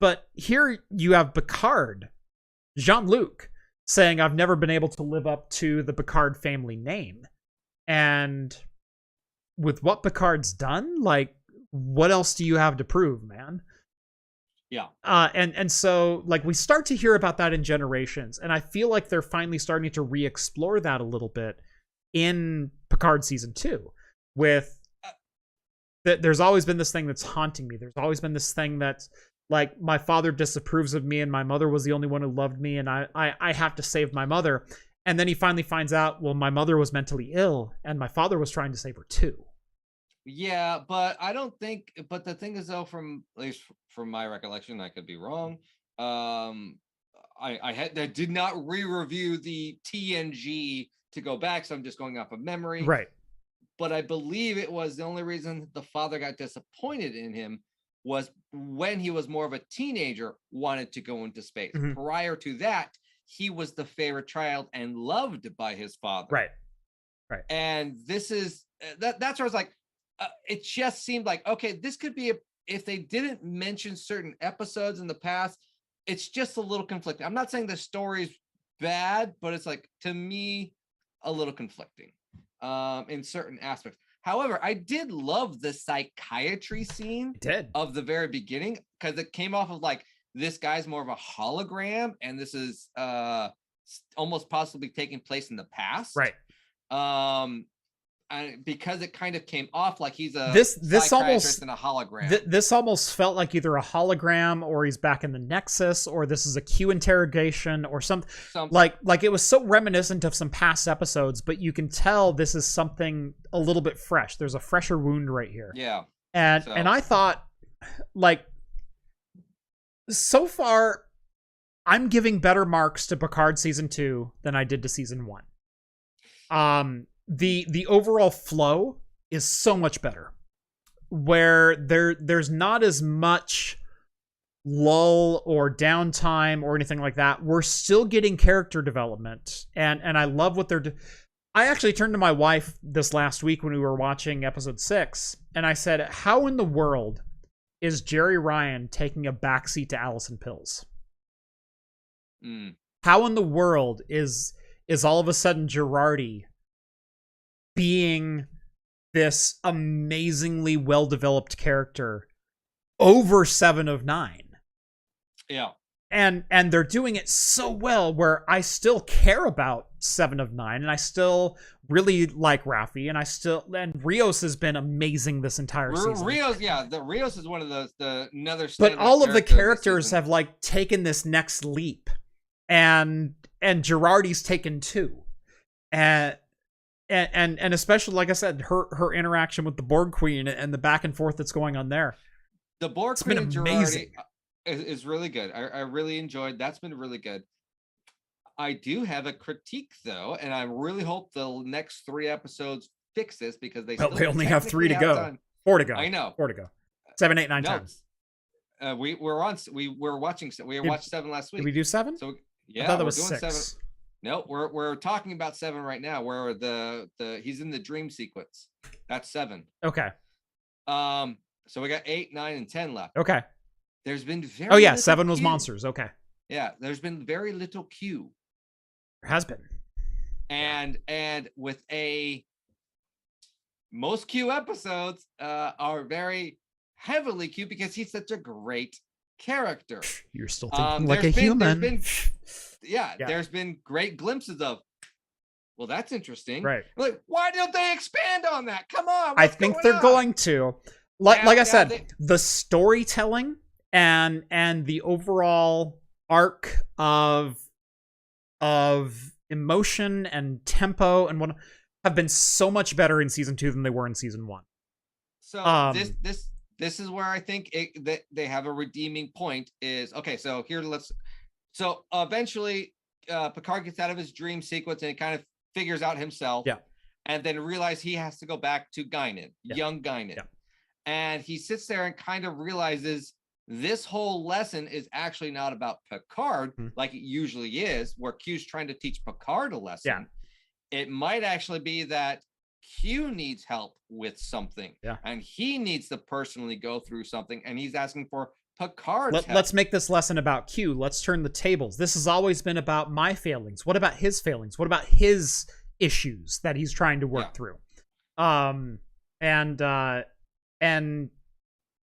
S2: But here you have Picard, Jean-Luc, saying, I've never been able to live up to the Picard family name. And with what Picard's done, like, what else do you have to prove, man?
S1: Yeah.
S2: And so, like, we start to hear about that in Generations, and I feel like they're finally starting to re-explore that a little bit in Picard Season 2. With there's always been this thing that's haunting me. There's always been this thing that's like, my father disapproves of me, and my mother was the only one who loved me, and I have to save my mother. And then he finally finds out, well, my mother was mentally ill, and my father was trying to save her too.
S1: Yeah, but I don't think. But the thing is, though, at least from my recollection, I could be wrong. I did not re-review the TNG to go back, so I'm just going off of memory.
S2: Right.
S1: But I believe it was the only reason the father got disappointed in him was when he was more of a teenager, wanted to go into space.
S2: Mm-hmm.
S1: Prior to that, he was the favorite child and loved by his father.
S2: Right.
S1: And this is that's where I was like, it just seemed like, okay, this could be if they didn't mention certain episodes in the past, it's just a little conflicting. I'm not saying the story's bad, but it's like, to me, a little conflicting in certain aspects. However, I did love the psychiatry scene of the very beginning, because it came off of like, this guy's more of a hologram, and this is almost possibly taking place in the past.
S2: Right.
S1: Because it kind of came off like he's a
S2: this almost
S1: in a hologram.
S2: This almost felt like either a hologram, or he's back in the Nexus, or this is a Q interrogation, or something. Like it was so reminiscent of some past episodes, but you can tell this is something a little bit fresh. There's a fresher wound right here.
S1: Yeah.
S2: And I thought, like, so far, I'm giving better marks to Picard Season 2 than I did to Season 1. The overall flow is so much better, where there's not as much lull or downtime or anything like that. We're still getting character development, and I love what they're doing. I actually turned to my wife this last week when we were watching episode 6, and I said, how in the world is Jerry Ryan taking a backseat to Allison Pills. How in the world is all of a sudden Girardi being this amazingly well-developed character over 7 of 9?
S3: Yeah.
S2: And they're doing it so well where I still care about 7 of 9, and I still really like Raffi, and Rios has been amazing this entire season.
S3: Rios, yeah, the Rios is one of the another.
S2: But all of the characters have like taken this next leap, and Girardi's taken 2, and especially, like I said, her interaction with the Borg Queen and the back and forth that's going on there.
S3: The Borg
S2: It's
S3: Queen
S2: been
S3: and
S2: amazing.
S3: Girardi is really good. I really enjoyed. That's been really good. I do have a critique though, and I really hope the next 3 episodes fix this because they
S2: only have 3 to go.
S3: Time.
S2: 4 to go.
S3: I know.
S2: 4 to go. 7, 8, 9,
S3: No.
S2: 10.
S3: We watched 7 last week.
S2: Did we do 7?
S3: So
S2: I
S3: yeah,
S2: thought that
S3: we're
S2: was
S3: doing
S2: 6.
S3: 7. No, we're talking about 7 right now. Where the he's in the dream sequence. That's 7.
S2: Okay.
S3: So we got 8, 9, and 10 left.
S2: Okay.
S3: There's been very.
S2: Oh yeah,
S3: little
S2: 7 was
S3: Q.
S2: monsters. Okay.
S3: Yeah, there's been very little Q.
S2: There has been.
S3: And with most Q episodes are very heavily Q because he's such a great character.
S2: You're still thinking like a human.
S3: There's been great glimpses of, well, that's interesting.
S2: Right.
S3: Like, why don't they expand on that? Come on.
S2: I think they're going to. Like I said, the storytelling and the overall arc of emotion and tempo and what have been so much better in season 2 than they were in season 1.
S3: So this is where I think that they have a redeeming point is, okay, so so eventually Picard gets out of his dream sequence and he kind of figures out himself.
S2: Yeah.
S3: And then realize he has to go back to Guinan, young Guinan. Yeah. And he sits there and kind of realizes this whole lesson is actually not about Picard like it usually is, where Q's trying to teach Picard a lesson. Yeah. It might actually be that Q needs help with something, and he needs to personally go through something, and he's asking for Picard's help.
S2: Let's make this lesson about Q. Let's turn the tables. This has always been about my failings. What about his failings? What about his issues that he's trying to work through? And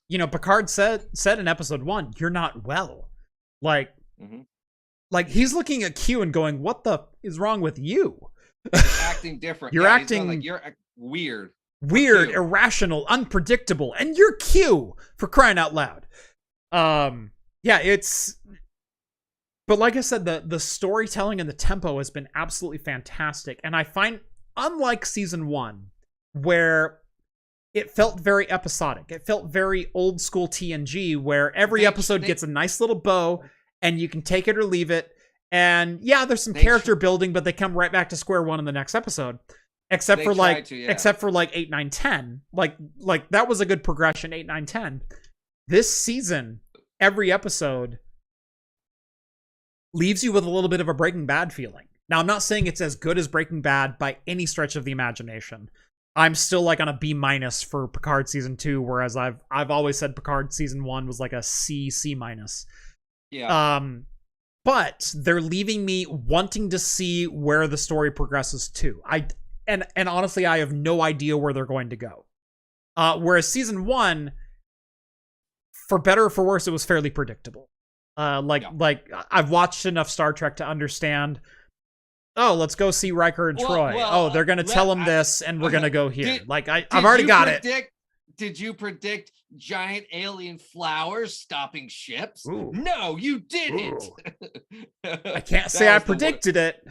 S2: you know, Picard said in episode 1, "You're not well." Like he's looking at Q and going, "What the is wrong with you?"
S3: You're acting different.
S2: You're acting
S3: like you're weird,
S2: irrational, unpredictable, and you're Q, for crying out loud. It's. But like I said, the storytelling and the tempo has been absolutely fantastic, and I find, unlike season 1, where it felt very episodic, it felt very old school TNG, where every episode gets a nice little bow, and you can take it or leave it. And yeah, there's some character building, but they come right back to square one in the next episode. Except for 8, 9, 10. Like that was a good progression, 8, 9, 10. This season, every episode leaves you with a little bit of a Breaking Bad feeling. Now, I'm not saying it's as good as Breaking Bad by any stretch of the imagination. I'm still like on a B- for Picard season 2, whereas I've always said Picard season 1 was like a C-. Yeah. But they're leaving me wanting to see where the story progresses to. And honestly, I have no idea where they're going to go. Whereas season 1, for better or for worse, it was fairly predictable. I've watched enough Star Trek to understand, oh, let's go see Riker and Troy. They're going to tell him this, and we're going to go here. I've already got it.
S3: Did you predict giant alien flowers stopping ships?
S2: Ooh.
S3: No, you didn't.
S2: I can't say I predicted it.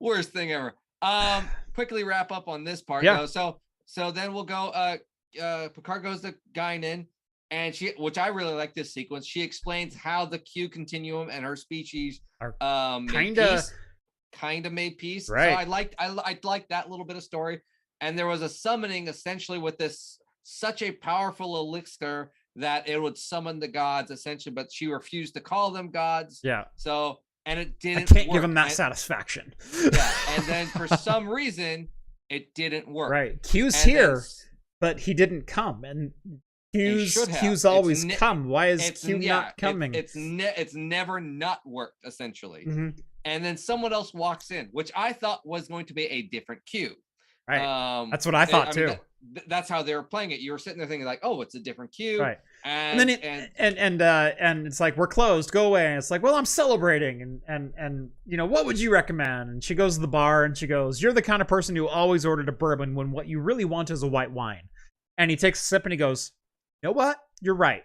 S3: Worst thing ever. Quickly wrap up on this part though. So then we'll go. Picard goes to Guinan, and which I really like this sequence. She explains how the Q continuum and her species
S2: are
S3: kind of made peace.
S2: Right.
S3: So I liked that little bit of story. And there was a summoning essentially with this such a powerful elixir that it would summon the gods essentially, but she refused to call them gods.
S2: Yeah.
S3: So, and it didn't
S2: I can't
S3: work.
S2: give him that satisfaction.
S3: Yeah. And then for some reason, it didn't work.
S2: Right. Q's here, but he didn't come. And Q's always come. Why is Q not coming?
S3: It's never not worked, essentially.
S2: Mm-hmm.
S3: And then someone else walks in, which I thought was going to be a different Q.
S2: Right. That's what I thought too.
S3: That's how they were playing it. You were sitting there thinking like, oh, it's a different Q.
S2: Right.
S3: And
S2: then and it's like, we're closed, go away. And it's like, well, I'm celebrating, and you know, what would you recommend? And she goes to the bar and she goes, you're the kind of person who always ordered a bourbon when what you really want is a white wine. And he takes a sip and he goes, you know what? You're right.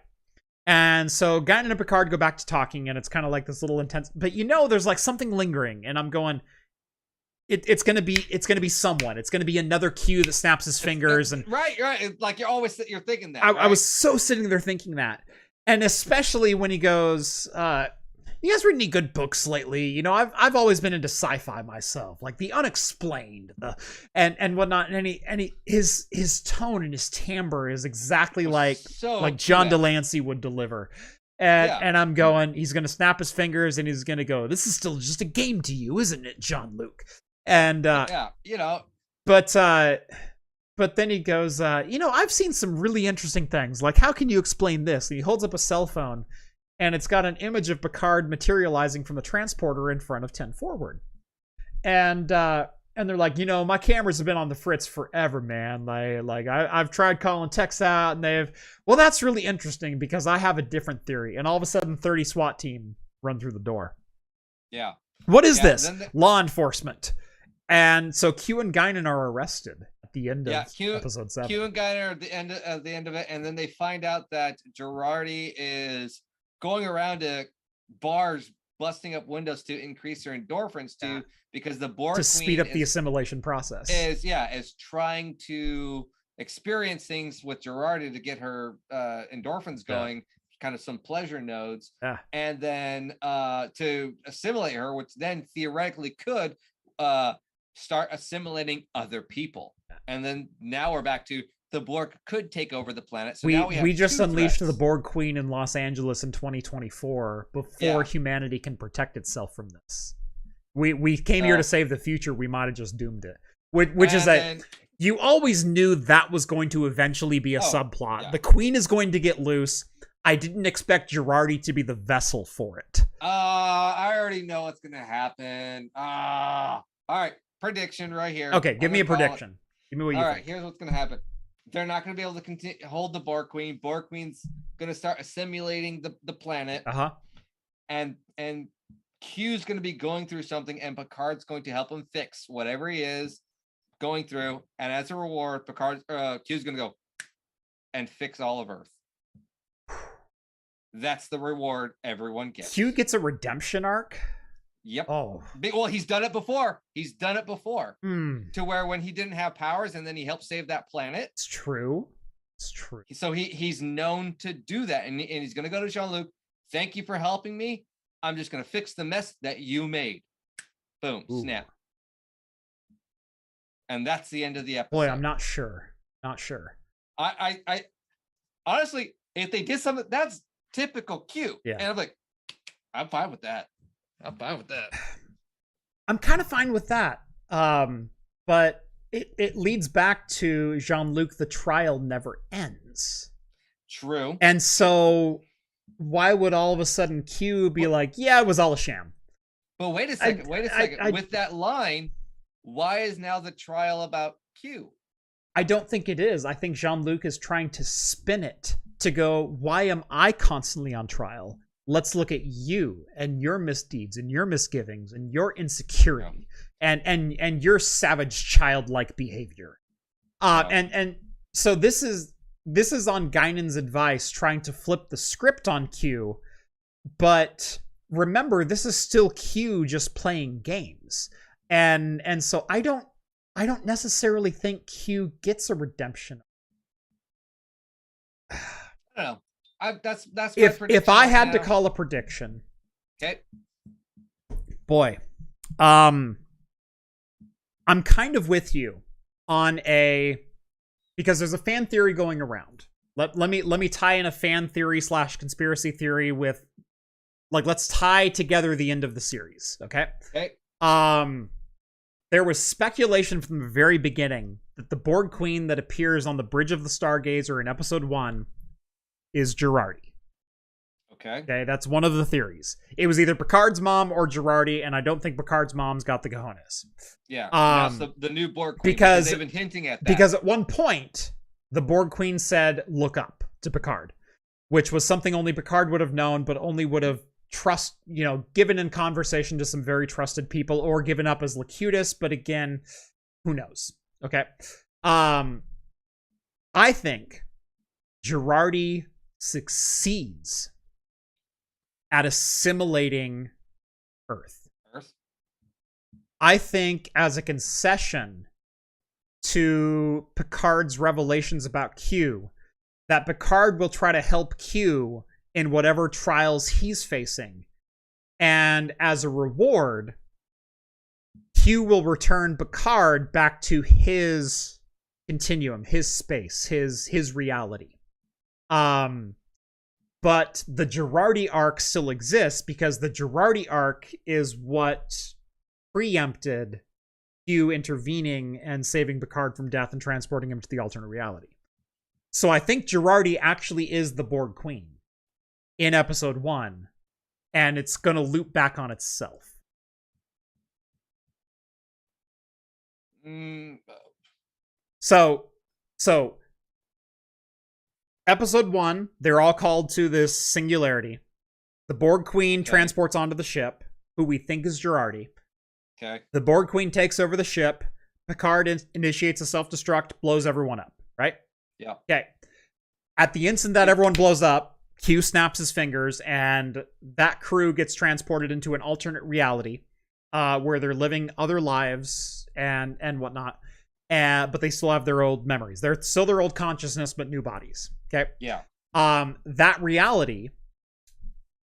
S2: And so Guinan and Picard go back to talking, and it's kind of like this little intense, but you know, there's like something lingering, and I'm going, it's gonna be someone. It's gonna be another Q that snaps his fingers, and
S3: right. Like you're thinking that.
S2: I was so sitting there thinking that, and especially when he goes, "You guys read any good books lately? You know, I've always been into sci-fi myself, like the unexplained, and whatnot." And his tone and his timbre is exactly like John Delancey would deliver. And I'm going, he's gonna snap his fingers and he's gonna go, "This is still just a game to you, isn't it, Jean-Luc?" And
S3: you know,
S2: but then he goes, you know, I've seen some really interesting things. Like, how can you explain this? And he holds up a cell phone, and it's got an image of Picard materializing from the transporter in front of 10 forward. And they're like, you know, my cameras have been on the fritz forever, man. I've tried calling techs out, and well, that's really interesting because I have a different theory. And all of a sudden, 30 SWAT team run through the door.
S3: Yeah.
S2: What is this? Law enforcement. And so Q and Guinan are arrested at the end of episode 7.
S3: Q and Guinan are at the end of it, and then they find out that Girardi is going around to bars, busting up windows to increase their endorphins because the Borg
S2: to speed up the assimilation process
S3: is trying to experience things with Girardi to get her endorphins going, kind of some pleasure nodes, and then to assimilate her, which then theoretically could start assimilating other people. And then now we're back to the Borg could take over the planet. So we just
S2: unleashed the Borg Queen in Los Angeles in 2024 before humanity can protect itself from this. We came here to save the future. We might have just doomed it. Which is that you always knew that was going to eventually be a subplot. Yeah. The Queen is going to get loose. I didn't expect Girardi to be the vessel for it.
S3: I already know what's going to happen. All right. Prediction right here.
S2: Okay, give me a prediction. Give me what you think.
S3: All right, here's what's going to happen. They're not going to be able to hold the Borg Queen. Borg Queen's going to start assimilating the planet. And Q's going to be going through something, and Picard's going to help him fix whatever he is going through. And as a reward, Q's going to go and fix all of Earth. That's the reward everyone gets.
S2: Q gets a redemption arc?
S3: Yep.
S2: Oh.
S3: Well, he's done it before. To where when he didn't have powers and then he helped save that planet.
S2: It's true.
S3: So he's known to do that. And he's going to go to Jean-Luc. Thank you for helping me. I'm just going to fix the mess that you made. Boom. Ooh. Snap. And that's the end of the episode.
S2: Boy, I'm not sure.
S3: I honestly, if they did something, that's typical Q.
S2: Yeah.
S3: And I'm like, I'm fine with that.
S2: I'm kind of fine with that. But it leads back to Jean-Luc, the trial never ends.
S3: True.
S2: And so why would all of a sudden Q be like, yeah, it was all a sham?
S3: But wait a second. With that line, why is now the trial about Q?
S2: I don't think it is. I think Jean-Luc is trying to spin it to go, why am I constantly on trial? Let's look at you and your misdeeds and your misgivings and your insecurity and your savage childlike behavior. And so this is on Guinan's advice, trying to flip the script on Q. But remember, this is still Q just playing games. And so I don't necessarily think Q gets a redemption.
S3: I don't know. That's
S2: if I had to call a prediction.
S3: Okay.
S2: Boy. I'm kind of with you on because there's a fan theory going around. Let me tie in a fan theory / conspiracy theory with, like, let's tie together the end of the series. Okay. There was speculation from the very beginning that the Borg Queen that appears on the bridge of the Stargazer in episode 1 is Girardi.
S3: Okay,
S2: that's one of the theories. It was either Picard's mom or Girardi, and I don't think Picard's mom's got the cojones.
S3: Yeah, that's the new Borg Queen,
S2: because
S3: they've been hinting at that.
S2: Because at one point, the Borg Queen said, "Look up" to Picard, which was something only Picard would have known, but only would have given in conversation to some very trusted people, or given up as Locutus. But again, who knows? Okay, I think Girardi succeeds at assimilating Earth. I think as a concession to Picard's revelations about Q, that Picard will try to help Q in whatever trials he's facing. And as a reward, Q will return Picard back to his continuum, his space, his reality. But the Girardi arc still exists because the Girardi arc is what preempted Q intervening and saving Picard from death and transporting him to the alternate reality. So I think Girardi actually is the Borg Queen in episode 1, and it's going to loop back on itself. So episode 1, they're all called to this singularity. The Borg Queen transports onto the ship, who we think is Girardi.
S3: Okay.
S2: The Borg Queen takes over the ship. Picard initiates a self-destruct, blows everyone up, right?
S3: Yeah.
S2: Okay. At the instant that everyone blows up, Q snaps his fingers, and that crew gets transported into an alternate reality where they're living other lives and whatnot. But they still have their old memories. They're still their old consciousness, but new bodies. Okay.
S3: Yeah.
S2: That reality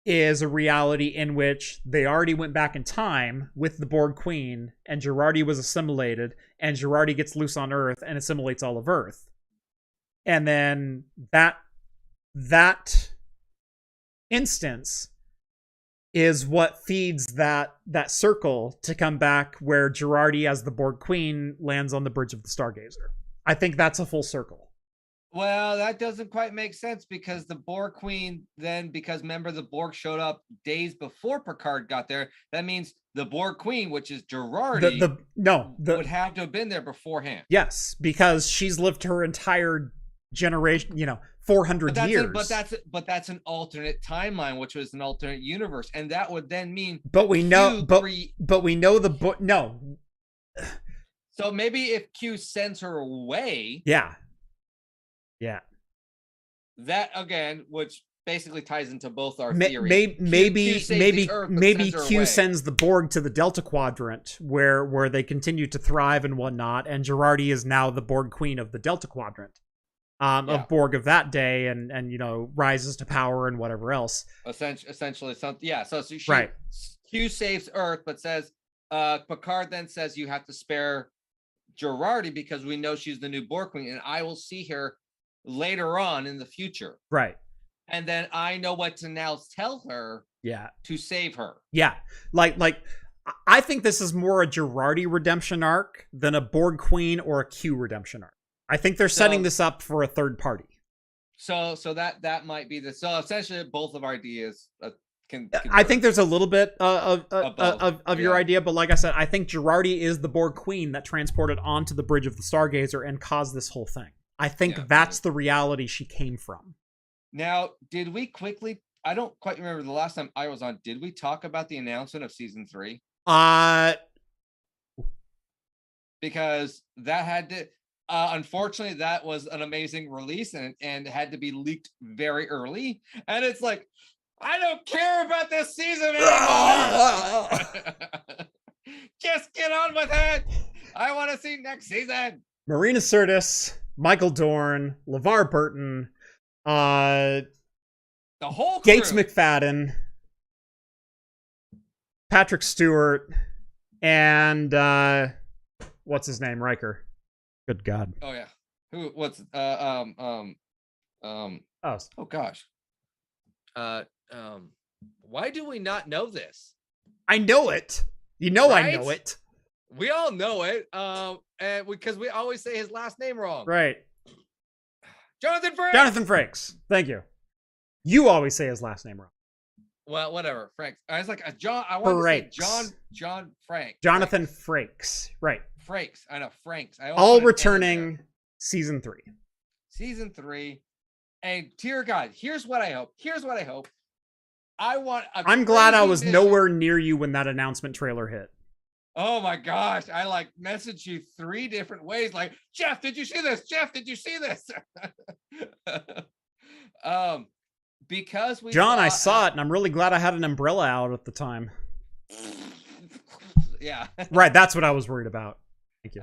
S2: is a reality in which they already went back in time with the Borg Queen, and Girardi was assimilated, and Girardi gets loose on Earth and assimilates all of Earth. And then that instance is what feeds that circle to come back where Girardi as the Borg Queen lands on the bridge of the Stargazer. I think that's a full circle.
S3: Well, that doesn't quite make sense because the Borg Queen then, because remember the Borg showed up days before Picard got there. That means the Borg Queen, which is Girardi, would have to have been there beforehand.
S2: Yes, because she's lived her entire generation, 400 years.
S3: But that's an alternate timeline, which was an alternate universe, and that would then mean.
S2: But we know, we know no.
S3: So maybe if Q sends her away,
S2: yeah.
S3: That again, which basically ties into both our theories.
S2: Maybe Q sends the Borg to the Delta Quadrant where they continue to thrive and whatnot, and Girardi is now the Borg Queen of the Delta Quadrant. Of Borg of that day, and rises to power and whatever else.
S3: Essentially, something. Yeah. So
S2: right.
S3: Q saves Earth, but says Picard then says you have to spare Girardi because we know she's the new Borg Queen, and I will see her later on in the future.
S2: Right.
S3: And then I know what to now tell her.
S2: Yeah.
S3: To save her.
S2: Yeah. Like I think this is more a Girardi redemption arc than a Borg Queen or a Q redemption arc. I think they're setting this up for a third party.
S3: So that might be so essentially both of our ideas can
S2: I think there's a little bit of your idea, but like I said, I think Girardi is the Borg Queen that transported onto the bridge of the Stargazer and caused this whole thing. I think that's the reality she came from.
S3: Now, did we quickly, I don't quite remember the last time I was on, did we talk about the announcement of season 3? Because that had to, unfortunately, that was an amazing release and had to be leaked very early. And it's like, I don't care about this season anymore. Just get on with it. I want to see next season.
S2: Marina Sirtis, Michael Dorn, LeVar Burton,
S3: the whole crew.
S2: Gates McFadden, Patrick Stewart, and what's his name? Riker. Good God.
S3: Oh yeah. Oh gosh. Why do we not know this?
S2: I know it. Right? I know it.
S3: We all know it. And because we always say his last name wrong.
S2: Right.
S3: Jonathan Frakes.
S2: Jonathan Frakes. Thank you. You always say his last name wrong.
S3: Well, whatever. Frank. I was like John. I want to say John Frank.
S2: Jonathan Frakes. Right.
S3: Frakes. I know Franks.
S2: All returning season 3.
S3: Season 3. And dear God, here's what I hope. I'm
S2: glad I was nowhere near you when that announcement trailer hit.
S3: Oh my gosh. I like messaged you 3 different ways. Like, Jeff, did you see this? Jeff, did you see this? Because
S2: I saw it, and I'm really glad I had an umbrella out at the time.
S3: Yeah.
S2: Right, that's what I was worried about. Thank you.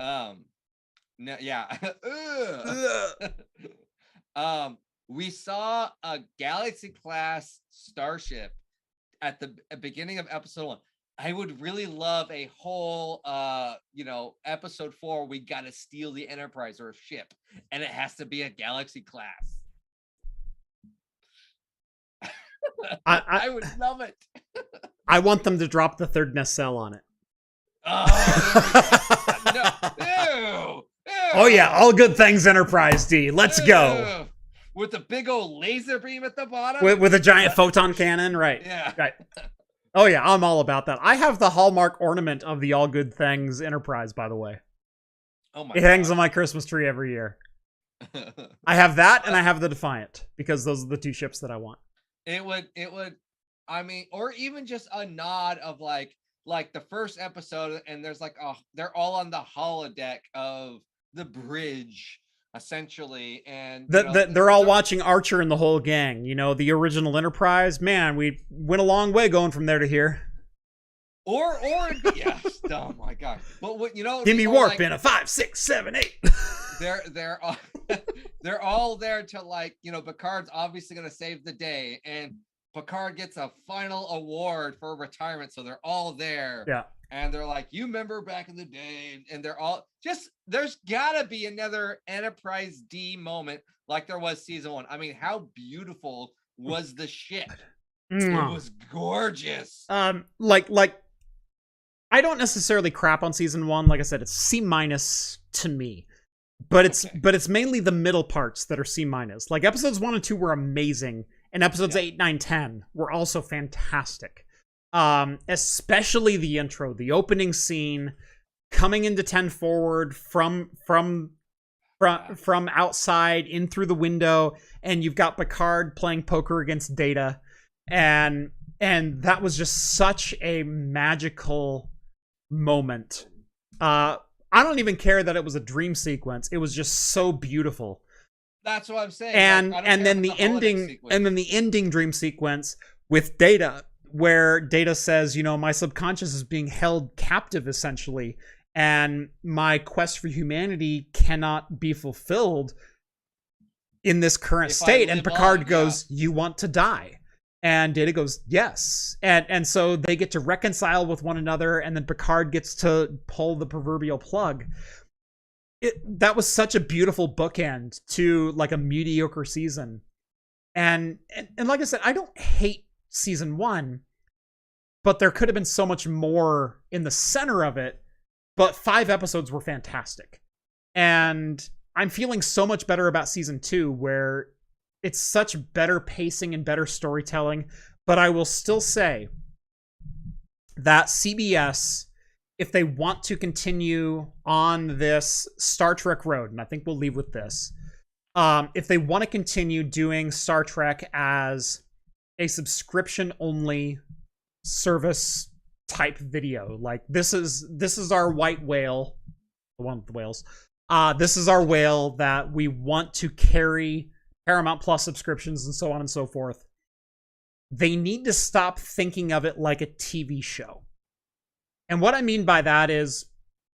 S3: No, yeah. We saw a Galaxy class starship at the beginning of episode 1. I would really love a whole episode 4, we gotta steal the Enterprise or a ship, and it has to be a Galaxy class. I would love it.
S2: I want them to drop the 3rd nacelle on it.
S3: No. Ew.
S2: Oh yeah, all good things Enterprise D. Let's go.
S3: With a big old laser beam at the bottom?
S2: With a giant photon cannon, right?
S3: Yeah.
S2: Right. Oh yeah, I'm all about that. I have the hallmark ornament of the All Good Things Enterprise, by the way.
S3: Oh my!
S2: It hangs on my Christmas tree every year. I have that, and I have the Defiant, because those are the 2 ships that I want.
S3: It would. I mean, or even just a nod of like the first episode, and there's like, they're all on the holodeck of the bridge, essentially, and
S2: they're all watching Archer and the whole gang. You know, the original Enterprise. Man, we went a long way going from there to here.
S3: Or yes. Oh my gosh. But what
S2: give me warp like, in a 5, 6, 7, 8.
S3: They're all there to Picard's obviously going to save the day, and Picard gets a final award for retirement, so they're all there.
S2: Yeah.
S3: And they're like, you remember back in the day, and they're all there's gotta be another Enterprise D moment like there was season 1. I mean, how beautiful was the ship? It was gorgeous.
S2: Like I don't necessarily crap on season 1. Like I said, it's C- to me. But it's mainly the middle parts that are C-. Like episodes 1 and 2 were amazing, and episodes 8, 9, 10 were also fantastic. Especially the intro, the opening scene, coming into 10 forward from outside in through the window, and you've got Picard playing poker against Data, and that was just such a magical moment. I don't even care that it was a dream sequence. It was just so beautiful.
S3: That's what I'm saying.
S2: And then the ending dream sequence with Data, where Data says, my subconscious is being held captive essentially, and my quest for humanity cannot be fulfilled in this current state. And Picard goes, you want to die? And Data goes, yes. And so they get to reconcile with one another, and then Picard gets to pull the proverbial plug. That was such a beautiful bookend to like a mediocre season. And like I said, I don't hate season 1, but there could have been so much more in the center of it. But 5 episodes were fantastic. And I'm feeling so much better about season 2, where it's such better pacing and better storytelling. But I will still say that CBS, if they want to continue on this Star Trek road, and I think we'll leave with this, if they want to continue doing Star Trek as a subscription-only service type video, like this is our white whale, the one with the whales. This is our whale that we want to carry Paramount Plus subscriptions and so on and so forth. They need to stop thinking of it like a TV show. And what I mean by that is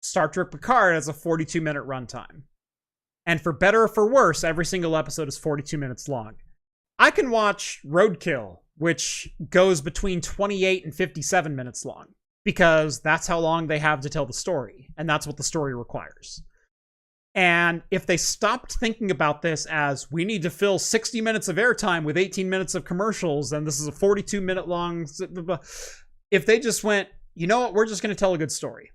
S2: Star Trek Picard has a 42-minute runtime. And for better or for worse, every single episode is 42 minutes long. I can watch Roadkill, which goes between 28 and 57 minutes long, because that's how long they have to tell the story, and that's what the story requires. And if they stopped thinking about this as, we need to fill 60 minutes of airtime with 18 minutes of commercials, and this is a 42-minute long... If they just went, you know what, we're just going to tell a good story.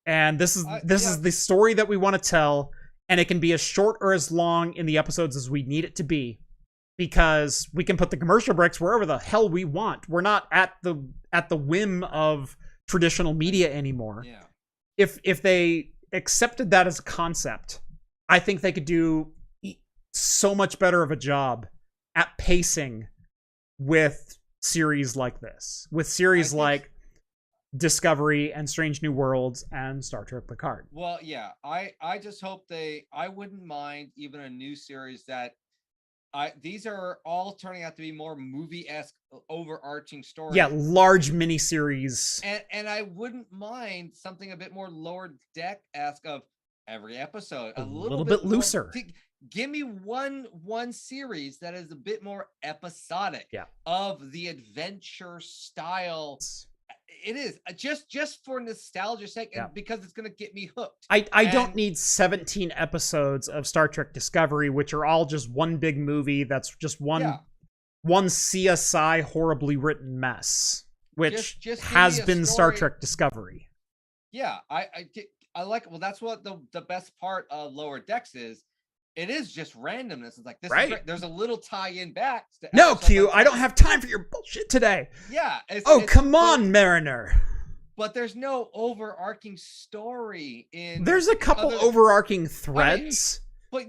S2: And this is the story that we want to tell, and it can be as short or as long in the episodes as we need it to be. because we can put the commercial breaks wherever the hell we want. We're not at the whim of traditional media anymore.
S3: Yeah.
S2: If they accepted that as a concept, I think they could do so much better of a job at pacing with series like this, with series like Discovery and Strange New Worlds and Star Trek Picard.
S3: Well, yeah, I just hope I wouldn't mind even a new series that these are all turning out to be more movie-esque overarching stories.
S2: Yeah, large miniseries.
S3: And I wouldn't mind something a bit more Lower Deck-esque of every episode.
S2: A little bit looser.
S3: Give me one series that is a bit more episodic of the adventure style. It is just for nostalgia's sake and because it's going to get me hooked.
S2: I don't need 17 episodes of Star Trek Discovery, which are all just one big movie that's just one CSI horribly written mess, which just has been Star Trek Discovery.
S3: Yeah, I like it. Well, that's what the best part of Lower Decks is. It is just randomness. It's like, this is great. There's a little tie-in back.
S2: No, Q, I don't have time for your bullshit today.
S3: Yeah.
S2: Come on, Mariner.
S3: But there's no overarching story in.
S2: There's a couple overarching threads.
S3: But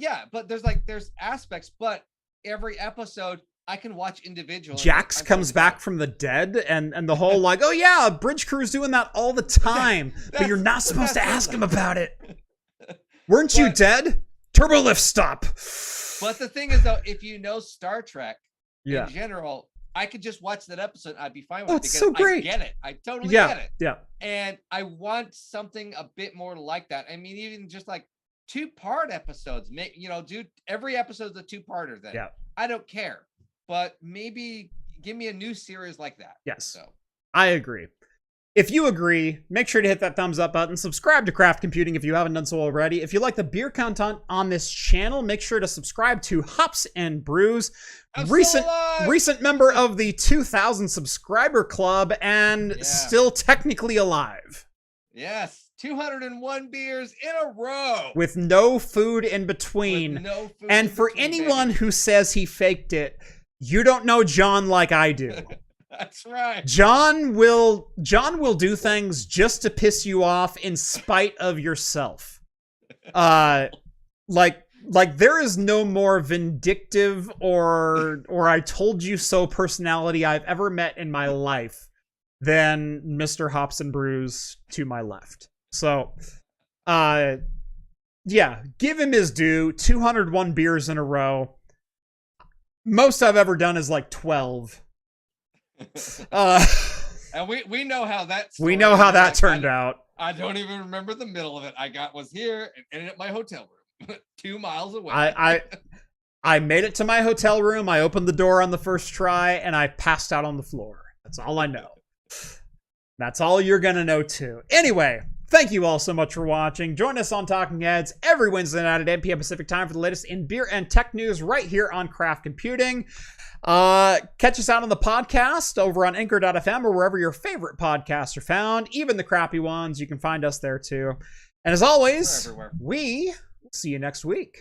S3: there's aspects, but every episode I can watch individually.
S2: Jax comes back from the dead and the whole like, oh yeah, bridge crew's doing that all the time. But you're not supposed to ask him about it. Weren't you dead? Turbo lift stop.
S3: But the thing is, though, if you know Star Trek in general, I could just watch that episode. I'd be fine with it because
S2: so great.
S3: I get it. I totally get it.
S2: Yeah.
S3: And I want something a bit more like that. I mean, even just like 2-part episodes. Dude, every episode's a 2-parter. Then I don't care. But maybe give me a new series like that.
S2: Yes.
S3: So
S2: I agree. If you agree, make sure to hit that thumbs up button. Subscribe to Craft Computing if you haven't done so already. If you like the beer content on this channel, make sure to subscribe to Hops and Brews. Recent member of the 2000 subscriber club and still technically alive.
S3: Yes. 201 beers in a row.
S2: With no food in between. And for anyone who says he faked it, you don't know John like I do.
S3: That's right.
S2: John will do things just to piss you off in spite of yourself. Like there is no more vindictive or I told you so personality I've ever met in my life than Mr. Hops and Brews to my left. So, give him his due. 201 beers in a row. Most I've ever done is like 12.
S3: And we know how that
S2: turned out.
S3: I don't even remember the middle of it. Was here and ended at my hotel room 2 miles away.
S2: I made it to my hotel room. I opened the door on the first try and I passed out on the floor. That's all I know. That's all you're gonna know too. Anyway, thank you all so much for watching. Join us on Talking Heads every Wednesday night at 8 p.m. Pacific time for the latest in beer and tech news right here on Craft Computing. Catch us out on the podcast over on Anchor.fm or wherever your favorite podcasts are found, even the crappy ones. You can find us there too. And as always, we will see you next week.